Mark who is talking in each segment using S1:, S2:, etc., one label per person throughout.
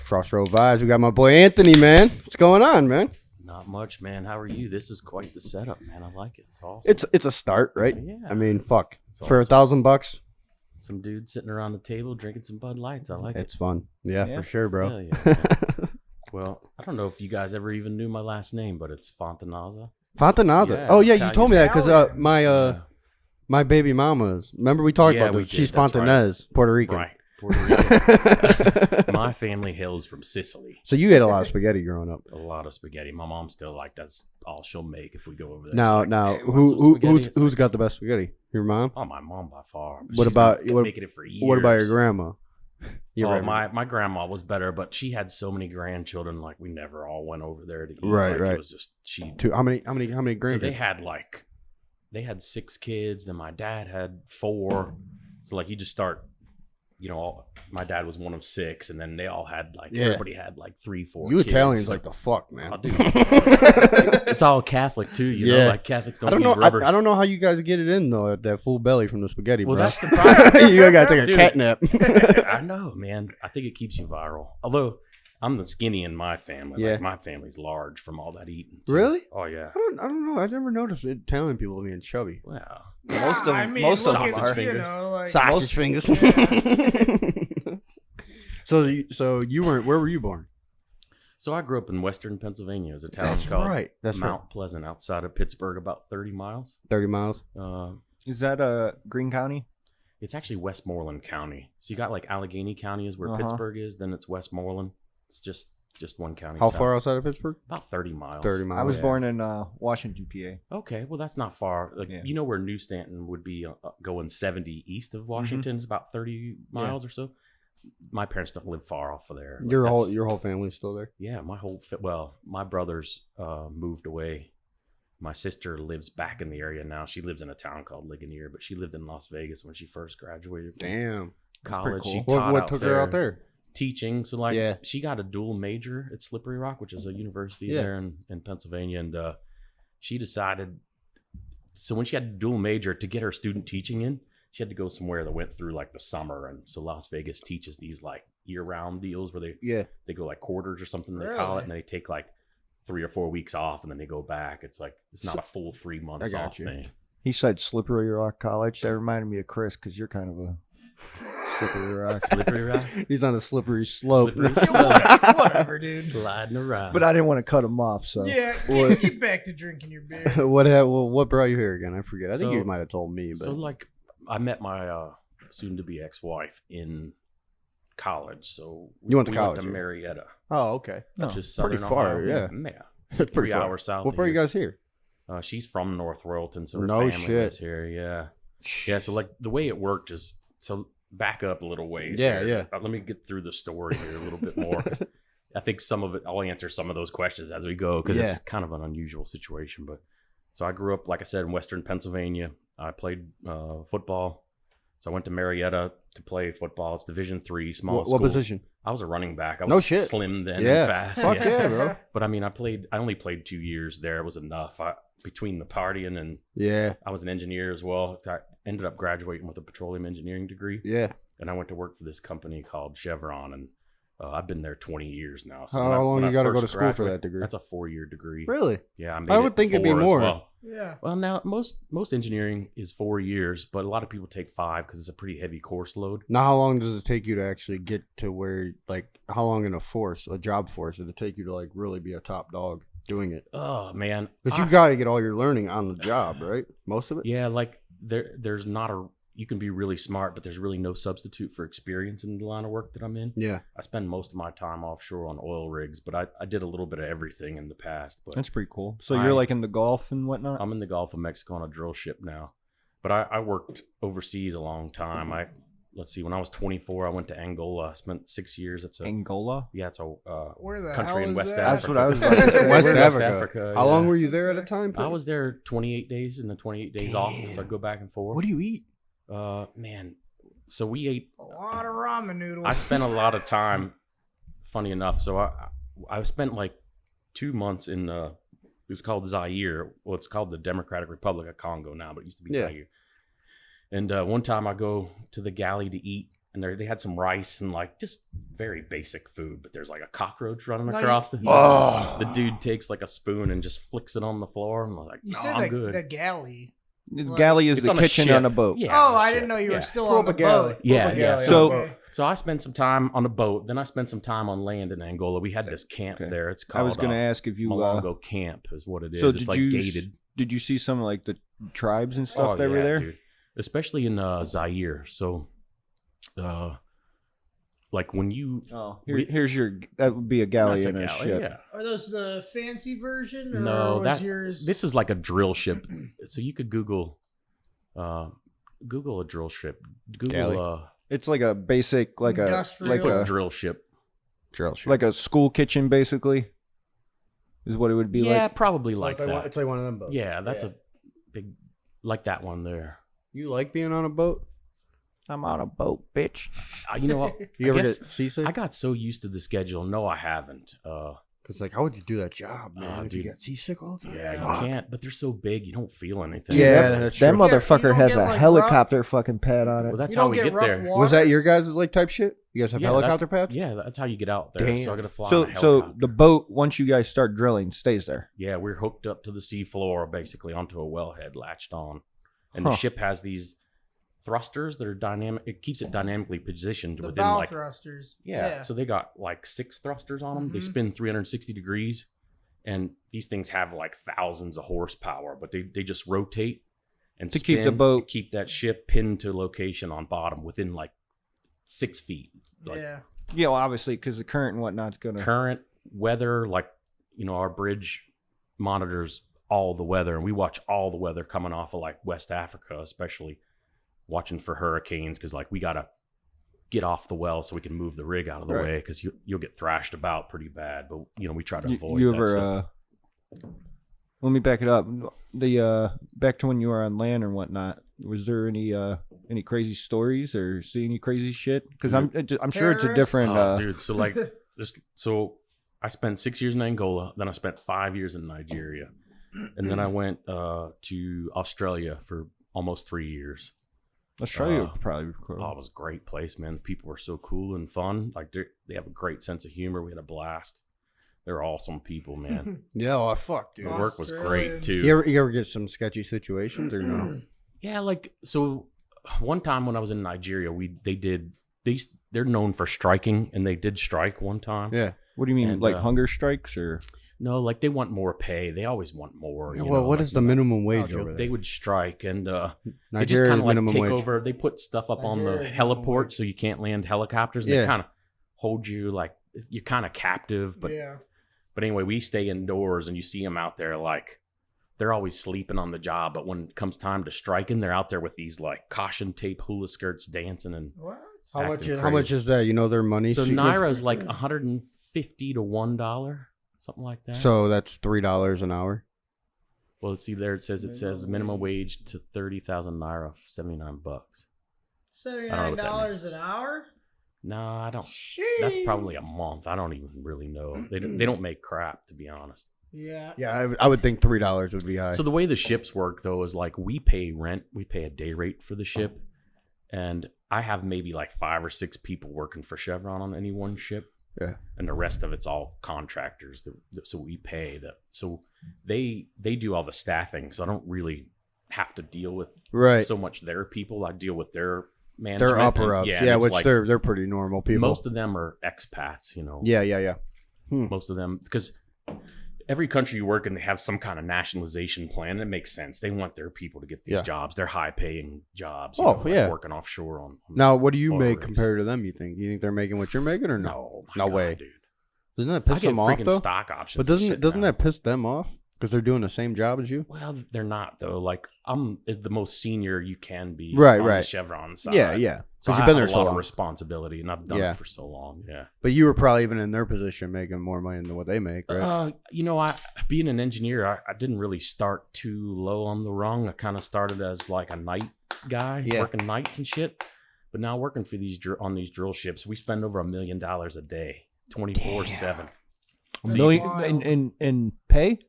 S1: CrossRoadVibes. We got my boy Anthony, man. What's going on, man?
S2: Not much, man. How are you? This is quite the setup, man. I like it. It's awesome.
S1: It's a start, right?
S2: Yeah.
S1: I mean, fuck.
S2: It's
S1: For
S2: awesome.
S1: $1,000,
S2: Some dude sitting around the table drinking some Bud Lights. I like
S1: it's fun. Yeah, for sure, bro.
S2: Hell yeah, man. Well, I don't know if you guys ever even knew my last name, but it's Fontanaza.
S1: Fontanaza.
S2: Yeah,
S1: Oh yeah, you
S2: Italian.
S1: told me that because
S2: Yeah.
S1: my baby mama's. Remember we talked
S2: Yeah,
S1: about
S2: we
S1: this.
S2: did.
S1: She's
S2: That's
S1: Fontanez, Puerto Rican.
S2: Right. Puerto Rican. My family hails from Sicily.
S1: So you ate a lot of spaghetti growing up.
S2: A lot of spaghetti. My mom's still like, that's all she'll make if we go over there.
S1: Now,
S2: She's like, "Hey, want some spaghetti?" It's
S1: who's
S2: like,
S1: got the best spaghetti? Your mom?
S2: Oh, my mom by far. But
S1: What
S2: she's
S1: about-
S2: been
S1: what-
S2: making it for years?
S1: What about your grandma?
S2: My grandma was better, but she had so many grandchildren. Like we never all went over there to eat.
S1: Right,
S2: like,
S1: right.
S2: It was just
S1: How many grandkids?
S2: So they had 6 kids. Then my dad had 4. So like you just start. My dad was one of 6, and then they all had everybody had 3, 4.
S1: You
S2: kids.
S1: Italians like the fuck, man.
S2: Oh, dude. It's all Catholic too, you know. Like Catholics don't use
S1: know.
S2: rubbers.
S1: I don't know how you guys get it in though. That full belly from the spaghetti,
S2: Well,
S1: bro.
S2: that's the problem.
S1: You gotta take a
S2: Dude.
S1: cat nap.
S2: I know, man. I think it keeps you viral. Although I'm the skinny in my family.
S1: Yeah.
S2: Like, my family's large from all that eating. too.
S1: Really?
S2: Oh yeah.
S1: I don't know. I never noticed Italian people being chubby.
S2: Wow.
S3: Most of them are.
S1: Sausage fingers. So you weren't. Where were you born?
S2: So I grew up in western Pennsylvania. It's a town
S1: That's
S2: called
S1: right. That's
S2: Mount Pleasant, outside of Pittsburgh, about 30 miles.
S1: 30 miles.
S3: Is that Greene County?
S2: It's actually Westmoreland County. So you got Allegheny County is where Pittsburgh is. Then it's Westmoreland. It's just one county.
S1: How
S2: south.
S1: far outside of Pittsburgh?
S2: About 30 miles.
S1: 30 miles.
S3: I was born in Washington, PA.
S2: Okay, well that's not far. You know where New Stanton would be going 70 east of Washington. It's about 30 miles or so. My parents don't live far off of there.
S1: Your whole family's still there?
S2: Yeah, my brothers moved away. My sister lives back in the area now. She lives in a town called Ligonier, but she lived in Las Vegas when she first graduated from
S1: Damn.
S2: college.
S3: Cool.
S2: She taught
S1: What took her out there?
S2: Teaching. So she got a dual major at Slippery Rock, which is a university there in Pennsylvania, and she decided. So when she had a dual major, to get her student teaching in, she had to go somewhere that went through the summer, and so Las Vegas teaches these year-round deals where they go quarters or something they call it, and they take 3 or 4 weeks off, and then they go back. It's it's not a full 3 months off thing.
S3: He said Slippery Rock College. That reminded me of Chris because you're kind of a slippery rock.
S2: Slippery Rock.
S1: He's on a slippery slope.
S2: Slippery slope.
S4: Whatever, dude.
S2: Sliding around.
S3: But I didn't want to cut him off, so
S4: Yeah, get back to drinking your beer.
S1: What brought you here again? I forget. I think
S2: So-
S1: you might have told me. But
S2: So I met my soon-to-be ex-wife in college. So
S1: You went to
S2: we
S1: college,
S2: Went to
S1: yeah.
S2: Marietta,
S1: oh, okay.
S2: which is
S1: pretty
S2: southern
S1: far,
S2: Ohio.
S1: yeah.
S2: Yeah.
S1: That's pretty
S2: 3
S1: far.
S2: hours south.
S1: What
S2: of
S1: brought you
S2: here.
S1: guys here?
S2: She's from North Royalton, so her
S1: No
S2: family
S1: shit.
S2: lives here. Yeah. So the way it worked is back up a little ways.
S1: Yeah,
S2: here.
S1: yeah.
S2: Let me get through the story here a little bit more. 'Cause I think some of it, I'll answer some of those questions as we go because it's kind of an unusual situation. But so I grew up, like I said, in Western Pennsylvania. I played football. So I went to Marietta to play football. It's Division III, small
S1: What
S2: school.
S1: position?
S2: I was a running back. I was
S1: No shit.
S2: slim then
S1: Yeah.
S2: and fast.
S1: Fuck yeah, bro.
S2: But I mean, I only played 2 years there. It was enough. Between the partying and
S1: Yeah.
S2: I was an engineer as well. I ended up graduating with a petroleum engineering degree.
S1: Yeah.
S2: And I went to work for this company called Chevron, and I've been there 20 years now. So
S1: How long
S2: when
S1: you
S2: I
S1: got to go to
S2: first
S1: school for
S2: graduated-
S1: that degree?
S2: That's a 4-year degree.
S1: Really?
S2: Yeah,
S1: I would think it'd be
S2: 4 as
S1: more.
S2: Well.
S4: Yeah.
S2: Well, now most engineering is 4 years, but a lot of people take 5 because it's a pretty heavy course load.
S1: Now, how long does it take you to actually get to where, how long in a job force, did it take you to, really be a top dog doing it?
S2: Oh man,
S1: Because you got to get all your learning on the job, right? Most of it?
S2: Yeah, there's not you can be really smart, but there's really no substitute for experience in the line of work that I'm in.
S1: Yeah.
S2: I spend most of my time offshore on oil rigs, but I did a little bit of everything in the past. But
S3: that's pretty cool. So you're in the Gulf and whatnot?
S2: I'm in the Gulf of Mexico on a drill ship now. But I worked overseas a long time. Let's see, when I was 24, I went to Angola. I spent 6 years.
S3: Angola?
S2: Yeah, it's a
S4: Where the
S2: country
S4: hell
S2: in
S4: is
S2: West
S4: that?
S2: Africa.
S3: That's what I was about to say.
S1: West
S2: West
S1: Africa.
S2: Africa,
S1: How long
S2: yeah.
S1: were you there at a time?
S2: I was there 28 days and then 28 days off, so I'd go back and forth.
S1: What do you eat?
S2: Man, so we ate
S4: A lot of ramen noodles.
S2: I spent a lot of time, funny enough. So I spent 2 months in it's called Zaire. Well, it's called the Democratic Republic of Congo now, but it used to be
S1: Yeah.
S2: Zaire. And one time I go to the galley to eat, and they had some rice and like just very basic food. But there's like a cockroach running
S4: No,
S2: across the.
S1: Oh.
S2: The dude takes like a spoon and just flicks it on the floor. And I'm like,
S4: You
S2: no,
S4: said
S2: I'm good.
S4: the galley.
S3: The galley is
S2: It's
S3: the
S2: on a
S3: kitchen
S2: ship.
S3: on a boat.
S2: Yeah,
S4: Oh,
S2: on a
S4: I
S2: ship.
S4: didn't know you
S2: Yeah.
S4: were still
S1: Pull
S4: on
S1: up a
S4: the
S1: galley.
S4: boat.
S2: Yeah,
S4: Pull up a
S2: yeah.
S4: galley,
S3: So-
S4: okay.
S2: So I spent some time on a boat. Then I spent some time on land in Angola. We had this camp
S3: Okay.
S2: there. It's
S3: I
S2: called
S3: was going to ask if you.
S2: Malongo Camp is what it is.
S3: So
S2: It's
S3: did
S2: like
S3: you
S2: gated.
S3: did you see some like the tribes and stuff that were
S2: yeah,
S3: there?
S2: dude. Especially in Zaire. So, like when you
S3: Oh,
S2: We-
S3: here's your. That would be a galley
S2: that's
S3: in a
S2: galley,
S3: ship.
S2: yeah.
S4: Are those the fancy version? Or
S2: No,
S4: was
S2: that
S4: yours?
S2: this is like a drill ship. So you could Google a drill ship.
S1: Galley.
S2: Google
S3: It's like a basic, like a
S4: Industrial.
S3: like
S2: put
S3: a
S2: drill ship.
S1: Drill ship.
S3: like a school kitchen, basically. Is what it would be
S2: Yeah,
S3: like.
S2: probably like that.
S1: It's like one of them boats.
S2: Yeah, that's a big like that one there.
S1: You like being on a boat?
S3: I'm on a boat, bitch.
S2: You know what?
S1: You
S2: I
S1: ever
S2: guess
S1: get seasick?
S2: I got so used to the schedule. No, I haven't.
S1: Because like, how would you do that job, man? If you
S2: dude.
S1: get seasick all the time.
S2: Yeah, you
S1: Fuck.
S2: can't. But they're so big, you don't feel anything.
S1: Yeah,
S3: that,
S1: that's
S3: that
S1: true.
S4: You
S3: motherfucker
S4: don't
S3: has
S4: get,
S3: a
S4: like,
S3: helicopter fucking pad on it.
S2: Well, that's
S4: You
S2: how
S4: don't
S2: we
S4: get
S2: get
S4: rough
S2: there.
S4: water?
S1: Was that your
S4: Waters?
S1: guys' like type shit? You guys have
S2: Yeah,
S1: helicopter pads?
S2: Yeah, that's how you get out there.
S1: Damn.
S2: So I got to fly on
S3: So
S2: a
S3: so
S2: helicopter.
S3: the boat, once you guys start drilling, stays there.
S2: Yeah, we're hooked up to the sea floor, basically onto a wellhead, latched on, and the
S3: Huh.
S2: ship has these thrusters that are dynamic. It keeps it dynamically positioned
S4: The
S2: within
S4: bow
S2: like
S4: thrusters.
S2: yeah. So they got like 6 thrusters on them. They
S4: Mhm.
S2: spin 360 degrees, and these things have like thousands of horsepower, but they just rotate and
S3: To keep the
S2: spin
S3: boat-
S2: to keep that ship pinned to location on bottom within like 6 feet. Like
S4: Yeah.
S3: Yeah, well, obviously, because the current and whatnot's gonna.
S2: current weather, like our bridge monitors all the weather, and we watch all the weather coming off of like West Africa, especially watching for hurricanes, because like we gotta get off the well so we can move the rig out of the
S1: Right.
S2: way, because you'll get thrashed about pretty bad. But we try to avoid
S3: You
S2: that
S3: ever?
S2: stuff.
S3: Let me back it up. The back to when you were on land and whatnot. Was there any crazy stories or see any crazy shit? Because I'm sure it's a
S4: Terrorists?
S3: different.
S2: Oh, dude, so like so I spent 6 years in Angola, then I spent 5 years in Nigeria, and then I went to Australia for almost 3 years.
S3: Australia would probably be cool.
S2: Oh, it was a great place, man. The people were so cool and fun. Like they have a great sense of humor. We had a blast. They're awesome people, man.
S1: Yeah, oh, fuck, dude.
S2: The work was great too.
S1: You ever get some sketchy situations or no?
S2: Yeah, like so. One time when I was in Nigeria, they're known for striking, and they did strike one time.
S1: Yeah.
S3: What do you mean,
S2: And,
S3: like hunger strikes or?
S2: No, like they want more pay. They always want more. You
S1: Well,
S2: know,
S1: what
S2: like,
S1: is the minimum wage
S2: they-
S1: over there?
S2: They would strike, and they just
S1: Nigeria's
S2: kind of like
S1: minimum
S2: take
S1: wage.
S2: over. They put stuff up on the
S4: Nigeria's minimum
S2: heliport,
S4: wage.
S2: so you can't land helicopters. And
S1: Yeah.
S2: They kind of hold you like you're kind of captive. But
S4: yeah.
S2: but anyway, we stay indoors, and you see them out there like they're always sleeping on the job. But when it comes time to striking, they're out there with these like caution tape hula skirts dancing and.
S4: What?
S2: acting
S1: How much
S2: crazy.
S1: is that? You know their money.
S2: So
S1: sheet?
S2: Naira's like 150 to $1, something like that.
S1: So that's $3 an hour.
S2: Well, see there it says minimum wage to 30,000 Naira, $79.
S4: $79 an hour?
S2: No, I don't.
S4: Sheesh.
S2: That's probably a month. I don't even really know. They don't make crap, to be honest.
S4: Yeah.
S1: Yeah, I would think $3 would be high.
S2: So the way the ships work though is like we pay rent, we pay a day rate for the ship, and I have maybe like 5 or 6 people working for Chevron on any one ship.
S1: Yeah.
S2: And the rest of it's all contractors. So we pay that. So they do all the staffing. So I don't really have to deal with
S1: Right.
S2: so much their people. I deal with their management.
S1: They're upper
S2: and-
S1: ups.
S2: and
S1: Yeah,
S2: it's
S1: which
S2: like
S1: they're pretty normal people.
S2: most of them are expats.
S1: Yeah.
S2: Most of them, because every country you work in, they have some kind of nationalization plan. It makes sense. They want their people to get these
S1: Yeah.
S2: jobs. They're high-paying jobs.
S1: Oh, yeah.
S2: working offshore on
S1: Now, what do you
S2: oil
S1: make
S2: rigs.
S1: compared to them? You think they're making what you're making or no?
S2: No, my
S1: No
S2: God,
S1: way.
S2: dude.
S1: Doesn't that
S2: I
S1: piss
S2: get
S1: them off
S2: freaking
S1: though?
S2: stock options.
S1: But
S2: and shit
S1: doesn't
S2: now.
S1: that piss them off because they're doing the same job as you?
S2: Well, they're not though. Like I'm is the most senior you can be.
S1: Right,
S2: on the
S1: right.
S2: Chevron side.
S1: Yeah.
S2: So
S1: Because
S2: I
S1: you've been
S2: have
S1: there
S2: a
S1: so
S2: lot of
S1: long.
S2: responsibility, and I've done
S1: Yeah.
S2: it for so long. Yeah.
S1: But you were probably even in their position making more money than what they make, right?
S2: I being an engineer, I didn't really start too low on the rung. I kind of started as like a night guy,
S1: Yeah.
S2: working nights and shit. But now working for on these drill ships, we spend over $1 million a day, 24/7.
S3: A
S2: So
S3: million
S4: you-
S3: in pay?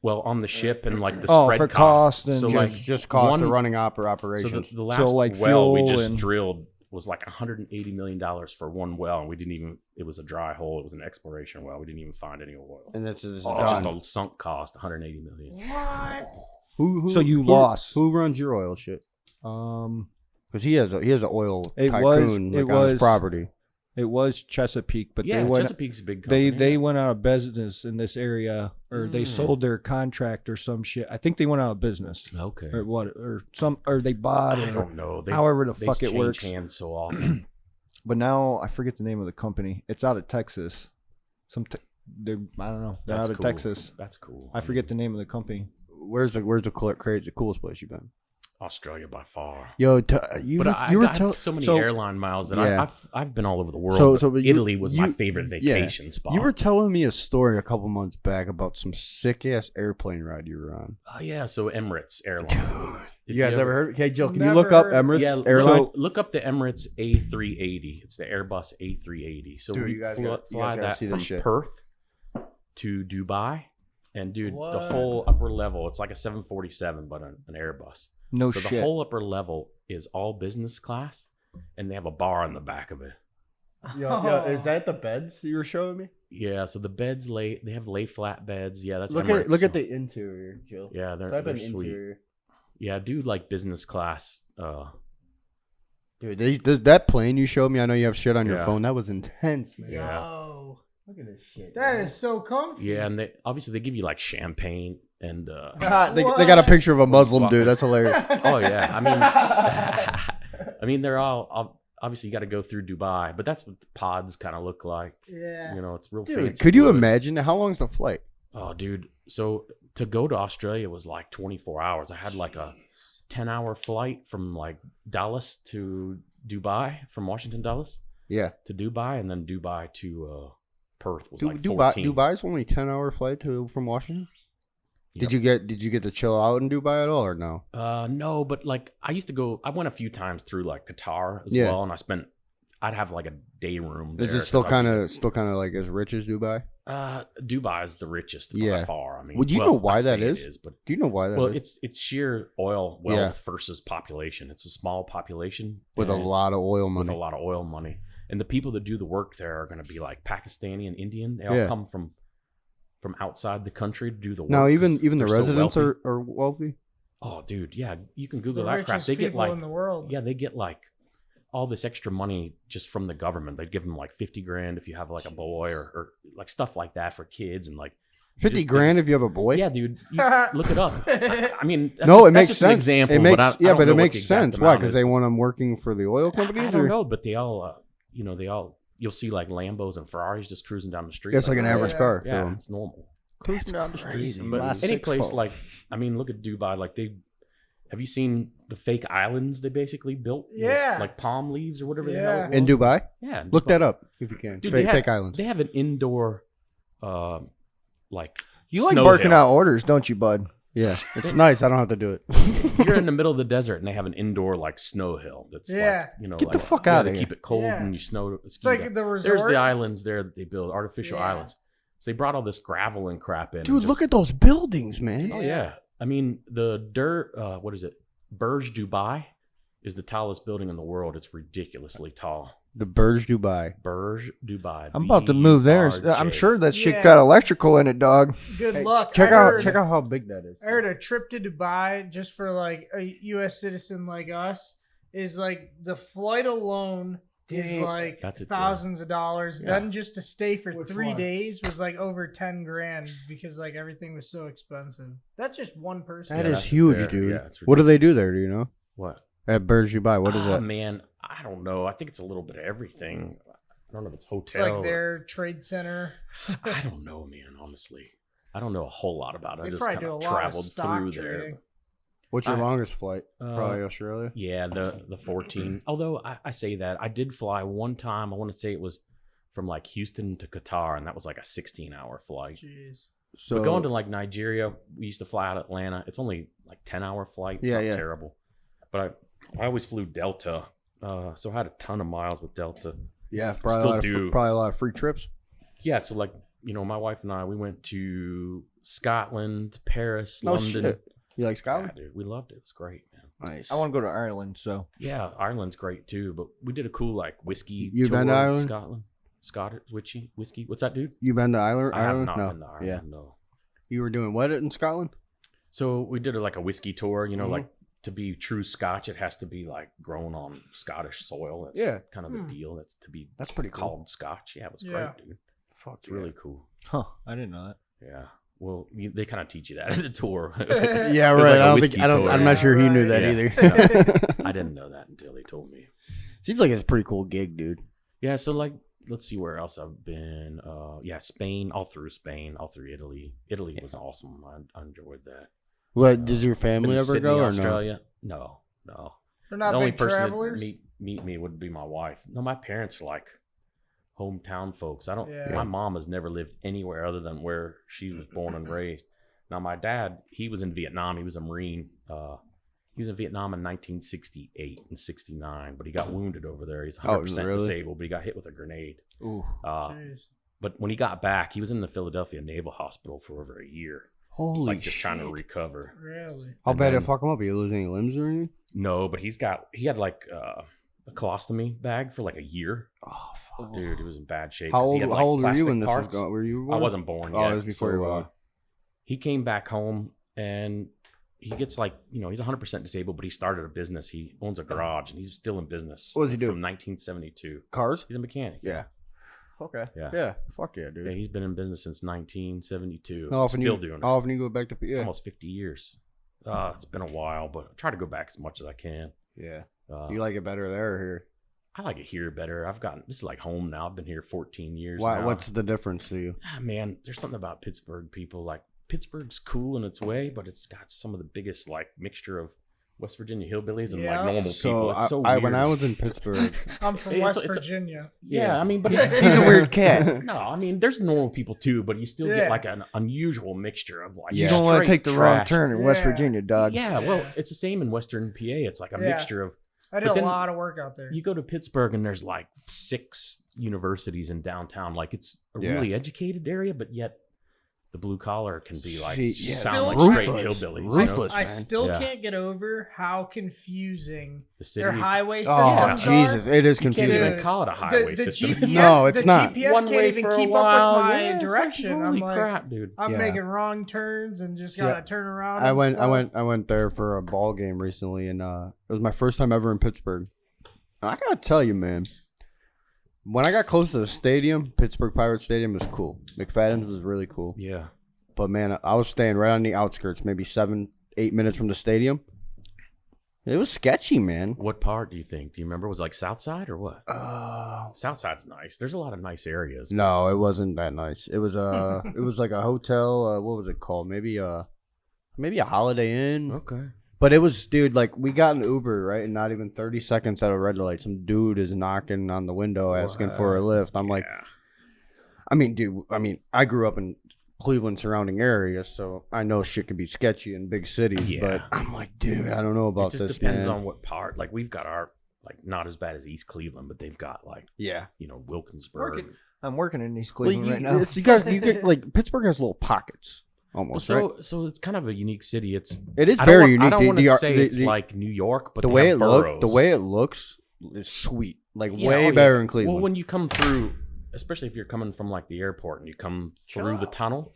S2: Well, on the ship and like the
S3: Oh,
S2: spread
S3: for
S2: cost.
S3: cost and
S2: so
S3: just-
S2: like
S1: just cost
S2: one-
S1: of running
S2: So
S1: operations.
S2: the last
S3: like
S2: well we
S3: fuel
S2: just
S3: and-
S2: drilled was like $180 million for one well, and we didn't even. It was a dry hole. It was an exploration well. We didn't even find any oil.
S1: And that's just
S2: Just a sunk cost, $180 million.
S4: What?
S1: Who
S3: So you lost.
S1: Who runs your oil shit? Because he has an oil tycoon on his property.
S3: It was Chesapeake, but
S2: Yeah,
S3: they went,
S2: Chesapeake's a big company.
S3: they went out of business in this area, or they sold their contract or some shit. I think they went out of business,
S2: Okay.
S3: or what, or they bought it.
S2: I don't know.
S3: However the
S2: They
S3: fuck it
S2: change
S3: works.
S2: hands so often.
S3: But now I forget the name of the company. It's out of Texas. I don't know. They're
S2: That's
S3: out of
S2: cool.
S3: Texas.
S2: That's cool.
S3: I forget the name of the company.
S1: Where's the coolest place you've been?
S2: Australia by far.
S1: Yo,
S2: I have so many airline miles that I've been all over the world. But Italy was my favorite vacation spot.
S1: You were telling me a story a couple months back about some sick ass airplane ride you were on.
S2: Oh yeah, so Emirates airline.
S1: You guys ever heard? Okay, Jill, can you
S4: Never
S1: look up
S4: heard.
S1: Emirates
S2: Yeah,
S1: airline?
S2: look up the Emirates A380. It's the Airbus A380. So
S1: Dude,
S2: we
S1: you guys
S2: fly
S1: gotta
S2: that
S1: see this
S2: from
S1: shit.
S2: Perth to Dubai, and dude, the
S4: What?
S2: whole upper level, it's like a 747 but an Airbus.
S3: No
S2: So
S3: shit.
S2: the whole upper level is all business class, and they have a bar on the back of it.
S1: Yeah, is that the beds you were showing me?
S2: Yeah, so the beds they have lay flat beds. Yeah, that's
S1: Look
S2: Emirates.
S1: at the interior, Jill.
S2: Yeah, they're
S1: Type in
S2: sweet.
S1: interior.
S2: Yeah, dude, like business class.
S1: Dude, that plane you showed me, I know you have shit on your
S2: Yeah.
S1: phone. That was intense, man.
S2: Yeah.
S4: Yo,
S1: Look at this shit.
S4: that is so comfy.
S2: Yeah, and they obviously they give you like champagne and
S1: they got a picture of a Muslim dude. That's hilarious.
S2: oh yeah, I mean they're all obviously you got to go through Dubai, but that's what the pods kind of look like.
S4: Yeah.
S2: You know, it's real
S1: Dude,
S2: fancy.
S1: could you
S2: wood.
S1: imagine? How long's the flight?
S2: Oh, dude. So to go to Australia was like 24 hours. I had like a 10-hour flight from like Dallas to Dubai, from Washington Dulles
S1: Yeah.
S2: to Dubai, and then Dubai to Perth was like
S1: Dubai
S2: 14.
S1: Dubai's only 10-hour flight from Washington.
S2: Yep.
S1: Did you get to chill out in Dubai at all or no?
S2: No, but like I went a few times through like Qatar as
S1: Yeah.
S2: well, and I'd have like a day room.
S1: Is
S2: there,
S1: it still
S2: 'cause
S1: kind of like as rich as Dubai?
S2: Dubai is the richest
S1: Yeah.
S2: by far. I mean,
S1: Would you know why
S2: I
S1: that
S2: say it
S1: is?
S2: but
S1: Do you know why that
S2: well,
S1: is?
S2: it's sheer oil wealth
S1: Yeah.
S2: versus population. It's a small population
S1: With a
S2: and-
S1: lot of oil
S2: with a
S1: money.
S2: lot of oil money, and the people that do the work there are going to be like Pakistani and Indian. They all
S1: Yeah.
S2: come from outside the country to do the work.
S1: Now
S2: 'cause
S1: even the
S2: they're so
S1: residents
S2: wealthy.
S1: are wealthy.
S2: Oh, dude, yeah, you can
S4: The
S2: Google that crap.
S4: richest
S2: They get
S4: people
S2: like
S4: in the world.
S2: yeah, they get like all this extra money just from the government. They'd give them like 50 grand if you have like a boy or like stuff like that for kids and like
S1: 50
S2: just-
S1: grand
S2: just-
S1: if you have a boy.
S2: yeah, dude, you look it up. I mean, that's
S1: No,
S2: just,
S1: it makes
S2: that's just
S1: sense.
S2: an example.
S1: It makes
S2: but I don't
S1: but
S2: know
S1: it
S2: what
S1: makes
S2: the exact
S1: sense. Why?
S2: amount
S1: Because
S2: is.
S1: they want them working for the oil companies.
S2: I don't
S1: or?
S2: know, but they all, you'll see like Lambos and Ferraris just cruising down the street.
S1: It's like an
S2: that.
S1: average
S4: Yeah.
S1: car.
S2: Yeah,
S1: so.
S2: it's normal.
S3: Cruising down the street.
S1: crazy.
S2: But
S3: My
S2: any
S3: 6'4".
S2: place like, I mean, look at Dubai. Like have you seen the fake islands they basically built?
S4: Yeah.
S2: Like palm leaves or whatever the
S4: Yeah.
S2: hell. it
S1: In
S2: was?
S1: Dubai,
S2: Yeah.
S1: look
S2: Dubai.
S1: that up if you can.
S2: Dude,
S1: Fake islands.
S2: They have an indoor, like
S3: You like
S2: snow
S3: barking
S2: hill.
S3: out orders, don't you, bud?
S1: Yeah, it's nice. I don't have to do it.
S2: You're in the middle of the desert and they have an indoor like snow hill. That's
S4: Yeah.
S2: like,
S3: Get the
S2: like,
S3: fuck
S2: yeah,
S3: outta
S2: they
S3: here.
S2: keep it cold
S4: Yeah.
S2: and you snow.
S4: It's like the resort.
S2: There's the islands there that they build, artificial
S4: Yeah.
S2: islands. So they brought all this gravel and crap in.
S1: Dude, look at those buildings, man.
S2: Oh yeah, I mean the what is it? Burj Dubai is the tallest building in the world. It's ridiculously tall.
S1: The Burj Dubai.
S2: Burj Dubai.
S3: I'm about to move there.
S2: BRJ.
S3: I'm sure that shit
S4: Yeah.
S3: got electrical in it, dog.
S4: Good
S1: Hey,
S4: luck.
S1: Check
S4: I
S1: out
S4: heard-
S1: how big that is.
S4: I heard a trip to Dubai just for like a U.S. citizen like us is like the flight alone is
S1: Damn.
S4: like
S2: That's it,
S4: thousands of dollars.
S2: Yeah.
S4: Then just to stay for
S1: Which
S4: 3
S1: one?
S4: days was like over 10 grand because like everything was so expensive. That's just one person.
S1: That
S2: Yeah,
S1: is
S2: that's
S1: huge,
S2: fair.
S1: dude.
S2: Yeah, it's
S1: What do they do there? Do you know?
S2: What?
S1: At Burj Dubai, what is that?
S2: Man, I don't know. I think it's a little bit of everything. I don't know if it's
S4: It's
S2: hotel.
S4: like
S2: or-
S4: their trade center.
S2: I don't know, man. Honestly, I don't know a whole lot about it.
S4: They
S2: I just
S4: probably
S2: kind
S4: do a
S2: of
S4: lot of
S2: traveled
S4: stock
S2: through
S4: trading.
S2: there.
S1: What's your
S2: I-
S1: longest flight? Probably Australia.
S2: Yeah, the 14. Although I say that I did fly one time. I want to say it was from like Houston to Qatar, and that was like a 16-hour flight.
S4: Jeez.
S1: So
S2: But going to like Nigeria, we used to fly out of Atlanta. It's only like 10-hour flight. It's
S1: Yeah,
S2: not
S1: yeah.
S2: terrible. But I always flew Delta, so I had a ton of miles with Delta.
S1: yeah,
S2: Still do.
S1: probably a lot of free trips.
S2: Yeah, so like my wife and I, we went to Scotland, Paris,
S1: No
S2: London.
S1: shit. You like
S2: Yeah,
S1: Scotland?
S2: dude, we loved it. It was great, man.
S1: Nice.
S3: I want to go to Ireland, so
S2: Yeah, Ireland's great too. But we did a cool like whiskey
S1: You
S2: tour
S1: been to
S2: of
S1: Ireland?
S2: Scotland, Scottish whiskey. What's that, dude?
S1: You been to Ireland?
S2: I have
S1: Ireland?
S2: not
S1: No.
S2: been to Ireland.
S1: Yeah.
S2: No.
S1: You were doing what in Scotland?
S2: So we did like a whiskey tour. You know,
S1: Mhm.
S2: like to be true Scotch, it has to be like grown on Scottish soil. That's
S1: Yeah.
S2: kind of the deal. That's to be
S1: That's pretty cool.
S2: called Scotch. Yeah, it was
S4: Yeah.
S2: great, dude.
S1: Fuck,
S2: It's really cool.
S3: huh? I didn't know that.
S2: Yeah. Well, they kind of teach you that at the tour.
S1: Yeah,
S2: It was
S1: right.
S2: like a
S1: I don't
S2: whiskey
S1: think I don't.
S2: tour.
S1: I'm not sure he knew
S4: Yeah,
S1: that
S2: right.
S1: either.
S2: I didn't know that until they told me.
S1: Seems like it's a pretty cool gig, dude.
S2: Yeah, so like let's see where else I've been. Spain, all through Italy. Italy was awesome. I enjoyed that.
S1: What does your
S2: Been
S1: family
S2: to
S1: ever
S2: Sydney,
S1: go or
S2: Australia? No.
S4: They're not
S2: The only
S4: big
S2: person
S4: travelers.
S2: that meet me would be my wife. No, my parents are like hometown folks. I don't.
S4: Yeah.
S2: My mom has never lived anywhere other than where she was born and raised. Now my dad, he was in Vietnam. He was a Marine. He was in Vietnam in 1968 and 69, but he got wounded over there. He's 100%
S1: really?
S2: disabled, but he got hit with a grenade.
S1: Ooh.
S4: Jeez.
S2: But when he got back, he was in the Philadelphia Naval Hospital for over a year,
S1: Holy
S2: like just trying to recover.
S4: Really?
S1: How
S2: and
S1: bad
S2: then-
S1: it fuck him up? You lose any limbs or anything?
S2: No, but he had like a colostomy bag for like a year.
S1: Oh fuck.
S2: Dude, it was in bad shape.
S1: How
S2: 'cause he
S1: old?
S2: had, like,
S1: How old were you
S2: plastic
S1: when this was
S2: parts.
S1: going? Were you?
S2: I
S1: born?
S2: wasn't born
S1: Oh,
S2: yet.
S1: it was before you were born.
S2: He came back home and he gets like, he's 100% disabled, but he started a business. He owns a garage and he's still in business.
S1: What does he do?
S2: From 1972.
S1: Cars?
S2: He's a mechanic.
S1: Yeah. Okay.
S2: Yeah.
S1: Yeah. Fuck yeah, dude.
S2: Yeah, he's been in business since 1972.
S1: How often
S2: Still
S1: you,
S2: doing it.
S1: How often you go back to?
S2: It's
S1: Yeah.
S2: almost 50 years. It's been a while, but I try to go back as much as I can.
S1: Yeah.
S2: Uh,
S1: You like it better there or here?
S2: I like it here better. This is like home now. I've been here 14 years
S1: Why?
S2: now.
S1: What's the difference to you?
S2: Man, there's something about Pittsburgh people. Like, Pittsburgh's cool in its way, but it's got some of the biggest like mixture of West Virginia hillbillies and
S4: Yeah.
S2: like normal
S1: So,
S2: people. It's so weird.
S1: when I was in Pittsburgh,
S4: I'm from
S2: It's-
S4: West
S2: it's a-
S4: Virginia.
S2: yeah, I mean, but
S3: He's a weird cat.
S2: No, I mean, there's normal people too, but you still
S4: Yeah.
S2: get like an unusual mixture of like
S1: Yeah.
S3: You don't want to
S2: straight
S3: take the wrong
S2: trash.
S3: turn in West
S4: Yeah.
S3: Virginia, dog.
S2: Yeah, well, it's the same in Western PA. It's like a
S4: Yeah.
S2: mixture of.
S4: I did
S2: But
S4: a
S2: then
S4: lot of work out there.
S2: You go to Pittsburgh and there's like 6 universities in downtown. Like it's a
S1: Yeah.
S2: really educated area, but yet the blue collar can be like
S1: See,
S2: just
S1: yeah,
S2: sound like
S4: still-
S2: straight
S1: Ruthless.
S2: hillbillies.
S1: Ruthless.
S4: I
S1: man.
S4: still
S2: Yeah.
S4: can't get over how confusing
S2: The
S4: their
S2: cities.
S4: highway
S1: Oh
S4: systems
S1: Jesus!
S4: are.
S1: It is
S2: You can't
S1: confusing.
S2: even call it a highway
S4: the
S2: system.
S4: GPS,
S1: No, it's
S4: the
S1: not.
S4: GPS
S2: One
S4: can't
S2: way
S4: even
S2: for a
S4: keep
S2: while.
S4: up with my
S2: Yeah, it's like,
S4: direction.
S2: holy
S4: I'm like,
S2: crap, dude.
S4: I'm
S1: Yeah.
S4: making wrong turns and just gotta
S1: Yeah.
S4: turn around.
S1: I
S4: and
S1: went
S4: stuff.
S1: there for a ball game recently, and it was my first time ever in Pittsburgh. And I gotta tell you, man, when I got close to the stadium, Pittsburgh Pirates Stadium was cool. McFadden's was really cool,
S2: Yeah.
S1: but man, I was staying right on the outskirts, maybe 7-8 minutes from the stadium. It was sketchy, man.
S2: What part do you think? Do you remember? Was it like South Side or what? South Side's nice. There's a lot of nice areas.
S1: No, it wasn't that nice. It was it was like a hotel. What was it called? Maybe a Holiday Inn.
S2: Okay.
S1: But it was, dude, like, we got an Uber, right? And not even 30 seconds at a red light, some dude is knocking on the window asking for a lift. I'm like,
S2: Yeah.
S1: I mean, dude, I grew up in Cleveland surrounding areas, so I know shit can be sketchy in big cities.
S2: Yeah.
S1: But I'm like, dude, I don't know
S2: It
S1: about
S2: just
S1: this,
S2: depends
S1: man.
S2: on what part. Like we've got our like not as bad as East Cleveland, but they've got like
S1: Yeah.
S2: Wilkinsburg.
S3: I'm working in East
S1: Well,
S3: Cleveland right now.
S1: you get, like, Pittsburgh has little pockets,
S2: Well,
S1: almost, right?
S2: so it's kind of a unique city. It's
S1: It is
S2: I
S1: very
S2: don't,
S1: unique.
S2: I don't want to
S1: The-
S2: say
S1: the-
S2: it's
S1: the-
S2: like New York, but
S1: the
S2: they
S1: way
S2: have
S1: the way
S2: boroughs.
S1: it looks is sweet. Like,
S2: Yeah,
S1: way
S2: oh, yeah.
S1: better in Cleveland.
S2: Well, when you come through, especially if you're coming from like the airport and you come through the tunnel,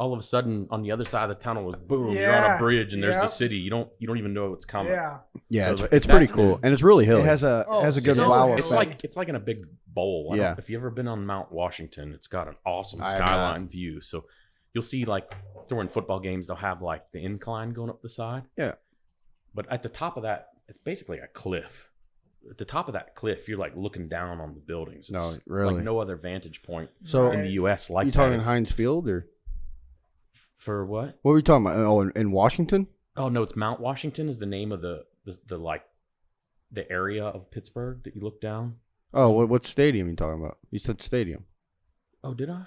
S2: all of a sudden on the other side of the tunnel is boom, you're on a
S4: Yeah.
S2: bridge and there's the
S4: Yep.
S2: city. You don't even know it's coming.
S4: Yeah.
S1: yeah,
S2: so
S1: it's pretty
S2: that's
S1: cool.
S2: good.
S1: And it's really hilly.
S3: It has a
S4: Oh,
S3: good
S4: so
S3: wow
S4: it's
S3: effect.
S2: It's like in a big bowl.
S1: Yeah.
S2: If you've ever been on Mount Washington, it's got an awesome
S1: I have
S2: skyline view. So you'll see like during football games, they'll have like the incline going up the side.
S1: Yeah.
S2: But at the top of that, it's basically a cliff. At the top of that cliff, you're like looking down on the buildings. It's
S1: No, really?
S2: like no other vantage point
S1: So
S2: in the U.S. like
S1: you
S2: that.
S1: talking
S2: It's-
S1: Heinz Field or
S2: for what?
S1: what were we talking about? Oh, in Washington?
S2: Oh no, it's Mount Washington is the name of the like the area of Pittsburgh that you look down.
S1: Oh, what stadium you talking about? You said stadium.
S2: Oh, did I?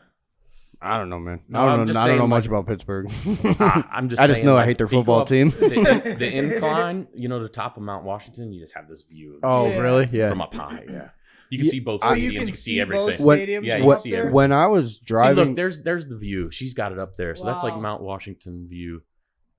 S1: I don't know, man.
S2: No,
S1: I
S2: I'm
S1: don't know.
S2: just
S1: I don't know
S2: saying,
S1: much
S2: like-
S1: about Pittsburgh.
S2: I'm just.
S1: I just
S2: saying,
S1: know I
S2: like,
S1: hate their
S2: if you go
S1: football
S2: up
S1: team.
S2: The incline, the top of Mount Washington, you just have this view. Of the
S1: Oh,
S2: city
S4: Yeah.
S1: really? Yeah.
S2: from up high. Yeah, you can
S1: Yeah,
S2: see both
S4: So
S2: stadiums.
S4: you
S2: You
S4: can
S2: can
S4: see
S2: see
S4: both
S2: everything.
S1: When-
S4: stadiums.
S2: Yeah, you
S4: from
S2: can
S4: up
S2: see
S4: there?
S2: everything.
S1: When I was
S2: See,
S1: driving,
S2: look, there's the view. She's got it up there, so that's like
S4: Wow.
S2: Mount Washington view.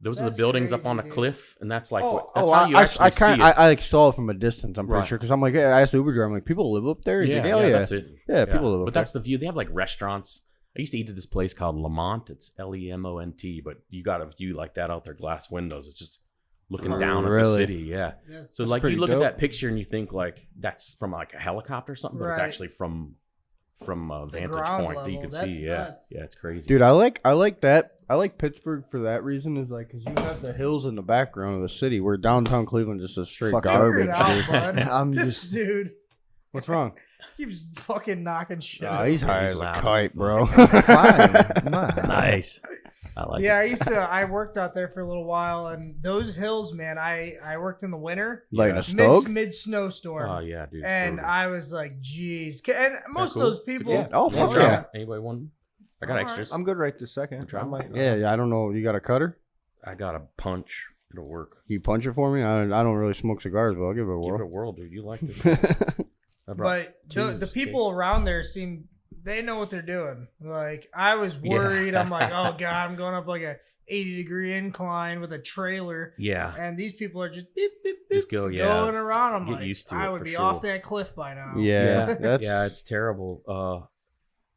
S2: Those are the
S4: That's
S2: buildings up
S4: crazy,
S2: on a
S4: dude.
S2: cliff, and that's like
S1: Oh,
S2: that's how you actually see it.
S1: I like saw it from a distance. I'm pretty
S2: Right.
S1: sure because I'm like, I asked the Uber driver, I'm like, people live up there. He's like, hell yeah,
S2: that's it.
S1: Yeah, people live up
S2: But
S1: there.
S2: that's the view. They have like restaurants. I used to eat at this place called Lemont. It's Lemont, but you got a view like that out their glass windows. It's just looking down at the
S1: Really?
S2: city. Yeah.
S4: Yeah.
S2: So
S3: That's
S2: like you
S3: pretty
S2: look
S3: dope.
S2: at that picture and you think like that's from like a helicopter or something, but it's
S4: Right.
S2: actually from a vantage
S4: ground
S2: point that you
S4: level.
S2: can
S4: That's
S2: see. Yeah.
S4: nuts.
S2: Yeah, it's crazy.
S1: Dude, I like that. I like Pittsburgh for that reason. Is like because you have the hills in the background of the city, where downtown Cleveland just a straight
S3: Fuck
S1: garbage.
S4: Figure it out,
S1: dude.
S4: bud.
S3: I'm
S4: This
S3: just
S4: dude
S1: What's wrong?
S4: keeps fucking knocking shit.
S1: Nah,
S4: over.
S1: he's high
S2: He's
S1: as a
S2: loud as
S1: kite,
S2: fuck.
S1: bro.
S3: fine. Nah.
S2: Nice. I like
S4: Yeah,
S2: it.
S4: I worked out there for a little while, and those hills, man, I worked in the winter,
S1: Like in
S2: Yeah.
S1: a Stoke?
S4: mid snowstorm,
S2: Oh yeah, dude.
S4: and
S2: brutal.
S4: I was like, geez, and most
S2: cool?
S4: of those
S2: Is it
S4: people,
S2: good?
S1: Oh,
S2: You wanna
S1: fuck
S2: try
S1: yeah.
S2: it? Anybody want? I got
S4: All right.
S2: extras.
S3: I'm good right this second.
S2: Try
S3: I
S2: it.
S3: might-
S1: Yeah, I don't know. You got a cutter?
S2: I got a punch. It'll work.
S1: Can you punch it for me? I don't really smoke cigars, but I'll give it a
S2: Give it a
S1: whirl.
S2: whirl, dude. You like this? I brought
S4: but the
S2: tubes,
S4: people around there seem they know what they're doing. Like I was worried. I'm like, oh god, I'm going up like a 80-degree incline with a trailer,
S2: Yeah.
S4: and these people are just beep beep beep
S2: Just go, yeah.
S4: going around. I'm
S2: Get
S4: like,
S2: used to
S4: I
S2: it
S4: would
S2: for
S4: be
S2: sure.
S4: off that cliff by now.
S1: Yeah, that's
S2: Yeah, it's terrible.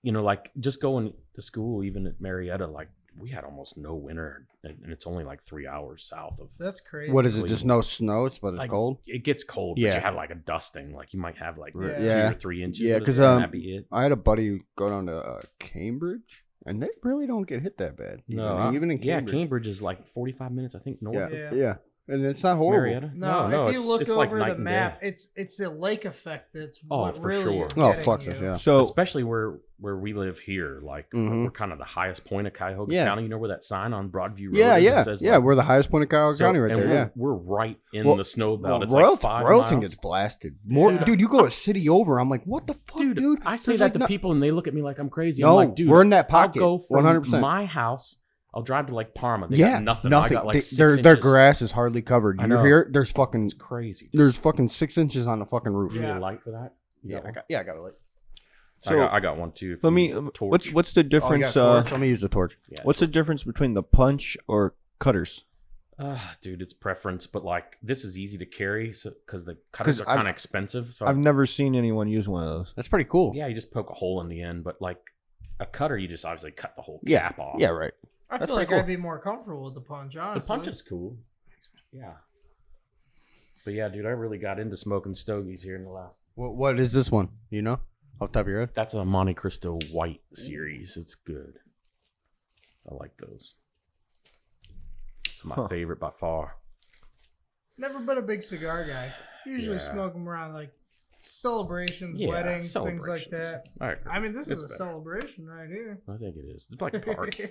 S2: Like just going to school, even at Marietta, like we had almost no winter, and it's only like 3 hours south of.
S4: That's crazy.
S1: what is it? Just no snow, but it's
S2: Like,
S1: cold.
S2: It gets cold, but
S1: Yeah.
S2: you have like a dusting. Like you might have like
S4: Yeah.
S2: 2 or 3 inches.
S1: Yeah,
S2: of it,
S1: 'cause,
S2: and that'd be it.
S1: I had a buddy go down to Cambridge, and they really don't get hit that bad. Even in Cambridge.
S2: Cambridge is like 45 minutes, I think, north
S1: Yeah,
S2: of
S4: Yeah.
S1: yeah, and it's not horrible.
S2: Marietta.
S4: No, if you look
S2: it's like
S4: over
S2: night
S4: the
S2: and
S4: map,
S2: day.
S4: it's the lake effect that's
S2: Oh,
S4: what
S2: for
S4: really
S2: sure.
S4: is
S1: Oh,
S4: getting
S1: fuck
S4: you.
S1: this, yeah.
S3: So
S2: Especially where we live here, like
S1: Mhm.
S2: we're kind of the highest point of Cuyahoga
S1: Yeah.
S2: County. You know where that sign on Broadview Road
S1: Yeah,
S2: is? It
S1: yeah,
S2: says,
S1: yeah.
S2: like-
S1: We're the highest point of Cuyahoga County right
S2: and
S1: there. Yeah.
S2: we're right in
S1: Well-
S2: the snow belt.
S1: Well,
S2: It's
S1: Royalton,
S2: like 5
S1: Royalton
S2: miles.
S1: gets blasted. More,
S4: Yeah.
S1: dude. You go a city over. I'm like, what the fuck,
S2: Dude,
S1: dude?
S2: I say
S1: There's
S2: that
S1: like
S2: to
S1: no-
S2: people and they look at me like I'm crazy.
S1: No,
S2: I'm like, dude,
S1: we're in that pocket.
S2: I'll go from
S1: 100%.
S2: my house. I'll drive to like Parma. They
S1: Yeah,
S2: got nothing.
S1: nothing.
S2: I got like
S1: They-
S2: 6
S1: their
S2: inches.
S1: grass is hardly covered.
S2: I
S1: You
S2: know.
S1: hear? There's fucking
S2: It's crazy.
S1: there's fucking 6 inches on the fucking roof.
S2: You need
S4: Yeah.
S2: a light for that? You got one?
S1: I got a light.
S3: So,
S2: I got one too. if
S3: let
S2: you
S3: me.
S2: need a torch.
S3: What's the
S1: Oh, you got
S3: difference?
S1: a torch? Let me use the torch.
S2: Yeah,
S3: What's the difference between the punch or cutters?
S2: dude, it's preference, but like this is easy to carry, so because the cutters
S3: 'Cause
S2: are kind of expensive. So
S3: I've never seen anyone use one of those.
S1: That's pretty cool.
S2: yeah, you just poke a hole in the end, but like a cutter, you just obviously cut the whole
S1: Yeah.
S2: cap off.
S1: Yeah, right.
S4: I
S1: That's
S4: feel like
S1: pretty
S4: I'd be more comfortable with the punch.
S2: The
S4: Honestly,
S2: punch is cool. Yeah. But yeah, dude, I really got into smoking stogies here in the last.
S1: What is this one? You know, off the top of your head?
S2: That's a Monte Cristo White series. It's good. I like those. It's my favorite by far.
S4: never been a big cigar guy. Usually
S2: Yeah.
S4: smoke them around like celebrations,
S2: Yeah,
S4: weddings, things like
S2: celebrations.
S4: that.
S2: I agree.
S4: I mean, this is
S2: It's
S4: a
S2: better.
S4: celebration right here.
S2: I think it is. It's like a party.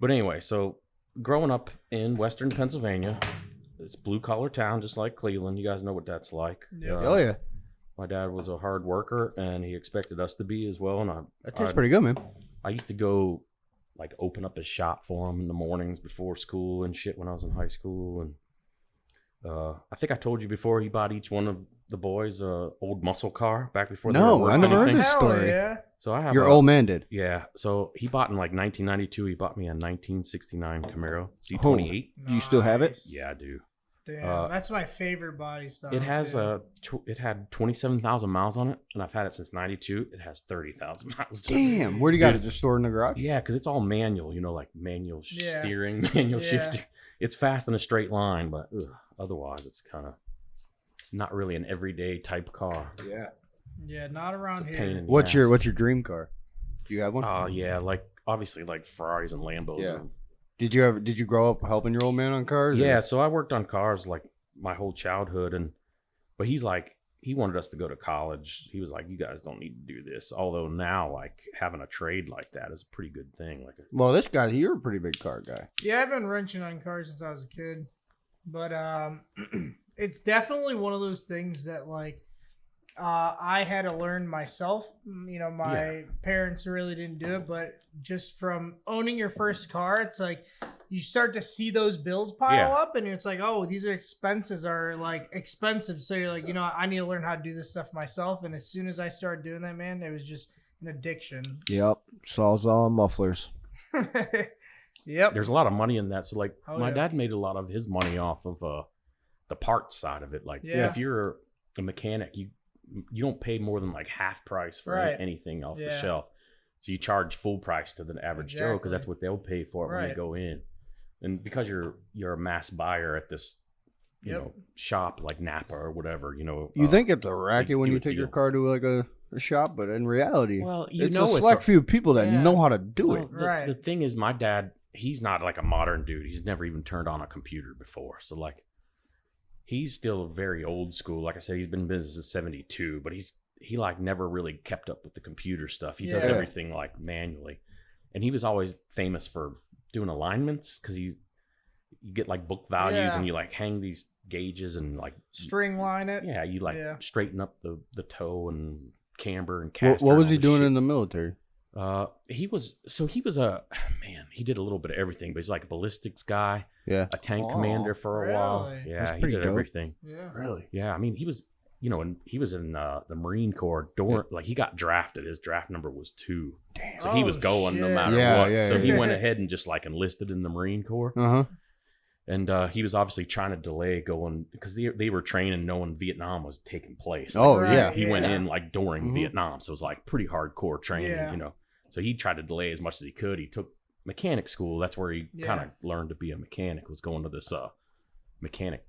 S2: But anyway, so growing up in Western Pennsylvania, it's blue collar town, just like Cleveland. You guys know what that's like.
S4: Yeah.
S1: Oh yeah,
S2: My dad was a hard worker, and he expected us to be as well. And
S1: that tastes pretty good, man.
S2: I used to go like open up his shop for him in the mornings before school and shit when I was in high school. And I think I told you before he bought each one of the boys a old muscle car back before. they
S1: No,
S2: were worth
S1: I never heard
S2: anything.
S1: this
S4: Hell
S1: story.
S4: yeah.
S2: So I have
S1: Your
S2: a-
S1: old man did.
S2: Yeah, so he bought in like 1992. He bought me a 1969 Camaro Z28.
S3: Do you still have it?
S4: Nice.
S2: Yeah, I do.
S4: Damn, that's my favorite body style.
S2: It has
S4: too.
S2: it had 27,000 miles on it, and I've had it since '92. It has 30,000 miles.
S1: Damn, where do you got it? Just stored in the garage?
S2: Yeah, because it's all manual. You know, like manual
S4: Yeah.
S2: steering, manual
S4: Yeah.
S2: shifting. It's fast in a straight line, but otherwise, it's kind of not really an everyday type car.
S1: Yeah.
S4: Yeah, not
S2: It's a
S4: around
S2: pain
S4: here.
S2: in the
S1: What's your
S2: ass.
S1: What's your dream car? Do you have one?
S2: Oh yeah, like obviously like Ferraris and Lambos.
S1: Yeah.
S2: and-
S1: Did you grow up helping your old man on cars? or-
S2: Yeah, so I worked on cars like my whole childhood, but he wanted us to go to college. He was like, you guys don't need to do this. Although now, like having a trade like that is a pretty good thing. Like,
S1: Well, this guy, you're a pretty big car guy.
S4: Yeah, I've been wrenching on cars since I was a kid, but it's definitely one of those things that like I had to learn myself. You know, my parents really didn't do it, but just from owning your first car, it's like you start to see those bills pile up, and it's like, oh, these expenses are like expensive. So you're like, you know, I need to learn how to do this stuff myself. And as soon as I started doing that, man, it was just an addiction.
S3: Yep. Sawzall and mufflers.
S4: Yep.
S2: There's a lot of money in that. So like
S4: Oh,
S2: my
S4: yeah.
S2: dad made a lot of his money off of the parts side of it. Like
S4: Yeah.
S2: if you're a mechanic, you don't pay more than like half price for
S4: Right.
S2: anything off the
S4: Yeah.
S2: shelf. So you charge full price to the average Joe because that's
S4: Exactly.
S2: what they'll pay for it when
S4: Right.
S2: they go in. And because you're a mass buyer at this you
S4: Yep.
S2: know shop like Napa or whatever,
S1: You think it's a racket
S2: they
S1: when
S2: do
S1: you
S2: a
S1: take your
S2: deal.
S1: car to like a shop, but in reality,
S2: well, you
S1: it's
S2: know
S1: a
S2: it's
S1: select few people that
S4: Yeah.
S1: know how to do
S2: well,
S1: it.
S4: Right.
S2: The thing is, my dad, he's not like a modern dude. He's never even turned on a computer before. So like, he's still very old school. Like I said, he's been in business since '72, but he like never really kept up with the computer stuff. He does
S4: Yeah.
S2: everything like manually, and he was always famous for doing alignments because you get like book values
S4: Yeah.
S2: and you like hang these gauges and like
S4: String line it.
S2: yeah, you like
S4: Yeah.
S2: straighten up the toe and camber and
S1: What,
S2: caster.
S1: what
S2: and
S1: was
S2: all
S1: he
S2: this
S1: doing
S2: shit.
S1: in the military?
S2: He was a man. He did a little bit of everything, but he's like a ballistics guy,
S1: Yeah,
S2: a tank
S3: Oh,
S2: commander for a while.
S4: really?
S2: Yeah,
S3: That's
S2: he
S3: pretty
S2: did
S3: dope.
S2: everything.
S4: Yeah.
S1: really.
S2: Yeah, I mean, he was, and he was in the Marine Corps. Like he got drafted. His draft number was 2, so he was
S4: Oh,
S2: going no
S4: shit.
S2: matter
S1: Yeah,
S2: what.
S1: yeah,
S2: so he
S4: yeah.
S2: went ahead and just like enlisted in the Marine Corps,
S1: Uh huh.
S2: and he was obviously trying to delay going because they were training knowing Vietnam was taking place.
S1: Oh
S4: Right.
S1: yeah.
S2: He went
S4: Yeah.
S2: in like during
S1: Mhm.
S2: Vietnam, so it was like pretty hardcore training,
S4: Yeah.
S2: So he tried to delay as much as he could. He took mechanic school. That's where he
S4: Yeah.
S2: kind of learned to be a mechanic. Was going to this mechanic,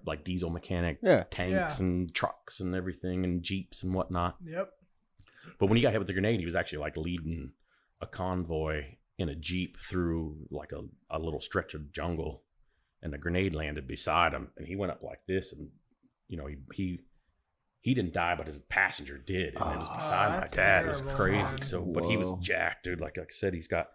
S2: like diesel mechanic,
S1: Yeah.
S2: tanks and trucks and everything and jeeps and whatnot.
S4: Yep.
S2: But when he got hit with the grenade, he was actually like leading a convoy in a jeep through like a little stretch of jungle, and the grenade landed beside him, and he went up like this, and he didn't die, but his passenger did, and it was beside my
S4: that's
S2: dad. It was
S4: terrible,
S2: crazy.
S4: man.
S2: So, but he was
S1: Whoa.
S2: jacked, dude. Like I said, he's got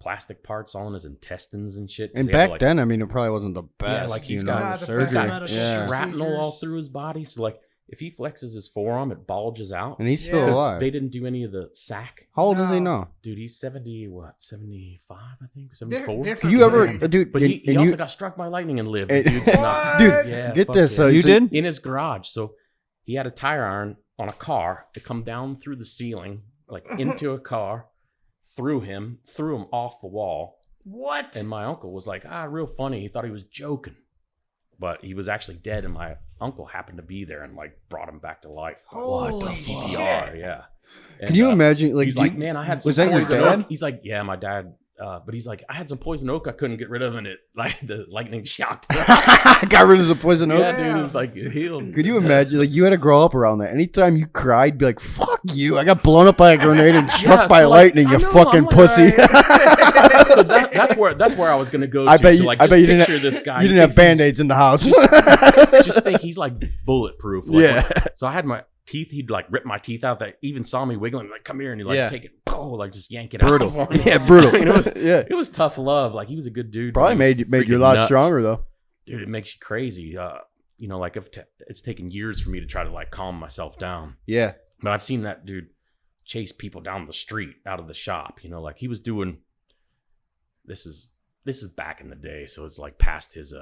S2: plastic parts all in his intestines and shit. 'cause
S1: And
S2: they had to,
S1: back
S2: like,
S1: then, I mean, it probably wasn't the best.
S2: like, he's
S1: you
S2: got-
S1: know,
S4: Not the
S1: surgery.
S4: best
S2: got
S4: medical
S1: Yeah.
S2: shrapnel all
S4: procedures.
S2: through his body. So like, if he flexes his forearm, it bulges out.
S1: And he's
S4: Yeah.
S1: still
S2: 'Cause
S1: alive.
S2: they didn't do any of the sack.
S1: How old is he
S4: No.
S1: now?
S2: Dude, he's 75, I think,
S4: Di-
S2: 74.
S4: different
S1: Can you ever,
S4: man.
S1: dude?
S2: But he
S1: and
S2: also
S1: you,
S2: got struck by lightning and lived.
S1: and-
S2: The dude's nuts.
S1: dude,
S2: Yeah,
S1: get
S2: fuck
S1: this.
S2: yeah.
S1: So
S3: You did?
S2: In his garage. So he had a tire iron on a car to come down through the ceiling, like into a car, threw him off the wall.
S4: What?
S2: And my uncle was like, real funny. He thought he was joking, but he was actually dead. And my uncle happened to be there and like brought him back to life.
S4: Holy
S2: CPR,
S4: shit.
S2: yeah.
S1: Can you imagine? Like,
S2: He's
S1: you-
S2: like, man, I had some
S3: Was that your
S2: poison
S3: dad?
S2: oak. He's like, yeah, my dad. But he's like, I had some poison oak I couldn't get rid of, and it like the lightning shocked.
S1: got rid of the poison oak.
S2: Yeah, dude, it was like healed.
S1: Could you imagine? Like, you had to grow up around that. Anytime you cried, be like, "Fuck you! I got blown up by a grenade and struck by
S2: so, like,
S1: lightning.
S2: I
S1: You
S2: know,
S1: fucking
S2: I'm like,
S1: pussy!"
S2: So that's where I was gonna go.
S1: I
S2: to.
S1: bet
S2: So,
S1: you.
S2: like,
S1: I
S2: just
S1: bet you didn't.
S2: picture this guy.
S1: You
S2: He
S1: didn't have
S2: thinks he's-
S1: band-aids in the house.
S2: Just think he's like bulletproof. Like,
S1: Yeah.
S2: So I had my teeth. He'd like rip my teeth out. That even saw me wiggling. Like, come here, and he like
S1: Yeah.
S2: take it. Like just yank it
S1: Brutal.
S2: out. for me.
S1: Yeah, brutal.
S2: I mean,
S1: Yeah.
S2: it was tough love. Like he was a good dude. but
S1: Probably
S2: he was
S1: made you a
S2: freaking
S1: lot
S2: nuts.
S1: stronger though.
S2: Dude, it makes you crazy. Like it's taken years for me to try to like calm myself down.
S1: Yeah.
S2: But I've seen that dude chase people down the street out of the shop. Like he was doing. This is back in the day, so it's like past his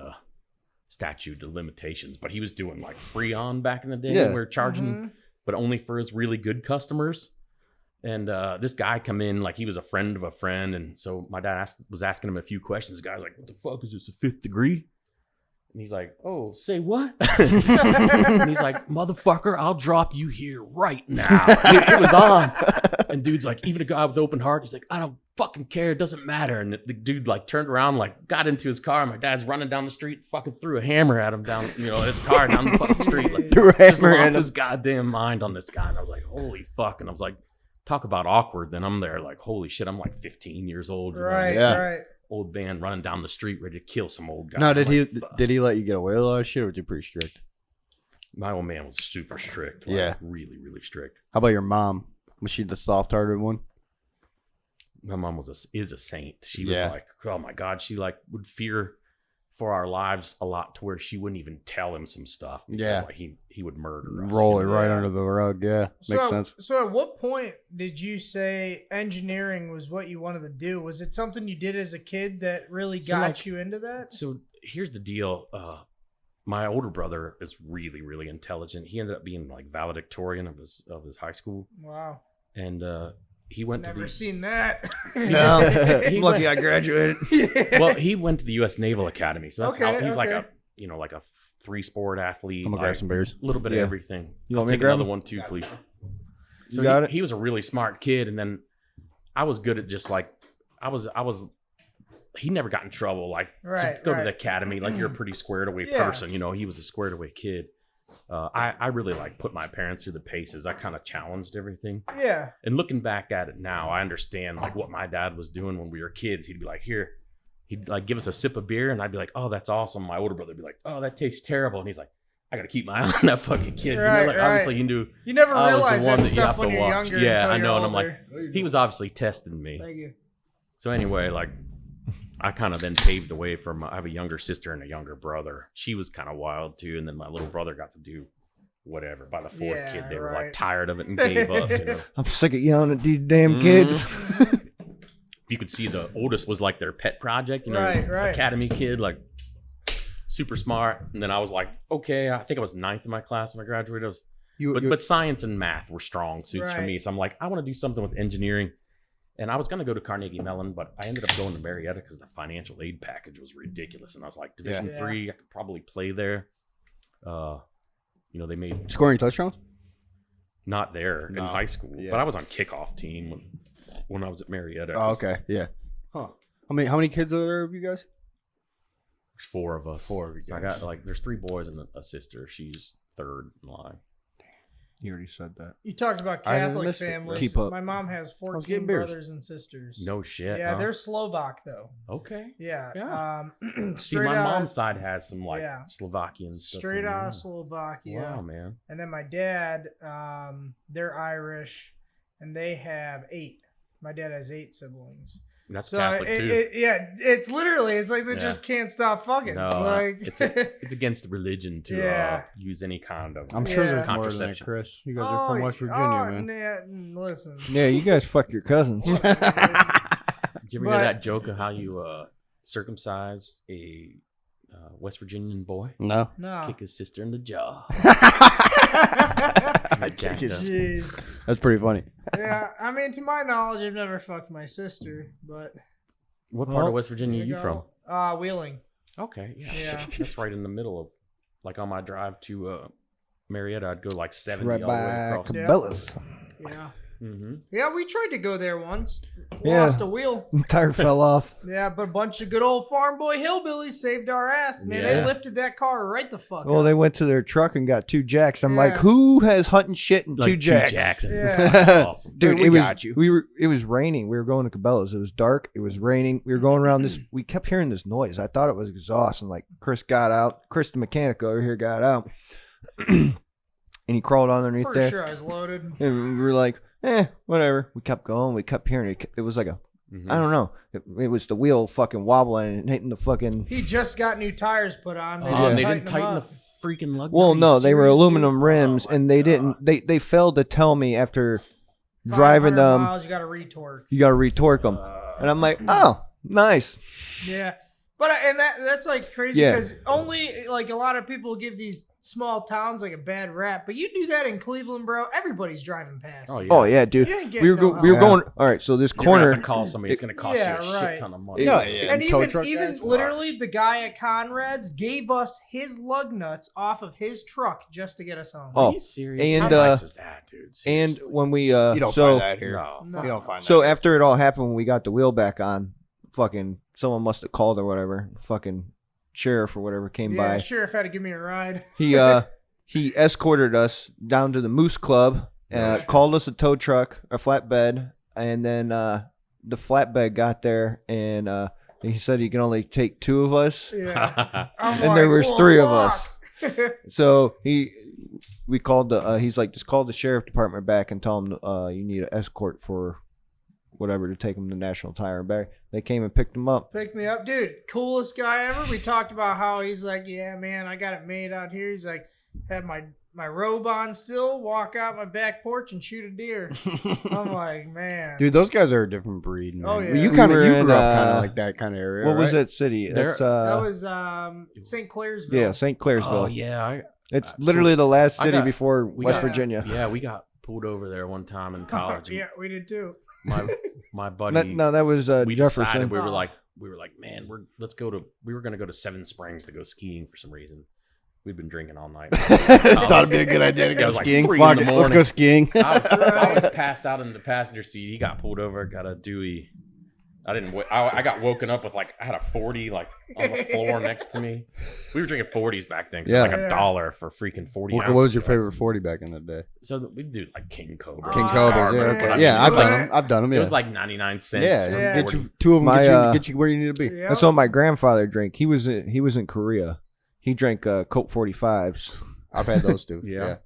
S2: statute of limitations. But he was doing like Freon back in the day.
S1: Yeah.
S2: We were charging,
S4: Mhm.
S2: but only for his really good customers. And this guy come in like he was a friend of a friend, and so my dad was asking him a few questions. The guy's like, "What the fuck is this? A 5th degree?" And he's like, "Oh, say what?" And he's like, "Motherfucker, I'll drop you here right now." It was on. And dude's like, even a guy with open heart, he's like, "I don't fucking care. It doesn't matter." And the dude like turned around, like got into his car. And my dad's running down the street, fucking threw a hammer at him down, his car down the fucking street. Like,
S1: Threw a
S2: just
S1: hammer
S2: lost
S1: at him.
S2: his goddamn mind on this guy. And I was like, holy fuck. And I was like, talk about awkward. Then I'm there like, holy shit, I'm like 15 years old.
S4: Right,
S2: this
S1: Yeah.
S4: right.
S2: Old man running down the street ready to kill some old guy.
S1: No,
S2: I'm
S1: did
S2: like,
S1: he
S2: fuck.
S1: did he let you get away with a lot of shit, or was he pretty strict?
S2: My old man was super strict. Like,
S1: Yeah.
S2: Really, really strict.
S1: How about your mom? Was she the soft-hearted one?
S2: My mom is a saint. She
S1: Yeah.
S2: was like, oh my God, she like would fear for our lives a lot to where she wouldn't even tell him some stuff. Because,
S1: Yeah.
S2: like he would murder us.
S1: Roll it
S2: you know?
S1: right
S4: Yeah.
S1: under the rug. Yeah, makes sense.
S4: So at what point did you say engineering was what you wanted to do? Was it something you did as a kid that really
S2: So,
S4: got
S2: like,
S4: you into that?
S2: So here's the deal. My older brother is really, really intelligent. He ended up being like valedictorian of his high school.
S4: Wow.
S2: And he went
S4: Never
S2: to the
S4: seen that.
S3: No,
S2: He
S3: lucky
S2: went-
S3: I graduated.
S2: well, he went to the U.S. Naval Academy, so that's
S4: Okay,
S2: how he's like
S4: okay.
S2: like a 3-sport athlete.
S1: I'm gonna
S2: like,
S1: grab some beers.
S2: A little bit
S3: Yeah.
S2: of everything.
S3: You
S2: I'll
S3: want me to
S2: take
S3: grab
S2: another
S3: them?
S2: one too, please.
S3: You
S2: So
S3: got it?
S2: he was a really smart kid, and then I was good at just like I was. He never got in trouble. Like
S4: Right,
S2: to go to
S4: right.
S2: the academy, like you're a pretty squared away
S4: Yeah.
S2: person. You know, he was a squared away kid. I really like put my parents through the paces. I kind of challenged everything.
S4: Yeah.
S2: And looking back at it now, I understand like what my dad was doing when we were kids. He'd be like, here, he'd like give us a sip of beer, and I'd be like, oh, that's awesome. My older brother would be like, oh, that tastes terrible, and he's like, I gotta keep my eye on that fucking kid.
S4: Right,
S2: you know, like
S4: right.
S2: obviously he knew.
S4: You never
S2: I was the
S4: realize
S2: one
S4: that
S2: that you
S4: stuff
S2: have
S4: when
S2: to
S4: you're
S2: watch.
S4: younger.
S2: Yeah,
S4: until
S2: I
S4: you're
S2: know, and I'm like,
S4: older.
S2: he was obviously testing me.
S4: Thank you.
S2: So anyway, like I kind of then paved the way for I have a younger sister and a younger brother. She was kind of wild too, and then my little brother got to do whatever. By the fourth
S4: Yeah,
S2: kid, they were
S4: right.
S2: like tired of it and gave up. You know,
S3: I'm sick of yelling at these damn kids.
S2: you could see the oldest was like their pet project. You know,
S4: Right, right.
S2: academy kid, like super smart. And then I was like, okay, I think I was 9th in my class when I graduated. I was, but science and math were strong suits for
S4: Right.
S2: me. So I'm like, I want to do something with engineering. And I was going to go to Carnegie Mellon, but I ended up going to Marietta because the financial aid package was ridiculous. And I was like, Division
S4: Yeah.
S2: 3, I could probably play there. You know, they made
S1: Scoring touchdowns?
S2: not there in
S1: No.
S2: high school,
S1: Yeah.
S2: but I was on kickoff team when I was at Marietta.
S1: Oh, okay. Yeah. Huh. How many kids are there of you guys?
S2: There's 4 of us.
S1: 4 of you
S2: So I got like, there's 3 boys and a sister. She's 3rd in line.
S3: You already said that.
S4: You talked about
S1: I haven't
S4: Catholic
S1: missed it.
S4: families.
S3: Keep up.
S4: My mom has 14
S1: getting beers.
S4: brothers and sisters.
S2: No shit.
S4: Yeah,
S2: huh?
S4: they're Slovak though.
S2: okay.
S4: Yeah.
S2: Yeah. See,
S4: Straight
S2: my
S4: out,
S2: mom's side has some like
S4: yeah.
S2: Slovakian stuff.
S4: straight
S2: in there.
S4: out of Slovakia.
S2: Wow, man.
S4: And then my dad, they're Irish, and they have 8. My dad has 8 siblings.
S2: That's
S4: So
S2: Catholic too.
S4: it's literally, it's like they
S2: Yeah.
S4: just can't stop fucking.
S2: No,
S4: like
S2: it's against the religion to
S4: Yeah.
S2: use any kind of.
S1: I'm sure
S4: Yeah.
S1: there's more than that,
S2: Contraception.
S1: Chris. You guys are from West Virginia, man.
S4: Listen.
S3: Yeah, you guys fuck your cousins.
S2: Did you ever
S4: But-
S2: hear that joke of how you circumcise a West Virginian boy?
S1: No.
S4: No.
S2: Kick his sister in the jaw.
S1: Kick his-
S4: Jeez.
S1: That's pretty funny.
S4: Yeah, I mean, to my knowledge, I've never fucked my sister, but
S2: What part
S3: Well,
S2: of West Virginia are
S4: there
S2: you
S4: go.
S2: from?
S4: Wheeling.
S2: Okay, yeah.
S4: Yeah.
S2: That's right in the middle of, like on my drive to Marietta, I'd go like 70
S3: Right
S2: all the way
S3: by
S2: across.
S4: Yeah.
S3: Cabela's.
S4: Yeah.
S2: Mm-hmm.
S4: Yeah, we tried to go there once.
S3: Yeah.
S4: Lost a wheel.
S3: Tire fell off.
S4: Yeah, but a bunch of good old farm boy hillbillies saved our ass. Man,
S2: Yeah.
S4: they lifted that car right the fuck
S3: Well,
S4: up.
S3: they went to their truck and got 2 jacks. I'm like,
S4: Yeah.
S3: who has hunting shit and
S2: Like
S3: 2 jacks?
S2: Jackson.
S4: Yeah.
S2: That's awesome.
S3: Dude,
S1: We
S3: it was
S1: got you.
S3: it was raining. We were going to Cabela's. It was dark. It was raining. We were going around this. We kept hearing this noise. I thought it was exhaust. And like Chris got out. Chris, the mechanic over here, got out, and he crawled underneath
S4: Pretty
S3: there.
S4: sure I was loaded.
S3: And we were like, whatever. We kept going. We kept hearing it. It was like a,
S2: Mhm.
S3: I don't know. It was the wheel fucking wobbling and hitting the fucking.
S4: He just got new tires put on. They,
S2: Oh,
S4: didn't,
S2: and they
S4: tighten
S2: didn't tighten
S4: them
S2: the
S4: up.
S2: freaking lug.
S3: Well,
S2: nuts?
S3: no, they were
S2: Serious,
S3: aluminum
S2: dude?
S3: rims,
S2: Oh, my
S3: and they
S2: God.
S3: didn't. They failed to tell me after driving
S4: 500
S3: them.
S4: miles, you got to retorque.
S3: You got to retorque them, and I'm like, oh, nice.
S4: Yeah, but and that's like crazy
S3: Yeah.
S4: because only like a lot of people give these small towns like a bad rap, but you do that in Cleveland, bro. Everybody's driving past.
S2: Oh,
S4: you.
S2: yeah.
S3: Oh yeah, dude.
S4: You ain't getting
S3: We were
S4: no
S3: we were
S1: help.
S3: going. All right, so this
S2: You're gonna have
S3: corner.
S2: to call somebody. It's going to cost
S4: Yeah,
S2: you a shit
S4: right.
S2: ton of money.
S1: Yeah, yeah.
S4: And
S1: tow
S4: even
S1: truck
S4: even
S1: guys?
S4: literally, the guy at Conrad's gave us his lug nuts off of his truck just to get us home.
S3: Oh,
S2: Are you serious?
S3: and,
S2: How nice is that, dude?
S3: And
S2: Seriously.
S3: when we
S1: You don't
S3: so
S1: find that here.
S2: No,
S4: No.
S1: You don't find
S3: so
S1: that.
S3: after it all happened, when we got the wheel back on, fucking someone must have called or whatever. Fucking sheriff or whatever came
S4: yeah,
S3: by.
S4: sheriff had to give me a ride.
S3: He escorted us down to the Moose Club, called us a tow truck, a flatbed, and then the flatbed got there, and he said he can only take 2 of us,
S4: Yeah, I'm
S3: and there
S4: like,
S3: was
S4: "Well,
S3: 3 of
S4: fuck."
S3: us. So we called the he's like, just call the sheriff department back and tell him you need an escort for whatever to take him to National Tire and back. They came and picked him up.
S4: Picked me up, dude. Coolest guy ever. We talked about how he's like, yeah, man, I got it made out here. He's like, had my robe on still, walk out my back porch and shoot a deer. I'm like, man.
S1: Dude, those guys are a different breed, man.
S4: Oh, yeah.
S1: You
S3: We
S1: kind of
S3: were
S1: you
S3: in,
S1: grew up kind of like that kind of area.
S3: What was
S1: right?
S3: that city?
S2: There-
S3: That's
S4: That was St. Clairsville.
S3: yeah, St. Clairsville.
S2: Oh yeah,
S3: It's literally the last
S2: I
S3: city
S2: got-
S3: before
S2: we
S3: West
S2: got-
S3: Virginia.
S2: yeah. We got pulled over there one time in college.
S4: Yeah, we did too.
S2: My buddy.
S3: No, that was
S2: we
S3: Jefferson.
S2: decided we were like, man, we were gonna go to Seven Springs to go skiing for some reason. We'd been drinking all night.
S1: Thought it'd be a good idea to
S2: It
S1: go
S2: was like
S1: skiing.
S2: 3
S1: Fuck
S2: in the
S1: it, let's go
S2: morning.
S1: skiing.
S2: I was passed out in the passenger seat. He got pulled over, got a Dewey. I got woken up with I had a 40 on the floor next to me. We were drinking 40s back then, so
S1: Yeah.
S2: like $1 for freaking 40
S1: What
S2: ounces.
S1: was your favorite 40 back in the day?
S2: So we'd do like King Cobra.
S1: King
S4: Oh,
S1: Cobras, yeah,
S4: man.
S1: okay.
S2: But I mean,
S1: Yeah,
S2: it was
S1: I've done them.
S2: It
S1: Yeah,
S2: was like 99 cents.
S1: yeah,
S2: for
S4: Yeah.
S1: get
S2: 40.
S1: you 2 of them,
S3: My,
S1: get you where you need to be.
S4: Yeah.
S3: That's what my grandfather drank. He was in Korea. He drank Colt 45s.
S1: I've had those too.
S2: Yeah.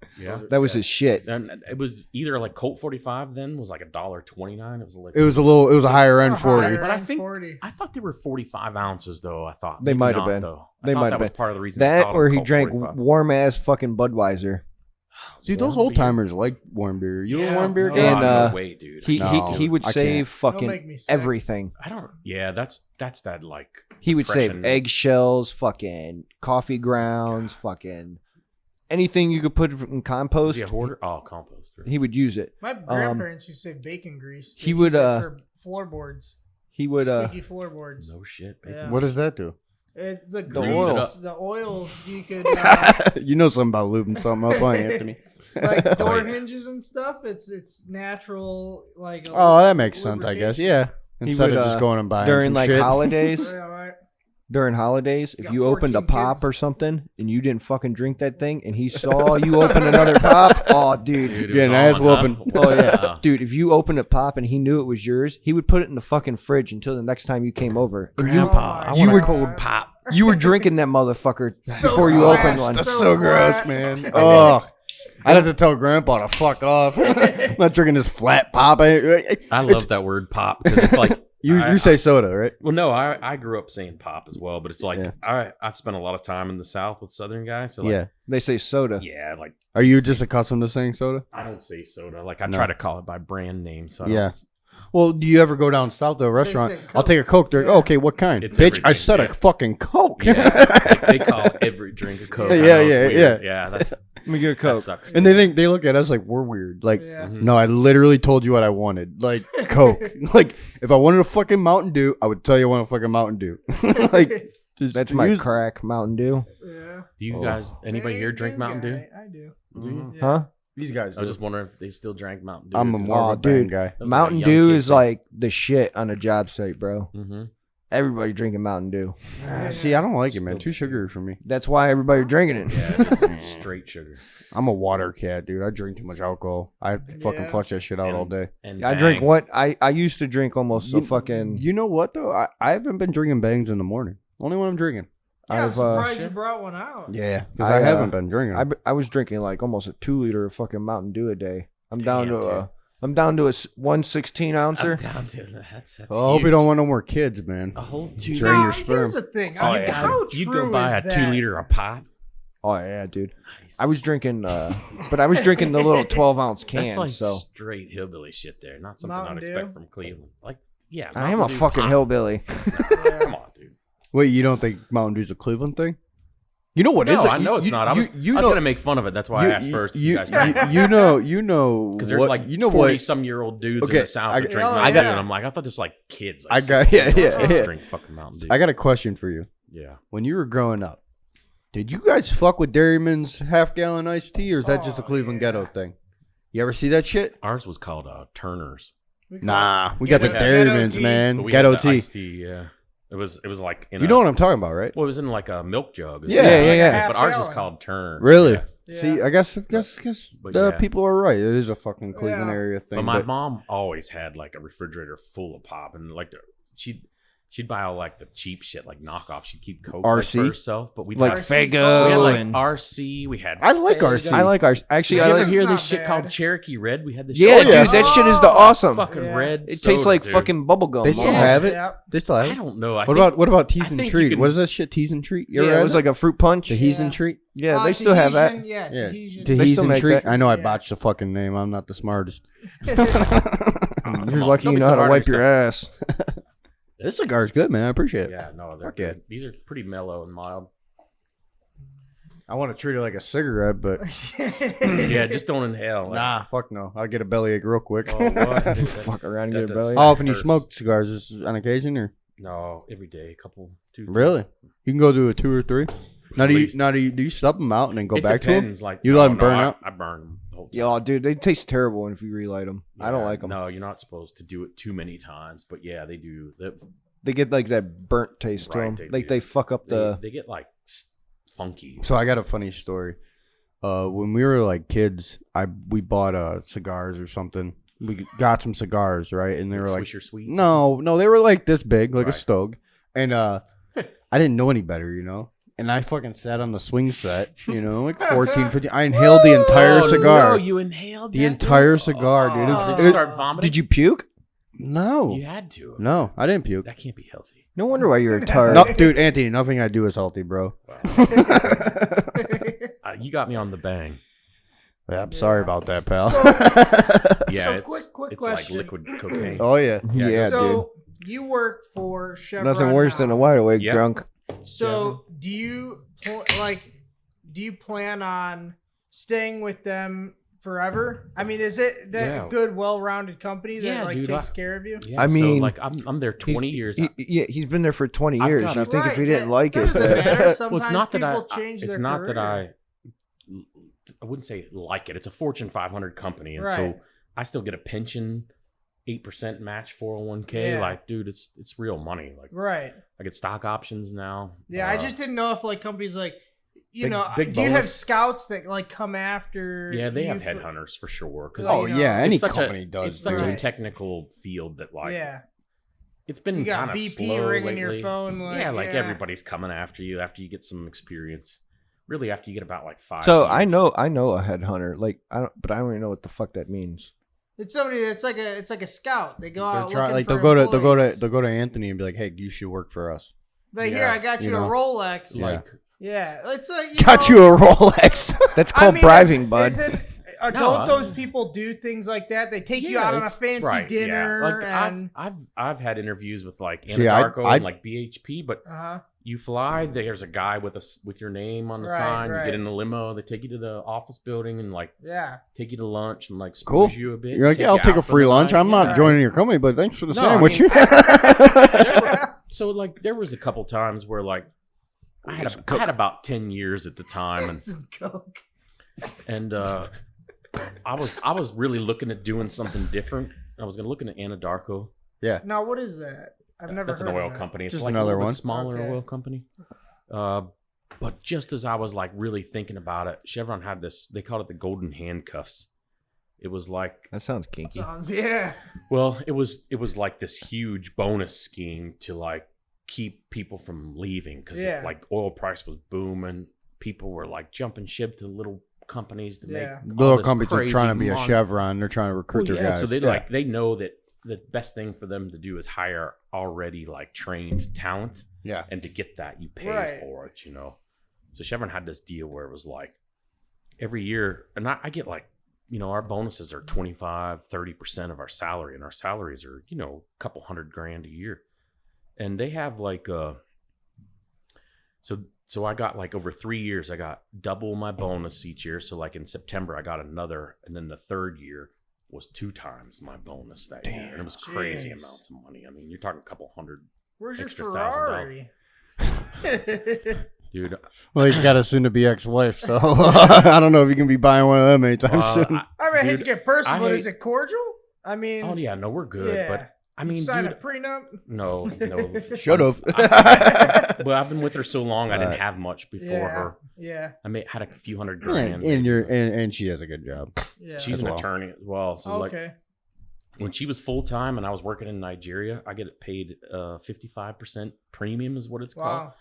S3: That was his shit.
S2: And it was either like Colt 45 then was like $1.29. It was like
S1: It was a higher end 40.
S2: But I think
S4: 40.
S2: I thought they were 45 ounces though. I thought
S3: They
S2: Maybe
S3: might have
S2: not,
S3: been.
S2: Though.
S3: They
S2: I thought
S3: might
S2: that
S3: have
S2: was
S3: been.
S2: part of the reason. they
S3: That
S2: called
S3: or
S2: them
S3: he
S2: Colt
S3: drank
S2: 45.
S3: warm ass fucking Budweiser.
S1: Dude, those
S2: Warm
S1: old
S2: beer.
S1: timers like warm beer. You a
S2: Yeah,
S1: warm beer
S2: no,
S1: guy?
S3: And,
S2: no way, dude.
S3: He
S1: No,
S3: he would
S1: I
S3: save
S4: Don't
S3: fucking
S4: make me sick.
S3: everything.
S2: I don't. Yeah, that's that like.
S3: He would save
S2: compression.
S3: eggshells, fucking coffee grounds, fucking anything you could put in compost.
S2: Is he a hoarder? Oh, composter.
S3: He would use it.
S4: My grandparents used to say bacon grease.
S3: he
S4: They
S3: would,
S4: used it for floorboards.
S3: He would
S4: Squeaky floorboards.
S2: No shit.
S4: Yeah.
S1: What does that do?
S4: The
S3: oil.
S4: the oil you could
S1: You know something about lubing something up, huh, Anthony?
S4: like door
S2: yeah.
S4: hinges and stuff. It's natural like.
S1: Oh, that makes sense, I guess. Yeah. Instead
S3: would,
S1: of just going and buying
S3: during
S1: some
S3: like
S1: shit.
S3: holidays.
S4: Yeah, right.
S3: During holidays, if
S4: got
S3: you opened a
S4: 14
S3: pop
S4: kids.
S3: or something and you didn't fucking drink that thing, and he saw you open another pop, oh dude,
S2: Dude, it
S1: Yeah,
S2: was
S1: an ass
S2: on, huh?
S1: whooping.
S3: oh yeah,
S2: Wow.
S3: dude, if you opened a pop and he knew it was yours, he would put it in the fucking fridge until the next time you came over. And you,
S2: Grandpa, I
S4: You
S2: want
S3: were-
S2: a cold pop.
S3: you were drinking that motherfucker
S4: So
S3: before you
S4: fast.
S3: opened one.
S1: That's
S4: So
S1: so gross,
S4: flat.
S1: man. Oh, I'd have to tell Grandpa to fuck off. I'm not drinking this flat pop.
S2: I love that word pop because it's like
S1: You say soda, right?
S2: Well, no, I grew up saying pop as well, but it's like
S1: Yeah.
S2: I've spent a lot of time in the South with Southern guys. So like,
S1: Yeah.
S3: They say soda.
S2: yeah, like
S1: Are you just accustomed to saying soda?
S2: I don't say soda. Like I
S1: No.
S2: try to call it by brand name. So I don't-
S1: Yeah. Well, do you ever go down south to a restaurant?
S4: say
S1: I'll
S4: Coke.
S1: take a Coke. They're
S4: Yeah.
S1: okay. What kind?
S2: It's
S1: Bitch, I
S2: everything,
S1: said
S2: yeah.
S1: a fucking Coke.
S2: yeah, they call every drink a Coke. I
S1: Yeah,
S2: know, it's
S1: yeah,
S2: weird. yeah. That's
S3: Let me get a
S2: that
S3: Coke.
S2: sucks.
S1: And they look at us like we're weird. Like,
S4: Yeah.
S2: Mhm.
S1: no, I literally told you what I wanted. Like Coke. Like if I wanted a fucking Mountain Dew, I would tell you I want a fucking Mountain Dew. Like just
S3: That's my
S1: use-
S3: crack Mountain Dew.
S4: Yeah.
S2: Do you guys, anybody here drink Mountain Dew?
S4: I do.
S1: Mhm.
S4: Yeah.
S3: Huh?
S1: These guys.
S2: I was
S1: do.
S2: just wondering if they still drank Mountain Dew.
S1: I'm a more of
S3: Oh,
S1: a bang
S3: dude.
S1: guy.
S2: That was
S3: Mountain
S2: like a
S3: Dew
S2: young
S3: is
S2: kid
S3: like the shit on a job site, bro.
S2: thing. Mhm.
S3: Everybody drinking Mountain Dew.
S1: See, I don't like it, man. Too sugary for me.
S3: That's why everybody drinking it.
S2: Yeah, it's straight sugar.
S1: I'm a water cat, dude. I drink too much alcohol. I fucking
S4: Yeah.
S1: flush that shit out all day.
S2: And
S3: I drink
S2: bang.
S3: what I used to drink almost a
S1: You-
S3: fucking.
S1: You know what though? I haven't been drinking bangs in the morning. Only when I'm drinking.
S4: Yeah, I'm
S3: I've,
S4: surprised you brought one out.
S1: Yeah, because
S3: I,
S1: I haven't been drinking.
S3: I was drinking like almost a 2 liter of fucking Mountain Dew a day. I'm down
S2: Damn,
S3: to
S2: dude.
S3: I'm down to a 1/16
S2: I'm
S3: ouncer.
S2: down to that's
S1: Well, I hope you
S2: huge.
S1: don't want no more kids, man.
S2: A whole 2
S1: Drain
S4: Nah,
S1: your sperm.
S4: Here's the thing.
S2: Oh,
S4: I mean,
S2: yeah.
S4: how
S2: You
S4: true
S2: go buy
S4: is
S2: a
S4: that?
S2: 2 liter of pop.
S3: Oh yeah, dude.
S2: Nice.
S3: I was drinking, but I was drinking the little 12-ounce can.
S2: That's like
S3: so
S2: straight hillbilly shit there. Not something
S4: Mountain
S2: I'd expect
S4: Dew?
S2: from Cleveland. Like, yeah.
S3: I am a
S2: Mountain Dew
S3: fucking
S2: pop.
S3: hillbilly.
S2: Come on, dude.
S1: Wait, you don't think Mountain Dew's a Cleveland thing? You know what is
S2: No,
S1: it?
S2: I know it's not. I was
S1: know,
S2: gonna make fun of it. That's why I asked first.
S1: You,
S2: guys drink it.
S1: you know,
S2: Because there's
S1: what,
S2: like
S1: you know
S2: 40-some-year-old dudes
S1: Okay,
S2: in the South
S1: I-
S2: that drink
S4: Oh,
S2: Mountain
S4: yeah.
S2: Dew, and I'm like, I thought it was like kids.
S1: I
S2: Like
S1: got-
S2: 16
S1: yeah,
S2: year olds
S1: yeah.
S2: drink fucking Mountain Dew.
S1: I got a question for you.
S2: Yeah.
S1: When you were growing up, did you guys fuck with Dairyman's half-gallon iced tea, or is that just a
S4: Oh,
S1: Cleveland
S4: yeah.
S1: ghetto thing? You ever see that shit?
S2: Ours was called Turner's.
S1: Nah, we got the
S4: Ghetto
S1: Dairyman's,
S4: tea.
S1: man.
S2: But we
S1: Ghetto
S2: had the
S1: tea.
S2: iced tea. Yeah. It was like in
S1: You know what I'm talking about, right?
S2: Well, it was in like a milk jug.
S1: Yeah,
S3: yeah, yeah.
S2: But ours was
S4: Half-gallon.
S2: called Turner.
S1: Really?
S2: Yeah.
S4: Yeah.
S1: See, I guess
S2: But
S1: the
S2: yeah.
S1: people are right. It is a fucking Cleveland
S4: Yeah.
S1: area thing.
S2: But my mom always had like a refrigerator full of pop, and like she'd buy all like the cheap shit, like knockoff. She'd keep Coke like,
S1: RC?
S2: for herself, but we'd
S3: Like
S2: have,
S4: RC
S2: we had
S3: Fago
S2: like
S3: and
S2: RC. We had
S1: I like
S2: Fago.
S1: RC.
S3: I like ours. Actually,
S2: Did
S3: I
S2: you
S3: like.
S2: ever hear
S4: It's
S2: this
S4: not
S2: shit
S4: bad.
S2: called Cherokee Red? We had this.
S3: Yeah,
S2: shit.
S1: Oh, yeah.
S3: dude, that shit is the awesome.
S2: Fucking
S4: Yeah.
S2: red.
S3: It tastes
S2: soda,
S3: like
S2: dude.
S3: fucking bubble gum.
S1: They still
S3: almost.
S1: have it?
S4: Yeah.
S1: They still have
S2: I
S1: it?
S2: don't know.
S1: What about
S2: I
S1: Tease and
S2: think you
S1: Treat?
S2: can-
S1: What is that shit? Tease and Treat? You
S3: Yeah,
S1: ever
S3: it was
S1: had
S3: like a fruit punch.
S1: Tease
S4: Yeah.
S1: and Treat?
S3: Yeah, they still have that.
S4: Tahitian, Yeah,
S1: Yeah,
S4: Tahitian.
S3: They
S1: Tease
S3: still
S1: and
S3: make
S1: Treat.
S3: that.
S1: I know I
S4: Yeah.
S1: botched the fucking name. I'm not the smartest.
S3: You're
S2: Come on,
S3: lucky
S2: don't
S3: you
S2: be
S3: know
S2: so
S3: how to
S2: hard
S3: wipe
S2: on
S3: your
S2: yourself.
S3: ass.
S1: This cigar's good, man. I appreciate it.
S2: Yeah, no, they're
S1: Fuck yeah.
S2: good. These are pretty mellow and mild.
S1: I want to treat it like a cigarette, but
S2: Yeah, just don't inhale. Like,
S1: nah, fuck no. I'll get a bellyache real quick.
S2: Oh, what? Dude,
S3: Fuck around and
S2: that
S3: get a
S2: does-
S3: belly.
S1: How often do you
S2: hurts.
S1: smoke cigars? Just on occasion, or
S2: No, every day, two.
S1: really? You can go to a 2 or 3. Now do
S2: Least.
S1: you stub them out and then go
S2: It
S1: back
S2: depends,
S1: to them?
S2: Like
S1: You
S2: no,
S1: let 'em
S2: no,
S1: burn
S2: I-
S1: out?
S2: I burn them the whole time.
S3: Yeah, dude, they taste terrible if you relight them. I don't
S2: Yeah,
S3: like them.
S2: No, you're not supposed to do it too many times, but yeah, they do.
S3: They get like that burnt taste to
S2: Right,
S3: them.
S2: they
S3: Like
S2: do.
S3: they fuck up the.
S2: They get like funky.
S1: So I got a funny story. When we were like kids, we bought cigars or something. We got some cigars, right? And they were like,
S2: Swisher Sweets.
S1: no, they were like this big, like a
S2: Right.
S1: Stogue. And I didn't know any better, you know. And I fucking sat on the swing set, you know, like 14, 15. I inhaled the entire
S2: No,
S1: cigar.
S2: you inhaled
S1: The
S2: that,
S1: entire
S2: dude?
S1: cigar, dude.
S2: Oh,
S1: It-
S2: did you start vomiting?
S3: Did you puke?
S1: No,
S2: You had to.
S1: no, I didn't puke.
S2: That can't be healthy.
S3: No wonder why you're a tard.
S1: No, dude, Anthony, nothing I do is healthy, bro.
S2: You got me on the bang.
S1: Yeah, I'm sorry about that, pal.
S2: Yeah,
S4: So,
S2: it's
S4: quick
S2: it's like
S4: question.
S2: liquid cocaine.
S1: Oh yeah.
S3: Yeah, dude.
S4: So you work for Chevron.
S3: Nothing worse than a wide awake
S2: Yeah.
S3: drunk.
S4: So do you plan on staying with them forever? I mean, is it that
S2: Yeah.
S4: good, well-rounded company that
S2: Yeah,
S4: like
S2: dude,
S4: takes care of you?
S2: Yeah,
S3: I mean,
S2: so, like I'm there 20 years.
S3: Yeah, he's been there for 20
S2: I've
S3: years.
S2: got
S3: You
S2: a-
S3: think if he didn't
S4: that-
S3: like
S4: that
S3: it,
S4: doesn't matter. Sometimes
S2: Well, it's not that
S4: people
S2: I.
S4: change
S2: It's
S4: their
S2: not that
S4: career.
S2: I wouldn't say like it. It's a Fortune 500 company, and
S4: Right.
S2: so I still get a pension, 8% match, 401k.
S4: Yeah.
S2: Like, dude, it's real money. Like,
S4: Right.
S2: I get stock options now.
S4: Yeah, I just didn't know if like companies like
S2: Big
S4: do you have
S2: bonus.
S4: scouts that like come after?
S2: Yeah, they
S4: you
S2: have
S4: for-
S2: headhunters for sure. Because
S1: Oh
S4: you know,
S1: yeah, any
S2: it's such
S1: company
S2: a,
S1: does.
S2: It's such
S1: dude.
S2: a technical field that like
S4: Yeah,
S2: it's been
S4: you got
S2: kind of
S4: BP
S2: slow
S4: ringing your
S2: lately.
S4: phone. Like,
S2: yeah, like everybody's coming after you after you get some experience. Really, after you get about like 5.
S3: so
S2: years.
S3: I know a headhunter. Like but I don't even know what the fuck that means.
S4: It's somebody that's like a scout. They go out
S1: They'll
S4: looking
S1: they'll
S4: for
S1: go to
S4: employees.
S1: they'll go to Anthony and be like, hey, you should work for us.
S4: But here,
S2: Yeah,
S4: I got you
S1: you
S4: a
S1: know.
S4: Rolex.
S1: Yeah.
S2: like
S4: Yeah, it's like
S1: Got you a Rolex.
S3: That's
S4: I
S3: called
S4: mean,
S3: bribing, bud.
S2: No,
S4: don't
S2: I-
S4: those people do things like that? They take you out on a
S2: it's-
S4: fancy
S2: right,
S4: dinner
S2: Yeah. Like
S4: and
S2: I've had interviews with like
S1: See, I'd-
S2: Anadarko
S1: I'd-
S2: and like BHP, but you fly. There's a guy with your name on the
S4: Right,
S2: sign.
S4: right.
S2: You get in the limo. They take you to the office building and like
S4: yeah.
S2: take you to lunch and like
S1: Cool.
S2: squeeze you a bit.
S1: You're like,
S2: take
S1: yeah, I'll
S2: you
S1: take a
S2: out for
S1: free
S2: the
S1: lunch.
S2: night.
S1: I'm not
S2: Yeah.
S1: joining your company, but thanks for the
S2: No, I
S1: sandwich.
S2: mean, so like there was a couple times where like I had about 10 years at the time, and
S4: Some coke.
S2: I was really looking at doing something different. I was gonna look into Anadarko.
S4: Now, what is that? I've never.
S2: That's an
S4: heard
S2: oil
S4: of that.
S2: company. It's
S1: Just
S2: like
S1: another
S2: a little
S1: one.
S2: bit smaller
S4: Okay.
S2: oil company. But just as I was like really thinking about it, Chevron had this. They called it the golden handcuffs. It was like,
S3: That sounds kinky.
S4: Sounds yeah.
S2: well, it was like this huge bonus scheme to like keep people from leaving because
S4: Yeah.
S2: like oil price was booming. People were like jumping ship to little companies to
S4: Yeah.
S2: make all
S1: Little
S2: this
S1: companies are
S2: crazy
S1: trying to be a
S2: money.
S1: Chevron. They're trying to recruit
S2: Well,
S1: their
S2: yeah,
S1: guys.
S2: so they
S1: Yeah.
S2: like they know that the best thing for them to do is hire already like trained talent,
S1: Yeah.
S2: and to get that you pay
S4: Right.
S2: for it, you know. So Chevron had this deal where it was like every year, and I get like, you know, our bonuses are 25-30% of our salary, and our salaries are, you know, a couple $100,000 a year, and they have like so I got like over 3 years, I got double my bonus each year. So like in September, I got another, and then the third year was 2 times my bonus that year. And it was crazy
S4: Jeez.
S2: amounts of money. I mean, you're talking a couple hundred,
S4: Where's your
S2: Extra
S4: Ferrari?
S2: dude.
S1: Well, he's got a soon-to-be ex-wife, so I don't know if you can be buying one of them anytime soon.
S4: I mean, I hate to
S2: Dude,
S4: get personal,
S2: I
S4: but
S2: hate-
S4: is it cordial? I mean,
S2: Oh yeah, no, we're good.
S4: yeah.
S2: But I mean,
S4: sign
S2: dude,
S4: a prenup.
S2: no.
S1: Should have.
S2: But I've been with her so long, I didn't
S1: Right.
S2: have much before
S4: Yeah,
S2: her.
S4: yeah,
S2: Had a few $100,000.
S1: and she has a good job.
S4: yeah.
S2: She's
S1: as
S2: an
S1: well.
S2: attorney as well. So like
S4: okay.
S2: when she was full time and I was working in Nigeria, I get paid 55% premium is what it's called
S4: Wow.